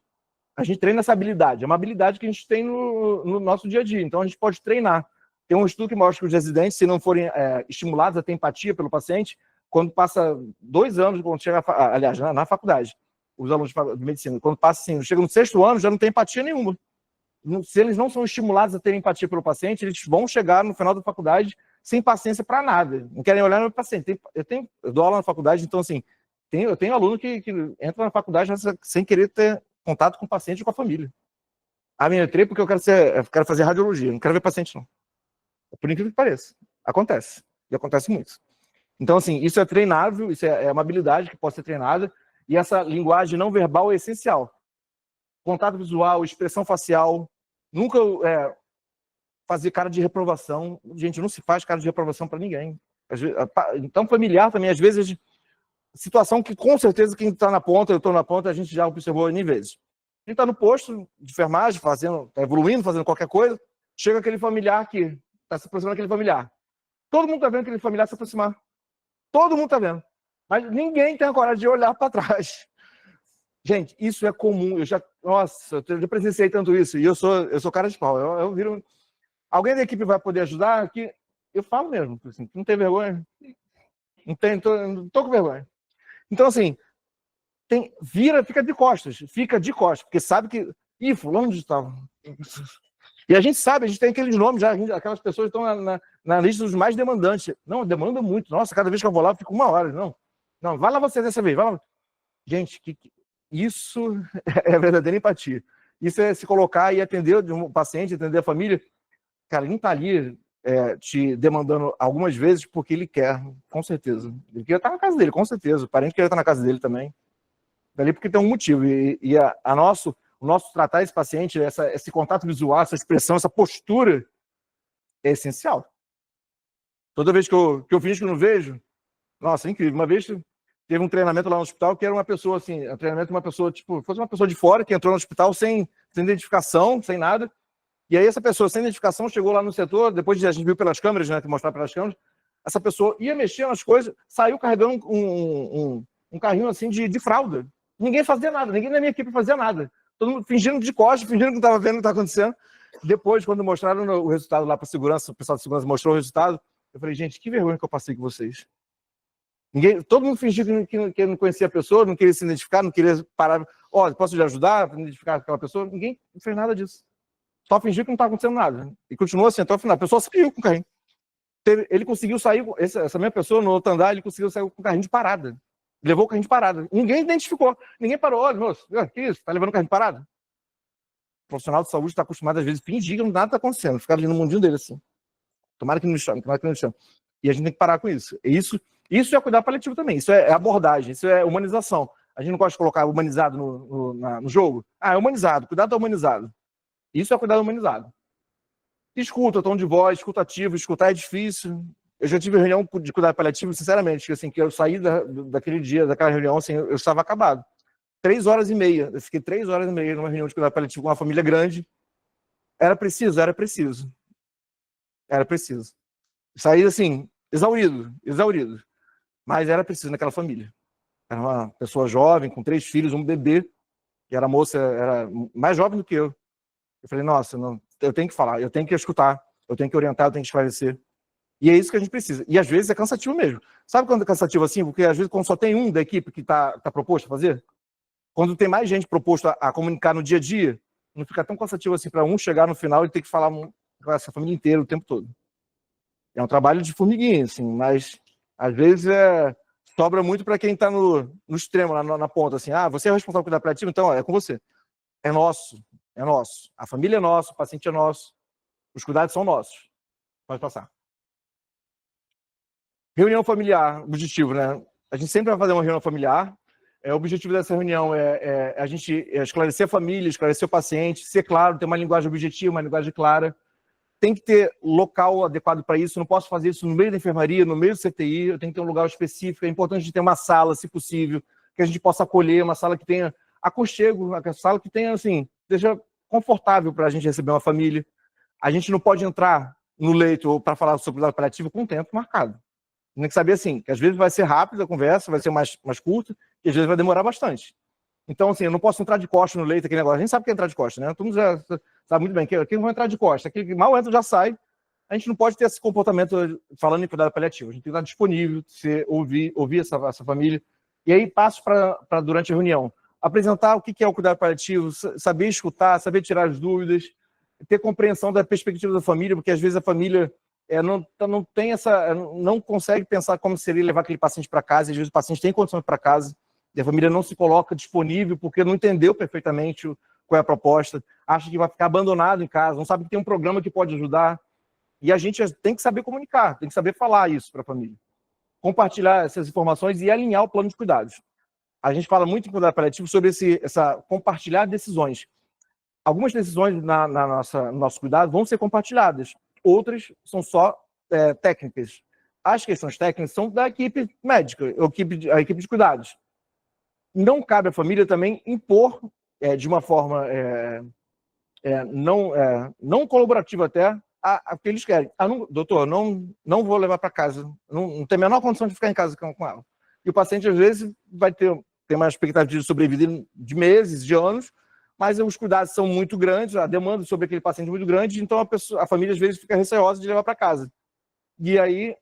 A gente treina essa habilidade, é uma habilidade que a gente tem no nosso dia a dia, então a gente pode treinar. Tem um estudo que mostra que os residentes, se não forem estimulados a ter empatia pelo paciente, quando passa 2 anos, quando chega, aliás, na faculdade, os alunos de medicina, quando passa assim, chega no 6º ano, já não tem empatia nenhuma. Se eles não são estimulados a ter empatia pelo paciente, eles vão chegar no final da faculdade sem paciência para nada, não querem olhar no paciente. Eu dou aula na faculdade, então assim, eu tenho aluno que entra na faculdade sem querer ter contato com o paciente e com a família. Eu entrei porque eu quero fazer radiologia, não quero ver paciente não. Por incrível que pareça, acontece, e acontece muito. Então, assim, isso é treinável, isso é uma habilidade que pode ser treinada, e essa linguagem não verbal é essencial. Contato visual, expressão facial, nunca fazer cara de reprovação. Gente, não se faz cara de reprovação para ninguém. Então, familiar também, às vezes, situação que com certeza quem está na ponta, eu estou na ponta, a gente já observou N vezes. A gente está no posto de enfermagem, tá evoluindo, fazendo qualquer coisa, chega aquele familiar que está se aproximando daquele familiar. Todo mundo está vendo aquele familiar se aproximar. Todo mundo está vendo. Mas ninguém tem a coragem de olhar para trás. Gente, isso é comum. Eu já presenciei tanto isso. E eu sou cara de pau. Eu viro... Alguém da equipe vai poder ajudar? Que eu falo mesmo. Assim, não tem vergonha? Não tô com vergonha. Então, assim, fica de costas, porque sabe que... Ih, fulano de tal. E a gente sabe, a gente tem aqueles nomes já, aquelas pessoas estão na lista dos mais demandantes. Não, demanda muito. Nossa, cada vez que eu vou lá, eu fico 1 hora. Não, vai lá você dessa vez. Vai lá. Gente, isso é verdadeira empatia. Isso é se colocar e atender um paciente, atender a família. Cara, ele não está ali te demandando algumas vezes porque ele quer, com certeza. Ele quer estar na casa dele, com certeza. O parente quer estar na casa dele também. Dali porque tem um motivo. E o nosso tratar esse paciente, esse contato visual, essa expressão, essa postura é essencial. Toda vez que eu finjo que não vejo, nossa, é incrível. Uma vez teve um treinamento lá no hospital que era uma pessoa assim, um treinamento de uma pessoa, tipo, fosse uma pessoa de fora que entrou no hospital sem identificação, sem nada. E aí essa pessoa sem identificação chegou lá no setor, depois de a gente viu pelas câmeras, né, que mostraram pelas câmeras, essa pessoa ia mexer nas coisas, saiu carregando um carrinho assim de fralda. Ninguém fazia nada, ninguém na minha equipe fazia nada. Todo mundo fingindo de costas, fingindo que não estava vendo o que estava acontecendo. Depois, quando mostraram o resultado lá para a segurança, o pessoal de segurança mostrou o resultado, eu falei, gente, que vergonha que eu passei com vocês. Todo mundo fingiu que não conhecia a pessoa, não queria se identificar, não queria parar. Posso te ajudar para identificar aquela pessoa? Ninguém fez nada disso. Só fingiu que não estava acontecendo nada. E continuou assim até o final. A pessoa saiu com o carrinho. Ele conseguiu sair, essa mesma pessoa, no outro andar, ele conseguiu sair com o carrinho de parada. Levou o carrinho de parada. Ninguém identificou. Ninguém parou. Olha, moço, que isso? Está levando o carrinho de parada? O profissional de saúde está acostumado, às vezes, a fingir que nada está acontecendo. Ficar ali no mundinho dele, assim. Tomara que não me chame, tomara que não me chame. E a gente tem que parar com isso. Isso é cuidar paliativo também. Isso é abordagem, isso é humanização. A gente não gosta de colocar humanizado no jogo. É humanizado. Cuidado tá humanizado. Isso é cuidado humanizado. Escuta, tom de voz, escutativo. Escutar é difícil. Eu já tive reunião de cuidado paliativo, sinceramente, assim, que eu saí daquele dia, daquela reunião, assim, eu estava acabado. 3h30. Eu fiquei 3h30 numa reunião de cuidado paliativo com uma família grande. Era preciso. Saí, assim, exaurido. Mas era preciso naquela família. Era uma pessoa jovem, com 3 filhos, um bebê, que era moça, era mais jovem do que eu. Eu falei, nossa, não, eu tenho que falar, eu tenho que escutar, eu tenho que orientar, eu tenho que esclarecer. E é isso que a gente precisa. E às vezes é cansativo mesmo. Sabe quando é cansativo assim? Porque às vezes quando só tem um da equipe que está proposto a fazer, quando tem mais gente proposta a comunicar no dia a dia, não fica tão cansativo assim para um chegar no final e ter que falar com essa família inteira o tempo todo. É um trabalho de formiguinha, assim, mas às vezes sobra muito para quem está no extremo, lá na ponta, assim, você é o responsável por cuidar paliativo, então é com você. É nosso. A família é nossa, o paciente é nosso, os cuidados são nossos. Pode passar. Reunião familiar, objetivo, né? A gente sempre vai fazer uma reunião familiar. O objetivo dessa reunião é a gente esclarecer a família, esclarecer o paciente, ser claro, ter uma linguagem objetiva, uma linguagem clara. Tem que ter local adequado para isso. Eu não posso fazer isso no meio da enfermaria, no meio do CTI. Eu tenho que ter um lugar específico. É importante ter uma sala, se possível, que a gente possa acolher, uma sala que tenha aconchego, uma sala que tenha, assim, seja confortável para a gente receber uma família. A gente não pode entrar no leito ou para falar sobre cuidado paliativo com tempo marcado. Tem que saber, assim, que às vezes vai ser rápida a conversa, vai ser mais curta, e às vezes vai demorar bastante. Então, assim, eu não posso entrar de costas no leito, aquele negócio. A gente sabe que é entrar de costas, né? Todo mundo já sabe muito bem que aquele não vai entrar de costas. Aquele que mal entra já sai. A gente não pode ter esse comportamento falando em cuidado paliativo. A gente tem que estar disponível, ouvir essa família. E aí passo para durante a reunião. Apresentar o que é o cuidado paliativo, saber escutar, saber tirar as dúvidas, ter compreensão da perspectiva da família, porque às vezes a família não consegue pensar como seria levar aquele paciente para casa, e às vezes o paciente tem condições para casa, e a família não se coloca disponível porque não entendeu perfeitamente qual é a proposta, acha que vai ficar abandonado em casa, não sabe que tem um programa que pode ajudar. E a gente tem que saber comunicar, tem que saber falar isso para a família. compartilhar essas informações e alinhar o plano de cuidados. A gente fala muito em cuidado paliativo sobre essa compartilhar decisões. Algumas decisões no nosso cuidado vão ser compartilhadas, outras são só técnicas. As questões técnicas são da equipe médica, a equipe de cuidados. Não cabe à família também impor de uma forma não colaborativa até a que eles querem. Doutor, não vou levar para casa, não tem a menor condição de ficar em casa com ela. E o paciente, às vezes, vai ter uma expectativa de sobrevida de meses, de anos, mas os cuidados são muito grandes, a demanda sobre aquele paciente é muito grande, então a família, às vezes, fica receosa de levar para casa. E aí,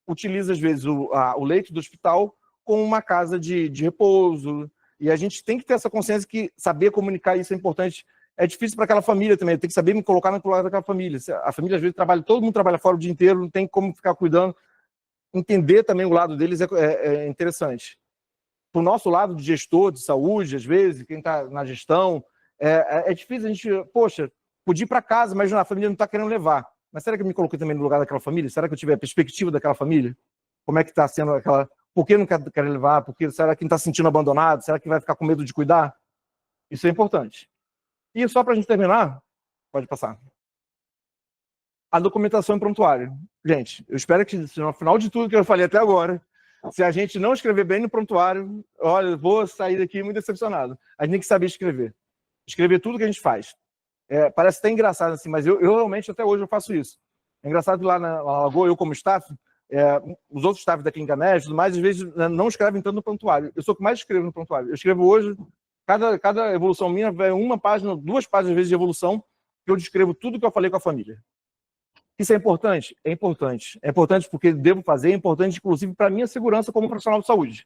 utiliza, às vezes, o leito do hospital como uma casa de repouso. E a gente tem que ter essa consciência que saber comunicar isso é importante. É difícil para aquela família também, tem que saber me colocar no lugar daquela família. A família, às vezes, todo mundo trabalha fora o dia inteiro, não tem como ficar cuidando. Entender também o lado deles é interessante. Para o nosso lado de gestor de saúde, às vezes, quem está na gestão, é difícil a gente, poxa, podia ir para casa, mas a família não está querendo levar. Mas será que eu me coloquei também no lugar daquela família? Será que eu tive a perspectiva daquela família? Como é que está sendo aquela... Por que não quer levar? Será que não está se sentindo abandonado? Será que vai ficar com medo de cuidar? Isso é importante. E só para a gente terminar, pode passar. A documentação em prontuário. Gente, eu espero que no final de tudo que eu falei até agora, se a gente não escrever bem no prontuário, olha, eu vou sair daqui muito decepcionado. A gente tem que saber escrever. Escrever tudo que a gente faz. Parece até engraçado assim, mas eu realmente até hoje eu faço isso. É engraçado que lá na Lagoa, eu como staff, os outros staffs da Clínica Médica, tudo mais, às vezes não escrevem tanto no prontuário. Eu sou o que mais escrevo no prontuário. Eu escrevo hoje, cada evolução minha vai uma página, 2 páginas às vezes de evolução, que eu descrevo tudo que eu falei com a família. Isso é importante? É importante. É importante porque devo fazer, é importante inclusive para a minha segurança como profissional de saúde.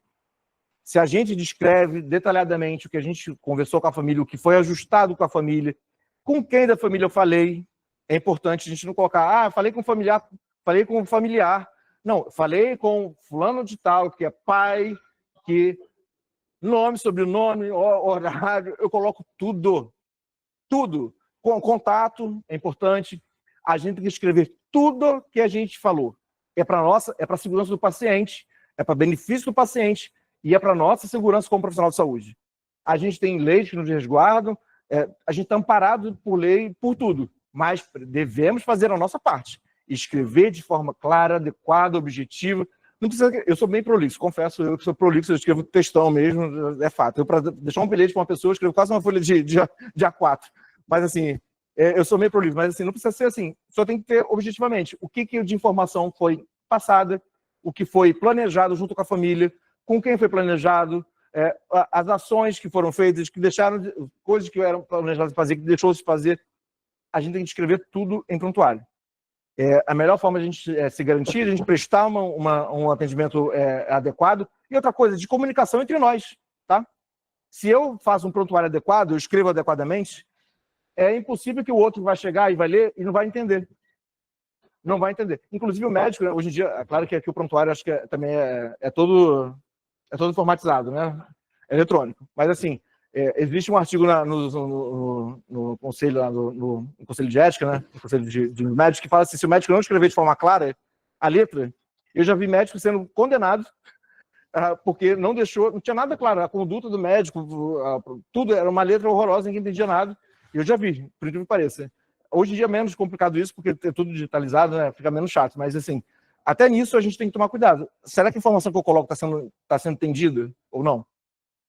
Se a gente descreve detalhadamente o que a gente conversou com a família, o que foi ajustado com a família, com quem da família eu falei, é importante a gente não colocar, falei com o familiar. Não, falei com fulano de tal, que é pai, que nome, sobrenome, horário, eu coloco tudo. Tudo. Contato é importante. A gente tem que escrever tudo que a gente falou. É para a segurança do paciente, é para benefício do paciente e é para nossa segurança como profissional de saúde. A gente tem leis que nos resguardam, a gente está amparado por lei, por tudo, mas devemos fazer a nossa parte. Escrever de forma clara, adequada, objetiva. Não precisa, eu sou bem prolixo, confesso, eu que sou prolixo, eu escrevo textão mesmo, é fato. Eu, para deixar um bilhete para uma pessoa, eu escrevo quase uma folha de A4. Mas assim, eu sou meio prolixo, mas assim, não precisa ser assim. Só tem que ter objetivamente o que de informação foi passada, o que foi planejado junto com a família, com quem foi planejado, as ações que foram feitas, que deixaram, coisas que eram planejadas de fazer, que deixou de fazer. A gente tem que escrever tudo em prontuário. A melhor forma de a gente se garantir, a gente prestar um atendimento adequado. E outra coisa, de comunicação entre nós, tá? Se eu faço um prontuário adequado, eu escrevo adequadamente, é impossível que o outro vai chegar e vai ler e não vai entender. Não vai entender. Inclusive o médico, né, hoje em dia, é claro que aqui o prontuário acho que também é todo informatizado, né? Eletrônico. Mas assim, existe um artigo no conselho, no conselho de ética, né? No conselho de médicos, que fala assim, se o médico não escrever de forma clara a letra, eu já vi médicos sendo condenados porque não tinha nada claro, a conduta do médico, tudo era uma letra horrorosa, ninguém entendia nada. Eu já vi, por incrível que pareça. Hoje em dia é menos complicado isso, porque é tudo digitalizado, né? Fica menos chato, mas assim, até nisso a gente tem que tomar cuidado. Será que a informação que eu coloco está sendo entendida ou não?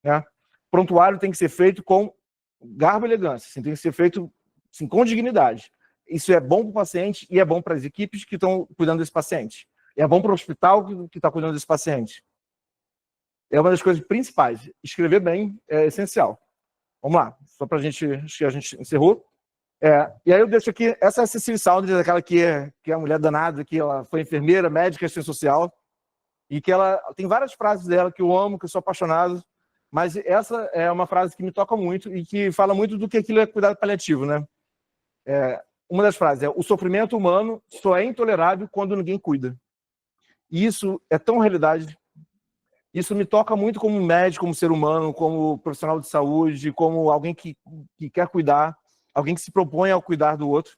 Né? Prontuário tem que ser feito com garbo e elegância, assim, tem que ser feito assim, com dignidade. Isso é bom para o paciente e é bom para as equipes que estão cuidando desse paciente. E é bom para o hospital que está cuidando desse paciente. É uma das coisas principais. Escrever bem é essencial. Vamos lá, só para a gente encerrou. E aí eu deixo aqui, essa é a Cecília Saunders, aquela que é a mulher danada, que ela foi enfermeira, médica, assistente social, e que ela tem várias frases dela que eu amo, que eu sou apaixonado, mas essa é uma frase que me toca muito e que fala muito do que aquilo é cuidado paliativo, né? Uma das frases é: o sofrimento humano só é intolerável quando ninguém cuida. E isso é tão realidade. Isso me toca muito como médico, como ser humano, como profissional de saúde, como alguém que quer cuidar, alguém que se propõe ao cuidar do outro.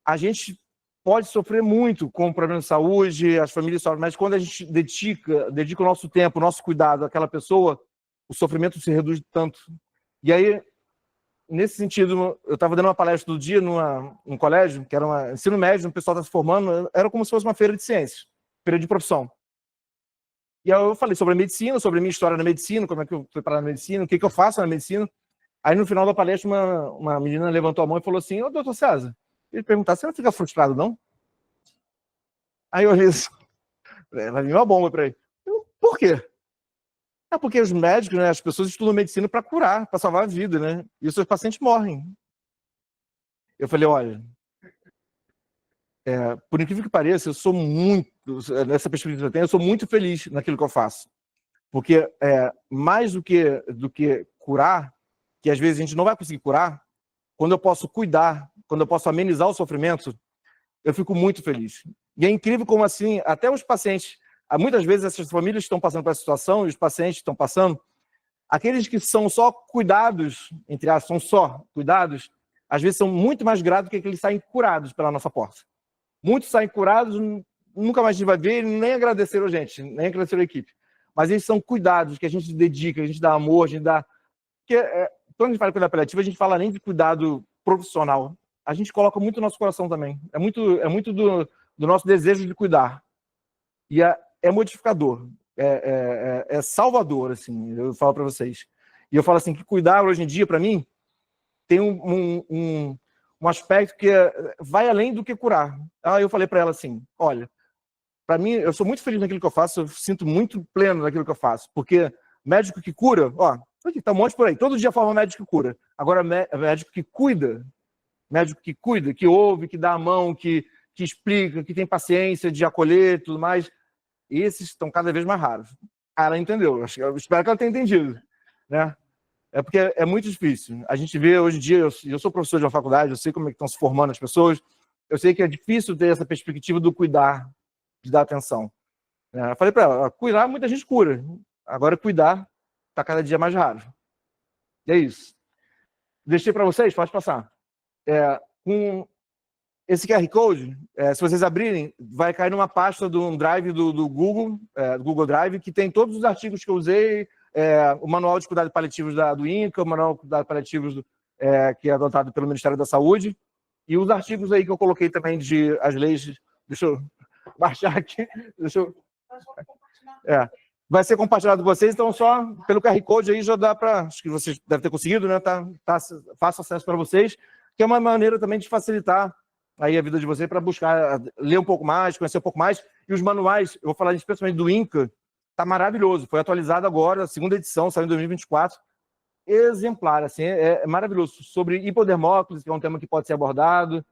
A gente pode sofrer muito com problemas de saúde, as famílias sofrem, mas quando a gente dedica o nosso tempo, o nosso cuidado àquela pessoa, o sofrimento se reduz tanto. E aí, nesse sentido, eu estava dando uma palestra do dia num colégio, que era um ensino médio, o pessoal está se formando, era como se fosse uma feira de ciências, feira de profissão. E aí eu falei sobre a medicina, sobre a minha história na medicina, como é que eu fui parar na medicina, o que eu faço na medicina. Aí, no final da palestra, uma menina levantou a mão e falou assim: ô, doutor César, ele perguntar, você não fica frustrado, não? Aí eu olhei assim, vai vir uma bomba para ele. Por quê? É porque os médicos, né, as pessoas estudam medicina para curar, para salvar a vida, né? E os seus pacientes morrem. Eu falei, olha, por incrível que pareça, eu sou muito, nessa perspectiva que eu tenho, eu sou muito feliz naquilo que eu faço. Porque mais do que curar, que às vezes a gente não vai conseguir curar, quando eu posso cuidar, quando eu posso amenizar o sofrimento, eu fico muito feliz. E é incrível como assim, até os pacientes, muitas vezes essas famílias estão passando por essa situação, e os pacientes estão passando, aqueles que são só cuidados, entre aspas, são só cuidados, às vezes são muito mais gratos do que aqueles que saem curados pela nossa porta. Muitos saem curados, nunca mais a gente vai ver, nem agradeceram a gente, nem agradeceram a equipe. Mas eles são cuidados que a gente dedica, a gente dá amor, a gente dá... Porque, quando a gente fala de cuidado paliativo, a gente fala nem de cuidado profissional. A gente coloca muito no nosso coração também. É muito do nosso desejo de cuidar. E é modificador, é salvador, assim, eu falo para vocês. E eu falo assim, que cuidar hoje em dia, para mim, tem um aspecto que vai além do que curar. Eu falei para ela assim, olha, para mim, eu sou muito feliz naquilo que eu faço, eu sinto muito pleno naquilo que eu faço, porque médico que cura, aqui tá um monte por aí, todo dia fala médico que cura. Agora, médico que cuida, que ouve, que dá a mão, que explica, que tem paciência de acolher e tudo mais, esses estão cada vez mais raros. Ela entendeu, eu espero que ela tenha entendido, né? É porque é muito difícil. A gente vê hoje em dia, eu sou professor de uma faculdade, eu sei como é que estão se formando as pessoas, eu sei que é difícil ter essa perspectiva do cuidar, de dar atenção. Eu falei para ela, cuidar muita gente cura, agora cuidar está cada dia mais raro. E é isso. Deixei para vocês, pode passar. Com esse QR Code, se vocês abrirem, vai cair numa pasta do Drive do Google, do Google Drive, que tem todos os artigos que eu usei, o manual de cuidados paliativos do INCA, o manual de cuidados paliativos que é adotado pelo Ministério da Saúde, e os artigos aí que eu coloquei também de as leis. Deixa eu baixar aqui. Vai ser compartilhado com vocês, então só pelo QR Code aí já dá para, acho que vocês devem ter conseguido, né? Tá fácil acesso para vocês, que é uma maneira também de facilitar aí a vida de vocês para buscar, ler um pouco mais, conhecer um pouco mais. E os manuais, eu vou falar especialmente do INCA, tá maravilhoso, foi atualizado agora, a segunda edição, saiu em 2024, exemplar, assim, é maravilhoso, sobre hipodermóclise, que é um tema que pode ser abordado,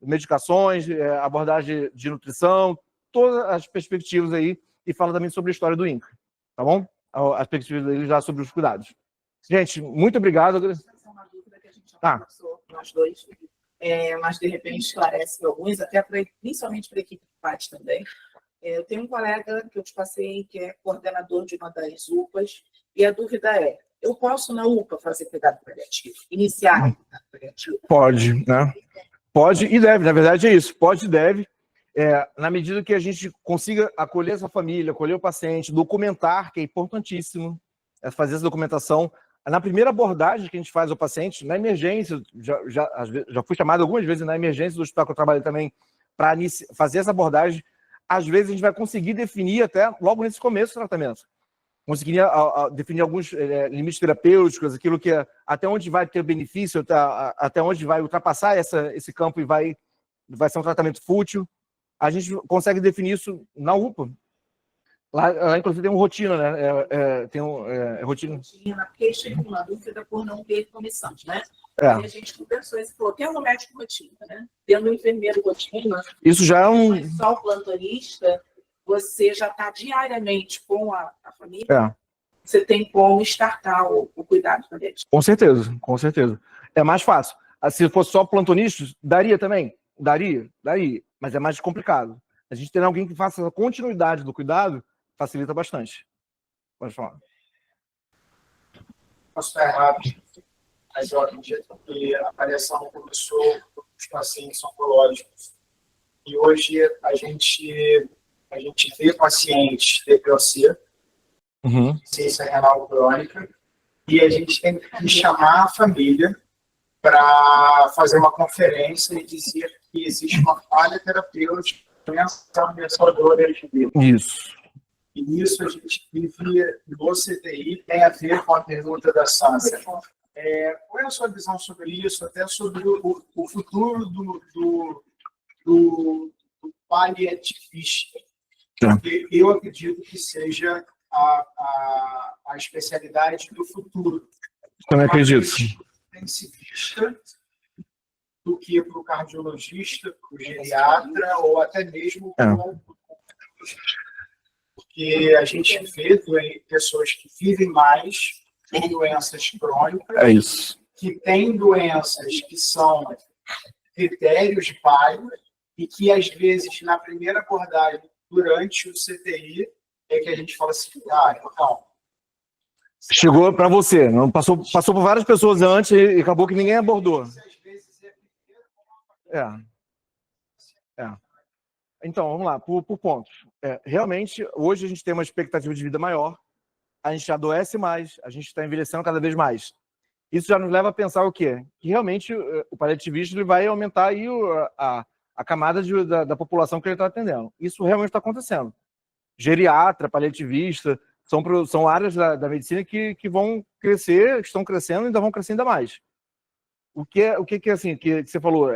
medicações, abordagem de nutrição, todas as perspectivas aí, e fala também sobre a história do INCA, tá bom? As perspectivas dele já sobre os cuidados. Gente, muito obrigado. Uma dúvida que a gente já conversou, nós dois, mas de repente esclarece alguns, até principalmente para a equipe de PAT também. Eu tenho um colega que eu te passei, que é coordenador de uma das UPAs, e a dúvida é, eu posso na UPA fazer cuidado paliativo? Iniciar cuidado paliativo? Pode, né? Pode e deve, na verdade é isso, pode e deve, na medida que a gente consiga acolher essa família, acolher o paciente, documentar, que é importantíssimo, fazer essa documentação. Na primeira abordagem que a gente faz ao paciente, na emergência, já fui chamado algumas vezes na emergência do hospital que eu trabalhei também, para fazer essa abordagem, às vezes a gente vai conseguir definir até logo nesse começo do tratamento. Conseguiria definir alguns limites terapêuticos, aquilo que até onde vai ter benefício, até onde vai ultrapassar esse campo e vai ser um tratamento fútil. A gente consegue definir isso na UPA. Lá inclusive, tem uma rotina, né? Rotina. Porque chega uma dúvida por não ter comissões, né? E a gente conversou e falou, tendo um médico rotina, né? Tendo um enfermeiro rotina. Isso já é um... Só o plantonista, você já está diariamente com a família, você tem como startar o cuidado paliativo. Com certeza, com certeza. É mais fácil. Se fosse só plantonistas, daria também? Daria, mas é mais complicado. A gente ter alguém que faça a continuidade do cuidado facilita bastante. Pode falar. Posso estar errado, mas eu acredito que a avaliação começou dos pacientes oncológicos E hoje a gente vê pacientes DPOC, ciência renal crônica, e a gente tem que chamar a família para fazer uma conferência e dizer que existe uma falha terapêutica abençoadora de vida. Isso. E isso a gente vive no CTI, tem a ver com a pergunta da Sandra. Qual é a sua visão sobre isso, até sobre o futuro do paliativista? Porque eu acredito que seja a especialidade do futuro. Também acredito. Intensivista do que para o cardiologista, para o geriatra ou até mesmo para o... Porque a gente vê pessoas que vivem mais com doenças crônicas, É isso. que têm doenças que são critérios de palio e que, às vezes, na primeira abordagem, durante o CTI, é que a gente fala assim, então... Chegou para você, não passou por várias pessoas antes e acabou que ninguém abordou. Então, vamos lá, por pontos. Realmente, hoje a gente tem uma expectativa de vida maior, a gente adoece mais, a gente está envelhecendo cada vez mais. Isso já nos leva a pensar o quê? Que realmente o paliativista ele vai aumentar aí a camada da população que ele está atendendo. Isso realmente está acontecendo. Geriatra, paliativista, são áreas da medicina que vão crescer, que estão crescendo e ainda vão crescer ainda mais. O que assim, que você falou,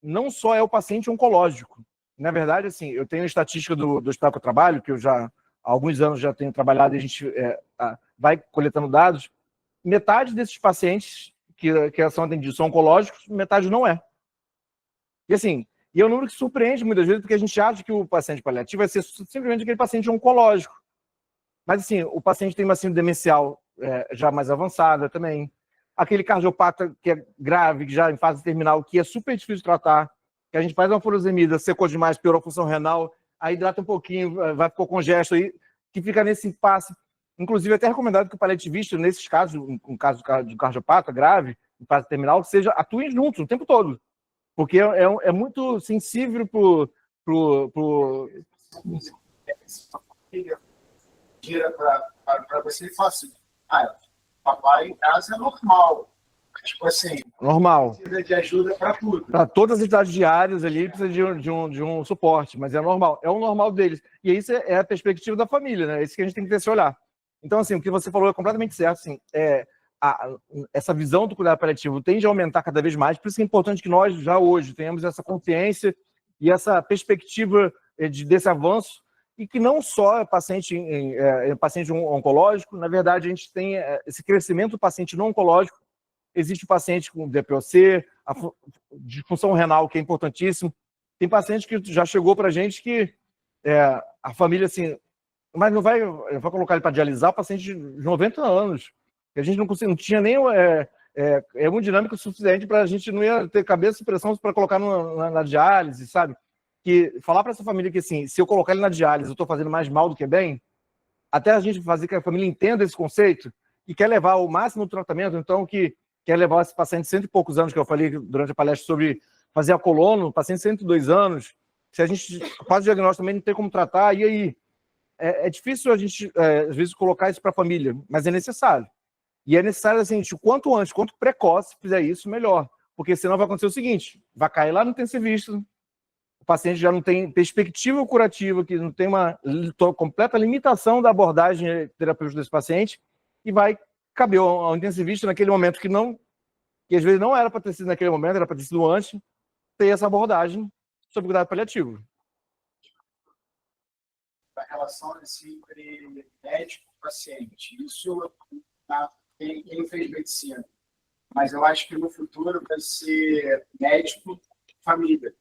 não só é o paciente oncológico. Na verdade, assim, eu tenho a estatística do hospital que eu trabalho, que eu já há alguns anos já tenho trabalhado e a gente vai coletando dados. Metade desses pacientes que são atendidos são oncológicos, metade não é. E assim, é um número que surpreende muitas vezes, porque a gente acha que o paciente paliativo vai ser simplesmente aquele paciente oncológico. Mas assim, o paciente tem uma síndrome demencial já mais avançada também. Aquele cardiopata que é grave, que já em fase terminal, que é super difícil de tratar, que a gente faz uma furosemida, secou demais, piorou a função renal, aí hidrata um pouquinho, ficou congesto aí, que fica nesse impasse. Inclusive, é até recomendado que o paliativista, nesses casos, no caso do cardiopata grave, em fase terminal, atuem juntos o tempo todo. Porque é muito sensível pro... Tira para você e fala assim, papai em casa é normal. Tipo assim, normal. Precisa de ajuda para tudo. Para todas as idades diárias ali, precisa de um suporte, mas é normal. É o normal deles. E isso é a perspectiva da família, né? É isso que a gente tem que ter esse olhar. Então, assim, o que você falou é completamente certo. Assim, essa visão do cuidado paliativo tende a aumentar cada vez mais, por isso que é importante que nós, já hoje, tenhamos essa consciência e essa perspectiva desse avanço, e que não só é paciente oncológico, na verdade, a gente tem esse crescimento do paciente não oncológico. Existe paciente com DPOC, disfunção renal, que é importantíssimo. Tem paciente que já chegou para a gente que a família, assim, mas não vai colocar ele para dialisar o paciente de 90 anos. A gente não tinha nem hemodinâmica suficiente para a gente não ia ter cabeça e pressão para colocar na diálise, sabe? Que falar para essa família que, assim, se eu colocar ele na diálise, eu estou fazendo mais mal do que bem, até a gente fazer que a família entenda esse conceito e quer levar o máximo do tratamento, então, que quer levar esse paciente de 100 e poucos anos, que eu falei durante a palestra sobre fazer a colono, paciente de 102 anos, se a gente faz o diagnóstico também não tem como tratar, e aí? É difícil a gente, às vezes, colocar isso para a família, mas é necessário. E é necessário, assim, quanto antes, quanto precoce fizer isso, melhor. Porque senão vai acontecer o seguinte, vai cair lá no intensivista, o paciente já não tem perspectiva curativa, que não tem uma completa limitação da abordagem terapêutica desse paciente, e vai caber ao intensivista naquele momento que às vezes não era para ter sido naquele momento, era para ter sido antes, ter essa abordagem sobre cuidado paliativo. A relação entre médico e paciente, isso quem fez medicina. Mas eu acho que no futuro vai ser médico-família.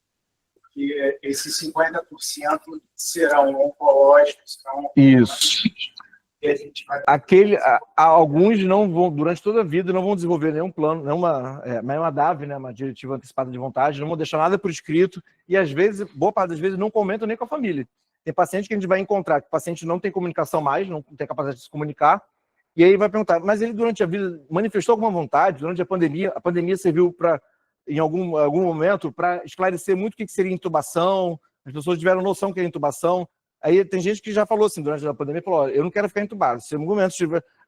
Que esses 50% serão oncológicos, serão... Isso. E a gente vai... Alguns não vão, durante toda a vida, não vão desenvolver nenhum plano, nenhuma DAV, né, uma diretiva antecipada de vontade, não vão deixar nada por escrito, e às vezes, boa parte das vezes, não comentam nem com a família. Tem paciente que a gente vai encontrar, que o paciente não tem comunicação mais, não tem capacidade de se comunicar, e aí vai perguntar, mas ele durante a vida manifestou alguma vontade, durante a pandemia serviu para em algum momento, para esclarecer muito o que seria intubação. As pessoas tiveram noção que é intubação. Aí tem gente que já falou assim, durante a pandemia, falou, eu não quero ficar entubado. Se em algum momento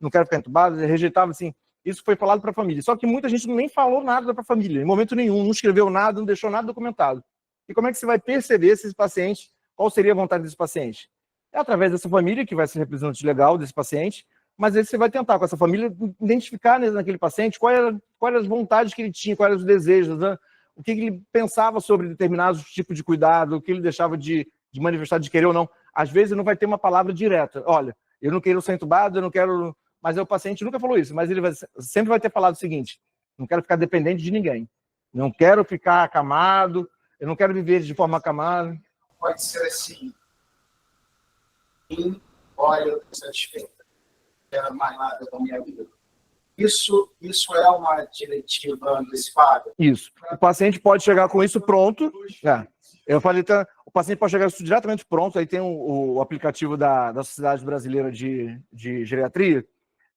não quero ficar entubado, rejeitava assim. Isso foi falado para a família. Só que muita gente nem falou nada para a família, em momento nenhum, não escreveu nada, não deixou nada documentado. E como é que você vai perceber se esse paciente, qual seria a vontade desse paciente? É através dessa família, que vai ser representante legal desse paciente, mas aí você vai tentar, com essa família, identificar naquele paciente quais eram as vontades que ele tinha, quais eram os desejos, né? O que ele pensava sobre determinados tipos de cuidado, o que ele deixava de manifestar, de querer ou não. Às vezes não vai ter uma palavra direta. Olha, eu não quero ser entubado, eu não quero... Mas o paciente nunca falou isso, mas ele sempre vai ter falado o seguinte, não quero ficar dependente de ninguém, não quero ficar acamado, eu não quero viver de forma acamada. Pode ser assim, olha, eu estou satisfeito, quero mais nada da minha vida. Isso é uma diretiva antecipada? Isso. O paciente pode chegar com isso pronto. Eu falei, o paciente pode chegar com isso diretamente pronto. Aí tem o aplicativo da Sociedade Brasileira de Geriatria,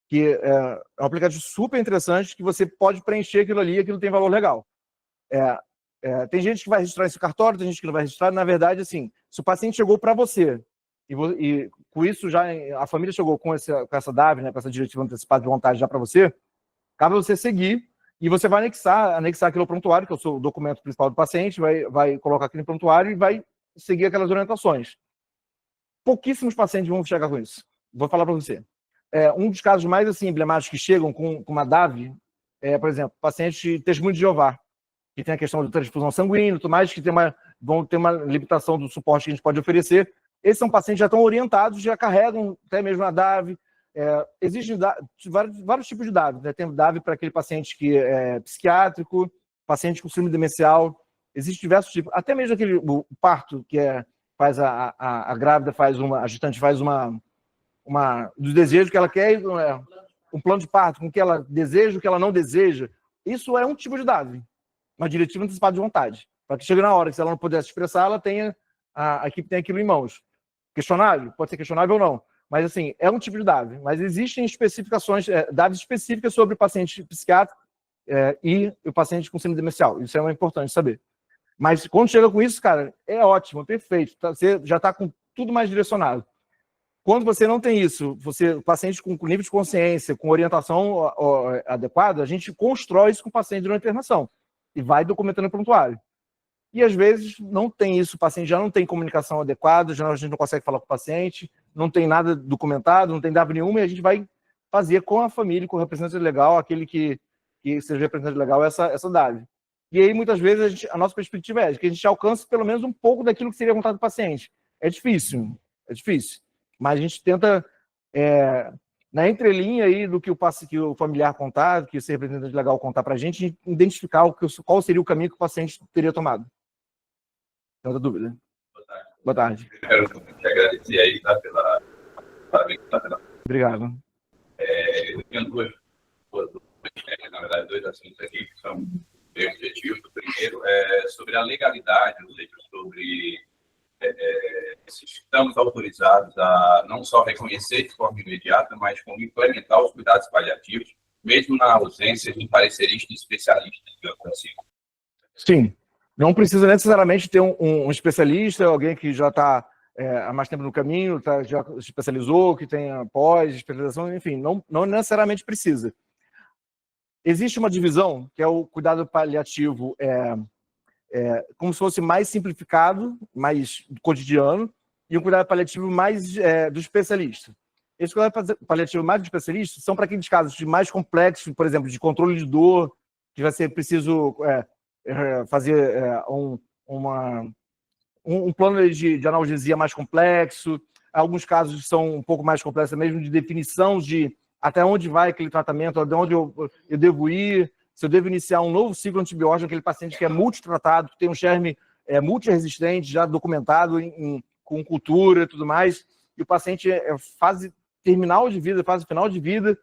que é um aplicativo super interessante, que você pode preencher aquilo ali e aquilo tem valor legal. Tem gente que vai registrar esse cartório, tem gente que não vai registrar. Na verdade, assim, se o paciente chegou para você e com isso já a família chegou com essa DAV, né, com essa diretiva antecipada de vontade já para você, cabe você seguir e você vai anexar aquilo ao prontuário, que é o seu documento principal do paciente, vai colocar aquele prontuário e vai seguir aquelas orientações. Pouquíssimos pacientes vão chegar com isso. Vou falar para você. Um dos casos mais assim, emblemáticos que chegam com uma DAV por exemplo, paciente testemunho de Jeová, que tem a questão de transfusão sanguínea e tudo mais, que vão ter uma limitação do suporte que a gente pode oferecer. Esses são pacientes que já estão orientados, já carregam até mesmo a DAV. Existem vários tipos de DAV. Né? Tem DAV para aquele paciente que é psiquiátrico, paciente com síndrome demencial. Existem diversos tipos. Até mesmo o parto, que faz a grávida, a gestante faz dos desejos que ela quer, um plano de parto com o que ela deseja, o que ela não deseja. Isso é um tipo de DAV, uma diretiva antecipada de vontade. Para que chegue na hora que, se ela não pudesse expressar, a equipe tem aquilo em mãos. Questionável? Pode ser questionável ou não. Mas, assim, é um tipo de DAV. Mas existem especificações, DAVs específicas sobre o paciente psiquiátrico e o paciente com síndrome demencial. Isso é importante saber. Mas, quando chega com isso, cara, é ótimo, é perfeito. Você já está com tudo mais direcionado. Quando você não tem isso, o paciente com nível de consciência, com orientação adequada, a gente constrói isso com o paciente durante a internação e vai documentando o prontuário. E, às vezes, não tem isso, o paciente já não tem comunicação adequada, a gente não consegue falar com o paciente, não tem nada documentado, não tem DAV nenhuma, e a gente vai fazer com a família, com o representante legal, aquele que seja representante legal, essa DAV. E aí, muitas vezes, a nossa perspectiva é que a gente alcance pelo menos um pouco daquilo que seria a vontade do paciente. É difícil. Mas a gente tenta, na entrelinha aí do que o familiar contar, que esse representante legal contar para a gente, identificar qual seria o caminho que o paciente teria tomado. Não tem dúvida. Boa tarde. Quero te agradecer aí, tá, pela... Obrigado. Eu tenho na verdade, dois assuntos aqui que são bem objetivos. O primeiro é sobre a legalidade, ou seja, sobre se estamos autorizados a não só reconhecer de forma imediata, mas como implementar os cuidados paliativos, mesmo na ausência de pareceristas especialistas, digamos assim. Sim. Não precisa necessariamente ter um especialista, alguém que já está há mais tempo no caminho, já se especializou, que tenha pós-especialização, enfim, não necessariamente precisa. Existe uma divisão, que é o cuidado paliativo como se fosse mais simplificado, mais cotidiano, e um cuidado paliativo mais do especialista. Esse cuidado paliativo mais do especialista são para aqueles casos de mais complexos, por exemplo, de controle de dor, que vai ser preciso fazer um plano de analgesia mais complexo. Alguns casos são um pouco mais complexos mesmo, de definição de até onde vai aquele tratamento, até onde eu devo ir, se eu devo iniciar um novo ciclo antibiótico, aquele paciente que é multitratado, que tem um germe multiresistente, já documentado com cultura e tudo mais, e o paciente fase final de vida,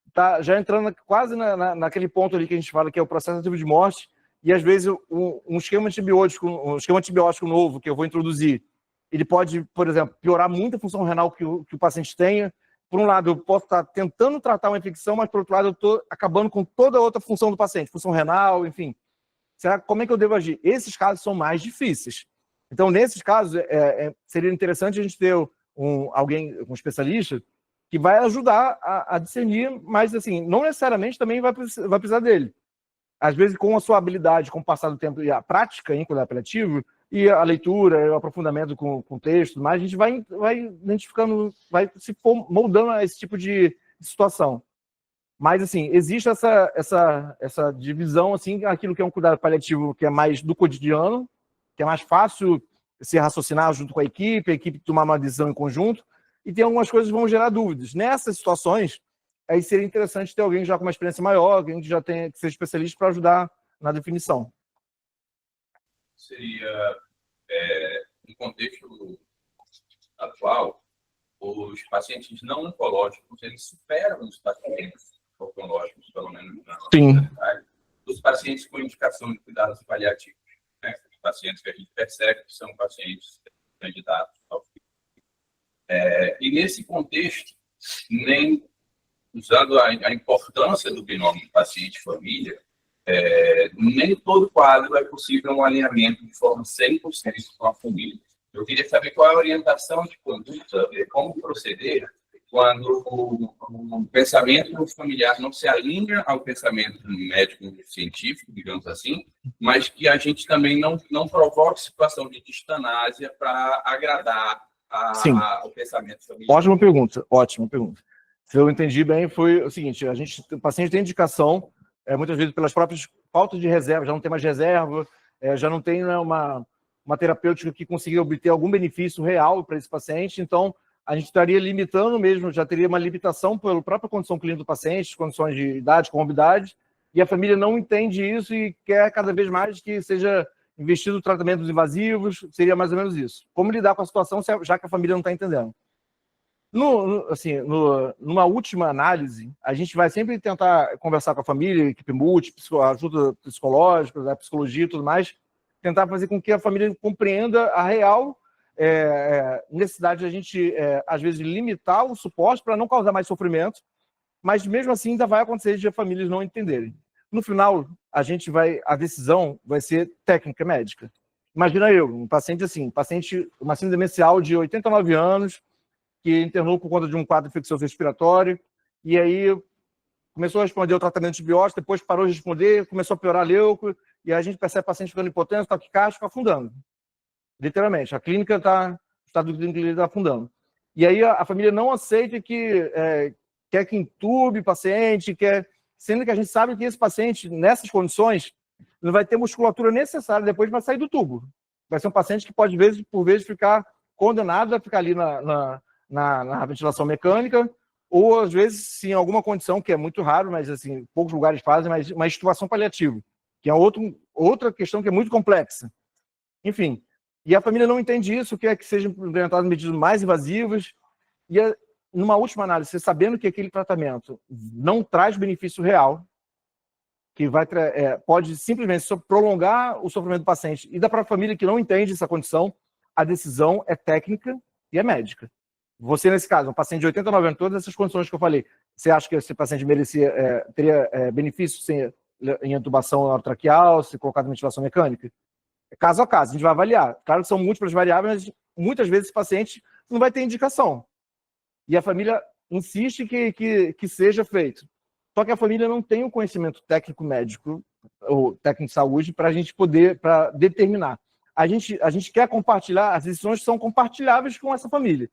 está já entrando quase naquele ponto ali que a gente fala que é o processo ativo de morte, e às vezes um esquema antibiótico novo que eu vou introduzir, ele pode, por exemplo, piorar muito a função renal que o paciente tenha. Por um lado, eu posso estar tentando tratar uma infecção, mas por outro lado, eu estou acabando com toda a outra função do paciente, função renal, enfim. como é que eu devo agir? Esses casos são mais difíceis. Então, nesses casos, seria interessante a gente ter alguém, um especialista, que vai ajudar a discernir, mas assim, não necessariamente também vai precisar dele. Às vezes, com a sua habilidade, com o passar do tempo e a prática em cuidado apelativo, e a leitura, o aprofundamento com o texto, mas a gente vai identificando, vai se moldando a esse tipo de situação. Mas, assim, existe essa divisão, assim, aquilo que é um cuidado paliativo que é mais do cotidiano, que é mais fácil se raciocinar junto com a equipe tomar uma decisão em conjunto, e tem algumas coisas que vão gerar dúvidas. Nessas situações, aí seria interessante ter alguém já com uma experiência maior, alguém que já tenha que ser especialista para ajudar na definição. Seria, no contexto atual, os pacientes não oncológicos, eles superam os pacientes oncológicos, pelo menos na nossa realidade, os pacientes com indicação de cuidados paliativos, né? Os pacientes que a gente percebe que são pacientes candidatos ao e nesse contexto, nem usando a importância do binômio paciente-família, nem todo quadro é possível um alinhamento de forma 100% com a família. Eu queria saber qual é a orientação de conduta, como proceder quando o pensamento familiar não se alinha ao pensamento médico-científico, digamos assim, mas que a gente também não provoque situação de distanásia para agradar o pensamento familiar. Ótima pergunta. Se eu entendi bem, foi o seguinte, o paciente tem indicação, muitas vezes pelas próprias faltas de reserva, já não tem mais reserva, já não tem, né, uma terapêutica que consiga obter algum benefício real para esse paciente, então a gente estaria limitando mesmo, já teria uma limitação pela própria condição clínica do paciente, condições de idade, comorbidade, e a família não entende isso e quer cada vez mais que seja investido em tratamentos invasivos, seria mais ou menos isso. Como lidar com a situação, já que a família não está entendendo? Numa última análise, a gente vai sempre tentar conversar com a família, equipe ajuda psicológica, da psicologia e tudo mais, tentar fazer com que a família compreenda a real necessidade de a gente, às vezes, limitar o suporte para não causar mais sofrimento, mas mesmo assim ainda vai acontecer de as famílias não entenderem. No final, a decisão vai ser técnica médica. Imagina um paciente assim, uma síndrome demencial de 89 anos, que internou por conta de um quadro infeccioso respiratório, e aí começou a responder o tratamento antibiótico, depois parou de responder, começou a piorar a leuco, e a gente percebe o paciente ficando impotente, taquicárdico, afundando. Literalmente, o estado clínico está afundando. E aí a família não aceita que quer que entube o paciente, sendo que a gente sabe que esse paciente, nessas condições, não vai ter musculatura necessária depois para sair do tubo. Vai ser um paciente que pode, por vezes, ficar condenado a ficar ali na ventilação mecânica, ou às vezes, se em alguma condição, que é muito raro, mas assim, poucos lugares fazem, mas uma intubação paliativa, que é outra questão que é muito complexa. Enfim, e a família não entende isso, quer que sejam implementadas medidas mais invasivas, e numa última análise, sabendo que aquele tratamento não traz benefício real, que pode simplesmente prolongar o sofrimento do paciente, e dá para a família que não entende essa condição, a decisão é técnica e é médica. Você, nesse caso, um paciente de 89 anos, todas essas condições que eu falei, você acha que esse paciente teria benefício em intubação orotraqueal, se colocado em ventilação mecânica? Caso a caso, a gente vai avaliar. Claro que são múltiplas variáveis, mas muitas vezes esse paciente não vai ter indicação. E a família insiste que seja feito. Só que a família não tem o conhecimento técnico-médico ou técnico de saúde para a gente poder determinar. A gente quer compartilhar, as decisões são compartilháveis com essa família.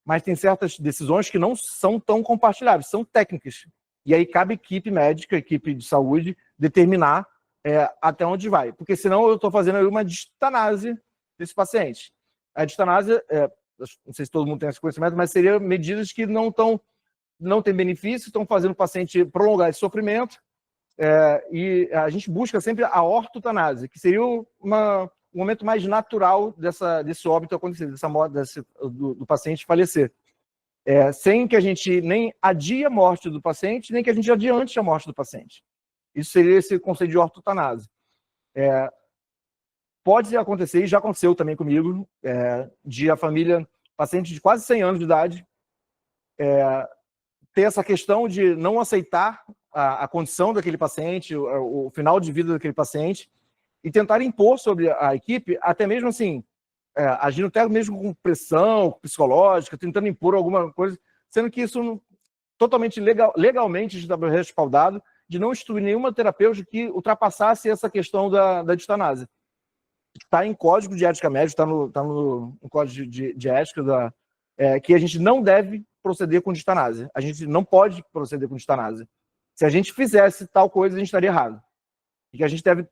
Mas tem certas decisões que não são tão compartilháveis, são técnicas. E aí cabe a equipe médica, a equipe de saúde, determinar até onde vai. Porque senão eu estou fazendo aí uma distanase desse paciente. A distanase, não sei se todo mundo tem esse conhecimento, mas seria medidas que não têm benefício, estão fazendo o paciente prolongar esse sofrimento, e a gente busca sempre a ortotanase, que seria um momento mais natural desse óbito acontecer, dessa morte do paciente falecer. Sem que a gente nem adie a morte do paciente, nem que a gente adiante a morte do paciente. Isso seria esse conceito de ortotanase. Pode acontecer, e já aconteceu também comigo, de a família, paciente de quase 100 anos de idade, ter essa questão de não aceitar a condição daquele paciente, o final de vida daquele paciente, e tentar impor sobre a equipe, até mesmo assim, agindo até mesmo com pressão psicológica, tentando impor alguma coisa, sendo que isso não, totalmente legalmente está respaldado, de não instituir nenhuma terapeuta que ultrapassasse essa questão da distanásia. Está em código de ética médica, está no código de ética que a gente não deve proceder com distanásia. A gente não pode proceder com distanásia. Se a gente fizesse tal coisa, a gente estaria errado. E que a gente deve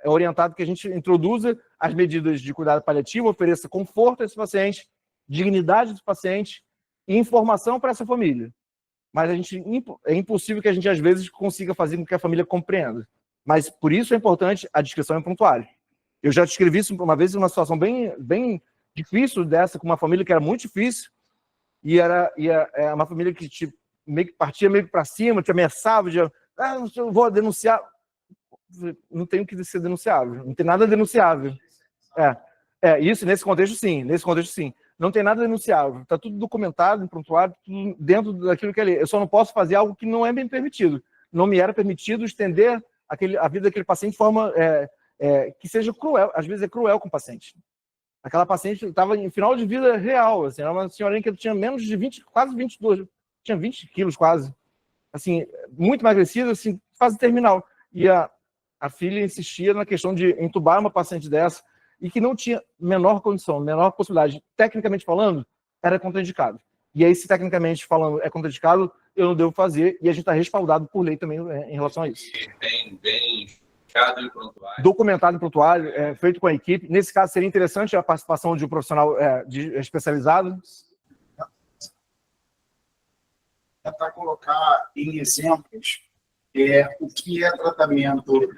orientado que a gente introduza as medidas de cuidado paliativo, ofereça conforto a esse paciente, dignidade do paciente e informação para essa família. Mas é impossível que a gente, às vezes, consiga fazer com que a família compreenda. Mas, por isso, é importante a descrição em prontuário. Eu já descrevi isso uma vez em uma situação bem difícil dessa, com uma família que era muito difícil, e era uma família que partia meio para cima, te ameaçava, eu vou denunciar. Não tem o que ser denunciável, não tem nada denunciável. Isso, nesse contexto, sim. Não tem nada denunciável, está tudo documentado, em prontuário, tudo dentro daquilo que é lei. Eu só não posso fazer algo que não é bem permitido. Não me era permitido estender a vida daquele paciente de forma que seja cruel. Às vezes é cruel com o paciente. Aquela paciente estava em final de vida real, assim, era uma senhorinha que tinha menos de 20, quase 22, tinha 20 quilos quase. Assim, muito emagrecida, assim, fase terminal. E a filha insistia na questão de entubar uma paciente dessa e que não tinha menor condição, menor possibilidade. Tecnicamente falando, era contraindicado. E aí, se tecnicamente falando é contraindicado, eu não devo fazer, e a gente está respaldado por lei também em relação a isso. Bem documentado em prontuário, feito com a equipe. Nesse caso, seria interessante a participação de um profissional especializado. Tentar colocar em exemplos o que é tratamento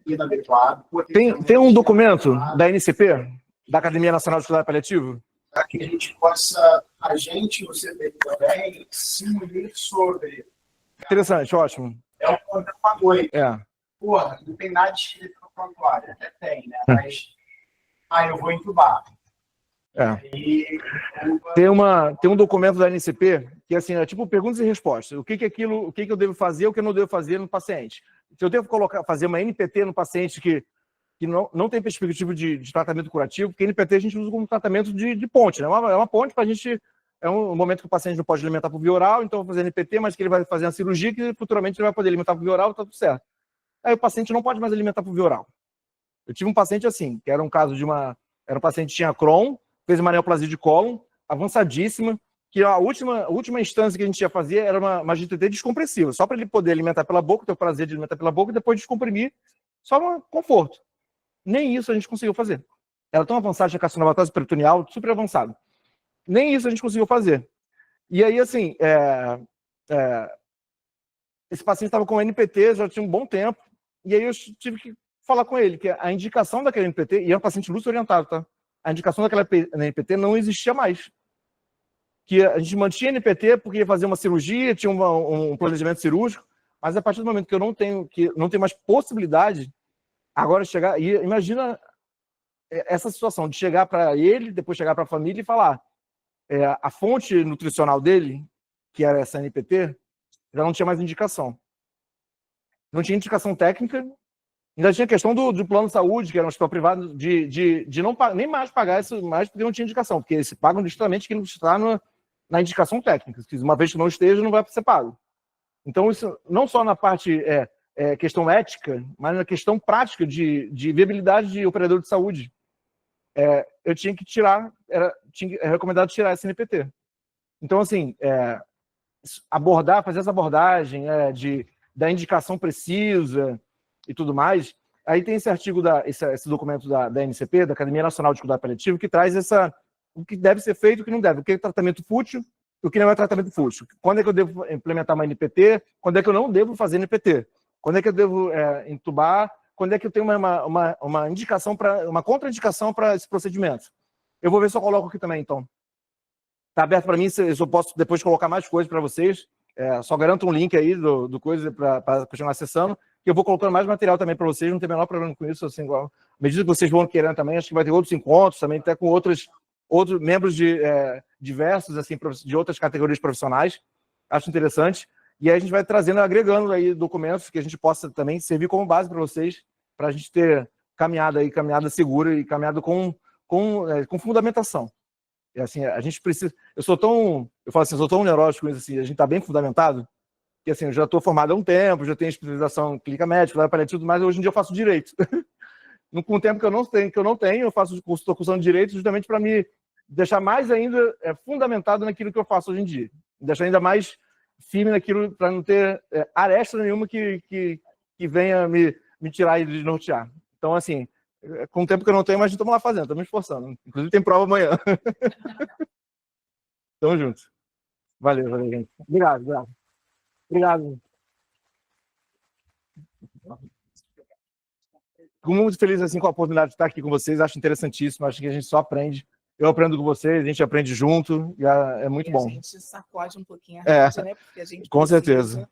inadequado. Tem um documento da NCP, da Academia Nacional de Cuidado Paliativo? Para que a gente possa, você também, se unir sobre. Interessante, ótimo. É o programa 8. Porra, não tem nada escrito no prontuário. Até tem, né? Mas, eu vou entubar. Tem um documento da NCP que assim, é tipo perguntas e respostas. O que eu devo fazer, o que eu não devo fazer no paciente. Se eu devo fazer uma NPT no paciente que não tem perspectiva de tratamento curativo, porque NPT a gente usa como tratamento de ponte, né? É uma ponte para a gente. É um momento que o paciente não pode alimentar por via oral, então eu vou fazer NPT, mas que ele vai fazer uma cirurgia que futuramente ele vai poder alimentar por via oral, tá tudo certo. Aí o paciente não pode mais alimentar por via oral. Eu tive um paciente assim, que era um caso era um paciente que tinha Crohn, fez uma neoplasia de cólon, avançadíssima, que a última instância que a gente ia fazer era uma GTT descompressiva, só para ele poder alimentar pela boca, ter o prazer de alimentar pela boca e depois descomprimir, só um conforto. Nem isso a gente conseguiu fazer. Era tão avançada, tinha carcinomatose peritoneal, super avançado. Nem isso a gente conseguiu fazer. E aí, assim, esse paciente estava com NPT, já tinha um bom tempo, e aí eu tive que falar com ele que a indicação daquele NPT, e é um paciente lúcido orientado, tá? A indicação daquela NPT não existia mais. Que a gente mantinha NPT porque ia fazer uma cirurgia, tinha um planejamento cirúrgico, mas a partir do momento que eu não tenho mais possibilidade, agora chegar, e imagina essa situação de chegar para ele, depois chegar para a família e falar a fonte nutricional dele, que era essa NPT, já não tinha mais indicação. Não tinha indicação técnica, ainda tinha a questão do plano de saúde, que era um hospital privado, de não nem mais pagar isso mais porque não tinha indicação, porque eles pagam justamente quem não está na indicação técnica. Uma vez que não esteja, não vai ser pago. Então, isso não só na parte questão ética, mas na questão prática de viabilidade de operador de saúde. Eu tinha que tirar, é recomendado tirar esse NPT. Então, assim, fazer essa abordagem da indicação precisa e tudo mais, aí tem esse artigo, esse documento da NCP, da Academia Nacional de Cuidado Paliativo, que traz o que deve ser feito e o que não deve, o que é tratamento fútil e o que não é tratamento fútil. Quando é que eu devo implementar uma NPT, quando é que eu não devo fazer NPT, quando é que eu devo entubar, quando é que eu tenho uma indicação, uma contraindicação para esse procedimento. Eu vou ver se eu coloco aqui também, então. Está aberto para mim, eu posso depois colocar mais coisas para vocês, só garanto um link aí do coisa para continuar acessando, que eu vou colocando mais material também para vocês, não tem o menor problema com isso, assim, à medida que vocês vão querendo também, acho que vai ter outros encontros também, até com outros membros diversos, assim, de outras categorias profissionais, acho interessante, e aí a gente vai trazendo, agregando aí documentos que a gente possa também servir como base para vocês, para a gente ter caminhada segura e caminhada com fundamentação. É assim, a gente precisa. Eu falo assim, eu sou tão neurótico com isso, assim, a gente está bem fundamentado, que assim, eu já estou formado há um tempo, já tenho especialização em clínica médica, paliativa, mas hoje em dia eu faço direito. Com o tempo que eu não tenho, eu faço curso, estou cursando direito justamente para me deixar mais ainda fundamentado naquilo que eu faço hoje em dia. Deixar ainda mais firme naquilo, para não ter aresta nenhuma que venha me tirar e desnortear. Então, assim, com o tempo que eu não tenho, mas estamos lá fazendo, estamos me esforçando. Inclusive tem prova amanhã. Tamo junto. Valeu, gente. Obrigado. Fico muito feliz assim, com a oportunidade de estar aqui com vocês. Acho interessantíssimo, acho que a gente só aprende. Eu aprendo com vocês, a gente aprende junto, e é muito bom. A gente sacode um pouquinho a rede, né? Porque a gente com certeza.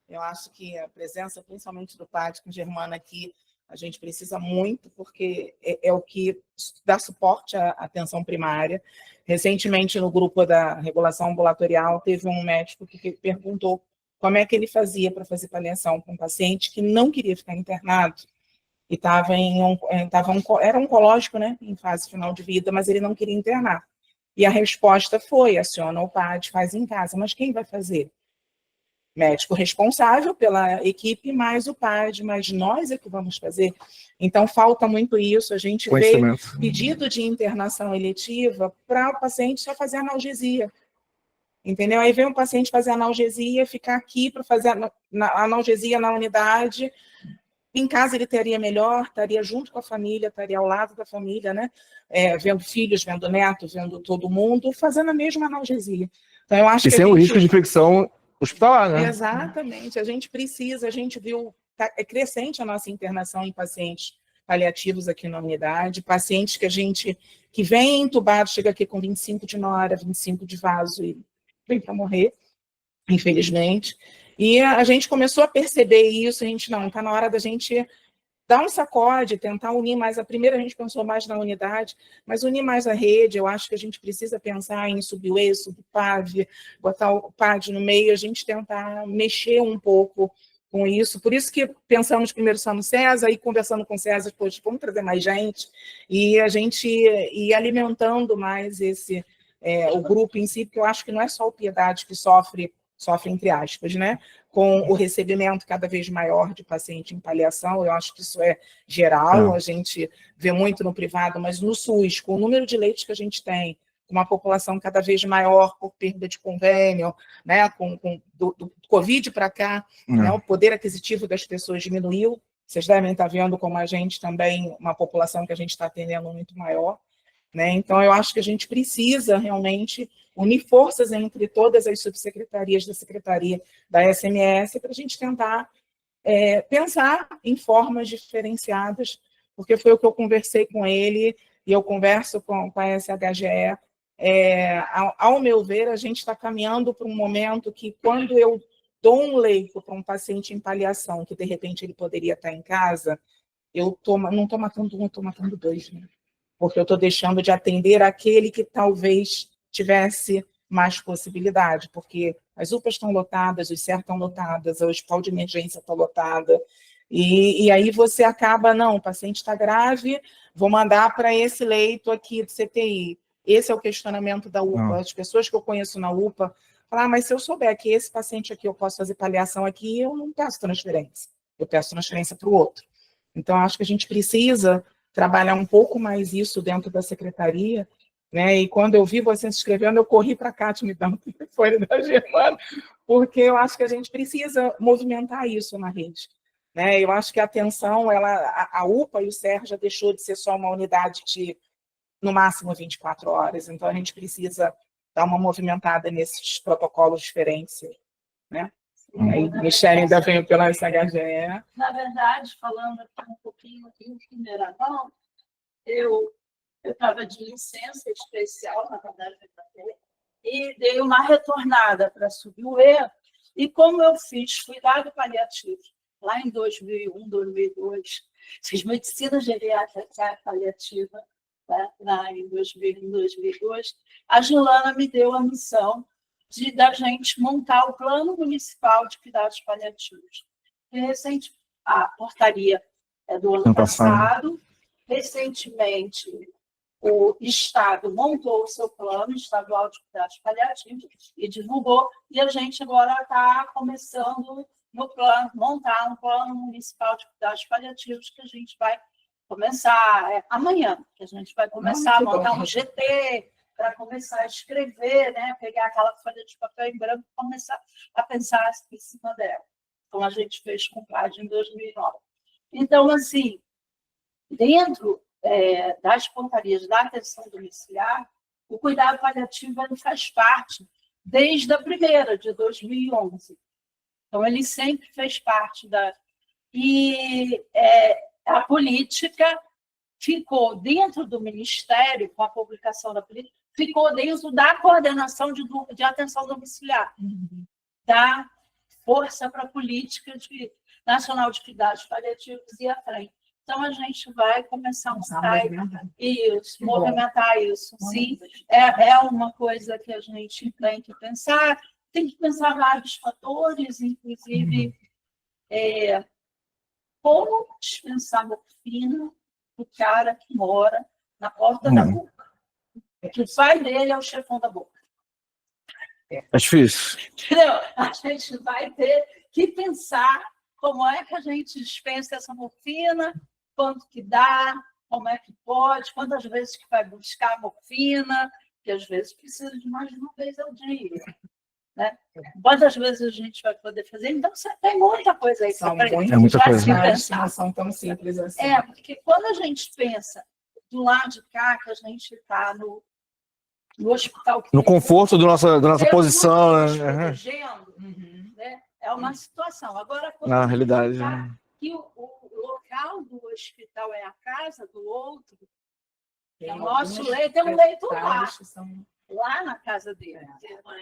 Eu acho que a presença, principalmente do Padre com Germana aqui, a gente precisa muito, porque é o que dá suporte à atenção primária. Recentemente, no grupo da regulação ambulatorial, teve um médico que perguntou como é que ele fazia para fazer paliação com um paciente que não queria ficar internado e era oncológico, né, em fase final de vida, mas ele não queria internar. E a resposta foi: aciona o PAD, faz em casa. Mas quem vai fazer? Médico responsável pela equipe, mais o PAD, mas nós é que vamos fazer. Então, falta muito isso. A gente vê pedido de internação eletiva para o paciente só fazer analgesia. Entendeu? Aí vem um paciente fazer analgesia, ficar aqui para fazer analgesia na unidade. Em casa ele teria melhor, estaria junto com a família, estaria ao lado da família, né? Vendo filhos, vendo netos, vendo todo mundo, fazendo a mesma analgesia. Então, eu acho que sem o risco de infecção hospitalar, né? Exatamente. A gente viu, é crescente a nossa internação em pacientes paliativos aqui na unidade, pacientes que vem entubado, chega aqui com 25 de nora, 25 de vaso e vem para morrer, infelizmente. E a gente começou a perceber isso, está na hora da gente dar um sacode, tentar unir mais. Primeiro a gente pensou mais na unidade, mas unir mais a rede. Eu acho que a gente precisa pensar em subir o E, subir o PAV, botar o PAD no meio, a gente tentar mexer um pouco com isso. Por isso que pensamos primeiro só no César, e conversando com o César, poxa, vamos trazer mais gente, e a gente ir alimentando mais o grupo em si, porque eu acho que não é só o Piedade que sofre entre aspas, né? Com o recebimento cada vez maior de paciente em paliação. Eu acho que isso é geral, a gente vê muito no privado, mas no SUS, com o número de leitos que a gente tem, com uma população cada vez maior por perda de convênio, né? Do Covid para cá, né? O poder aquisitivo das pessoas diminuiu. Vocês devem estar vendo como a gente também, uma população que a gente está atendendo muito maior, né? Então, eu acho que a gente precisa realmente unir forças entre todas as subsecretarias da Secretaria da SMS para a gente tentar pensar em formas diferenciadas, porque foi o que eu conversei com ele, e eu converso com a SHGE. Ao meu ver, a gente está caminhando para um momento que, quando eu dou um leito para um paciente em paliação, que de repente ele poderia estar em casa, eu não estou matando um, estou matando dois, né? Porque eu estou deixando de atender aquele que talvez tivesse mais possibilidade, porque as UPAs estão lotadas, os CER estão lotadas, o hospital de emergência está lotada, e aí você acaba, não, o paciente está grave, vou mandar para esse leito aqui do CTI. Esse é o questionamento da UPA. Não. As pessoas que eu conheço na UPA falam: mas se eu souber que esse paciente aqui eu posso fazer paliação aqui, eu não peço transferência, eu peço transferência para o outro. Então, acho que a gente precisa trabalhar um pouco mais isso dentro da secretaria, né? E quando eu vi você se inscrevendo, eu corri para cá te me dar um telefone da Germana, porque eu acho que a gente precisa movimentar isso na rede, né? Eu acho que a atenção, a UPA e o CER já deixou de ser só uma unidade de, no máximo, 24 horas, então a gente precisa dar uma movimentada nesses protocolos diferentes, né? Aí, Michele ainda veio pela SHGE. Na verdade, falando aqui um pouquinho em Pinheiramão, eu estava de licença especial, na verdade, e dei uma retornada para subir o E, e como eu fiz cuidado paliativo lá em 2001, 2002, fiz medicina geriátrica paliativa, tá? Lá em 2001, 2002, a Gilana me deu a missão da gente montar o Plano Municipal de Cuidados Paliativos. E recente, a portaria do ano passado. Recentemente, o Estado montou o seu plano estadual de cuidados paliativos e divulgou, e a gente agora está começando montar um plano municipal de cuidados paliativos que a gente vai começar amanhã, que a gente vai começar a montar um GT para começar a escrever, né? Pegar aquela folha de papel em branco e começar a pensar em cima dela, como a gente fez com o PAD em 2009. Então, assim, dentro das portarias da atenção domiciliar, o cuidado paliativo ele faz parte desde a primeira, de 2011. Então, ele sempre fez parte da... E a política ficou dentro do Ministério, com a publicação da política, ficou dentro da coordenação de atenção domiciliar, da força para a política nacional de cuidados paliativos e à frente. Então, a gente vai começar movimentar isso. Sim, é uma coisa que a gente tem que pensar. Tem que pensar vários fatores, inclusive como dispensar morfina do cara que mora na porta da boca. Que o pai dele é o chefão da boca. É difícil. Entendeu? A gente vai ter que pensar como é que a gente dispensa essa morfina, quanto que dá, como é que pode, quantas vezes que vai buscar a morfina, que às vezes precisa de mais de uma vez ao dia. Né? Quantas vezes a gente vai poder fazer? Então, você tem muita coisa aí para muita coisa. Não são tão simples assim. Porque quando a gente pensa do lado de cá, que a gente está no hospital... No conforto da nossa posição. Né? É uma situação. Agora, na realidade, que o local do hospital é a casa do outro, o nosso leito é um leito lá na casa dele.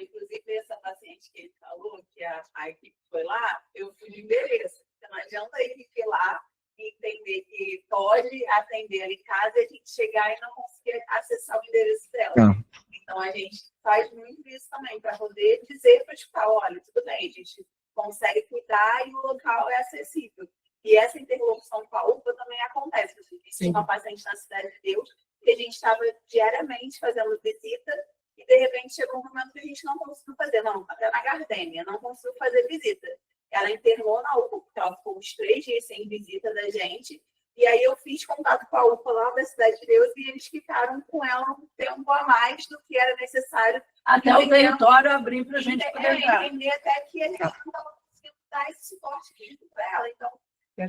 Inclusive, essa paciente que ele falou, que a equipe foi lá, eu fui de endereço. Então, não adianta a equipe ir lá e entender que pode atender em casa e a gente chegar e não conseguir acessar o endereço dela. Então, a gente faz muito isso também, para poder dizer para o hospital, olha, tudo bem, a gente consegue cuidar e o local é acessível. E essa interlocução com a UPA também acontece. A gente tinha uma paciente na Cidade de Deus que a gente estava diariamente fazendo visita e, de repente, chegou um momento que a gente não conseguiu fazer. Não, até na Gardênia, não conseguiu fazer visita. Ela internou na UPA, porque ela ficou uns 3 dias sem visita da gente. E aí eu fiz contato com a UPA lá da Cidade de Deus e eles ficaram com ela um tempo a mais do que era necessário. Até o território abrir para a gente poder entender até que ele não estava conseguindo dar esse suporte físico para ela. Então,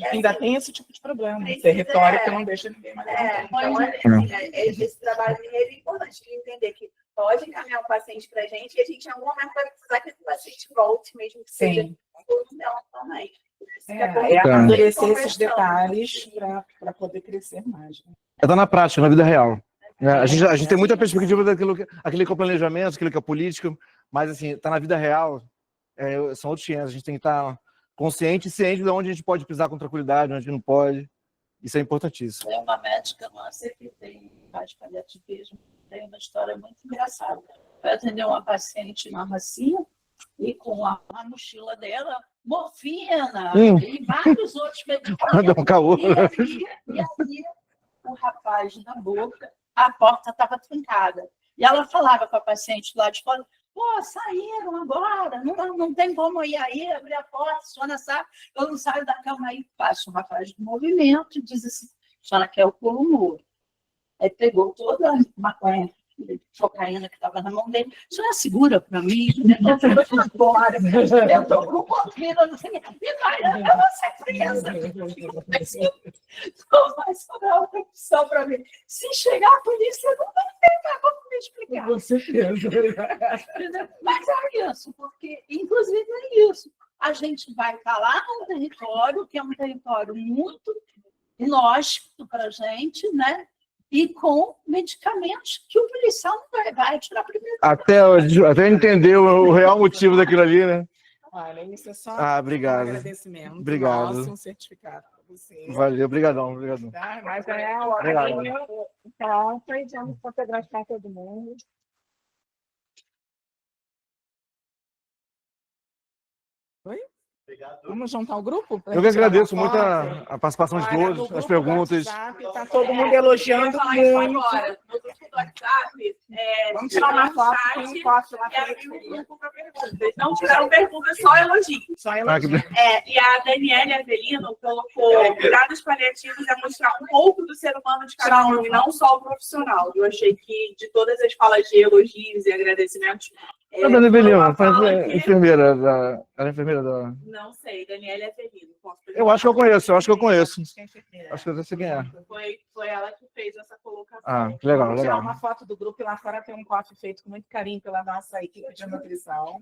ainda tem esse tipo de problema. Território que não deixa ninguém mais. Esse trabalho é importante de entender que pode encaminhar o paciente para a gente e a gente, em algum momento, vai precisar que esse paciente volte, mesmo que seja um dela também. Amadurecer esses detalhes para poder crescer mais. Está na prática, na vida real. A gente tem muita perspectiva daquilo que é o planejamento, aquilo que é política, mas assim, está na vida real, são outros 500. A gente tem que estar consciente e ciente de onde a gente pode pisar com tranquilidade, onde não pode. Isso é importantíssimo. É uma médica nossa que tem faz paliativismo, tem uma história muito engraçada. Vai atender uma paciente na Rocinha e com a mochila dela, morfina e vários outros medicamentos. E aí, o rapaz na boca, a porta estava trancada. E ela falava com a paciente lá de fora, saíram agora, não tem como ir aí, abrir a porta, a senhora sabe, eu não saio da cama aí, faço um rapaz de movimento e diz assim, a senhora quer o pulo muro. Aí pegou toda a maconha, cocaína que estava na mão dele, a senhora segura para mim, eu estou com morfina, não sei o que, e vai, eu vou ser presa. Não vai sobrar outra opção para mim. Se chegar a polícia, não vai ter como me explicar. Com certeza. Mas é isso, porque, inclusive, é isso. A gente vai estar lá no território, que é um território muito inóspito para a gente, né? E com medicamentos que o policial não vai tirar primeiro. Até entender o real motivo daquilo ali, né? Olha, isso é só obrigado. Um agradecimento. Obrigado. Nosso, um certificado para você. Valeu, obrigadão. Tá, mas então, foi de fotografar todo mundo. Oi? Vamos juntar o grupo? Eu que agradeço muito a participação de todos, as perguntas. Está todo mundo elogiando falar isso muito. agora. No grupo do WhatsApp, Vamos tirar uma foto com um poste lá e para abrir o grupo para perguntas. Não tiveram perguntas, só elogios. Só Ah, elogio. E a Daniele Avelino colocou cuidados paliativos é mostrar um pouco do ser humano de cada um, e não só o profissional. Eu achei que de todas as falas de elogios e agradecimentos. A Dani Avelino, foi uma fala ela é que- enfermeira da. Ela é enfermeira da. Não sei, Daniele Avelino. Eu acho que eu conheço, eu acho que eu conheço. Acho que é enfermeira. Acho que eu já sei quem é. Foi ela que fez essa colocação. Ah, que legal, Vamos tirar legal. uma foto do grupo e lá fora tem um coffee feito com muito carinho pela nossa equipe de nutrição.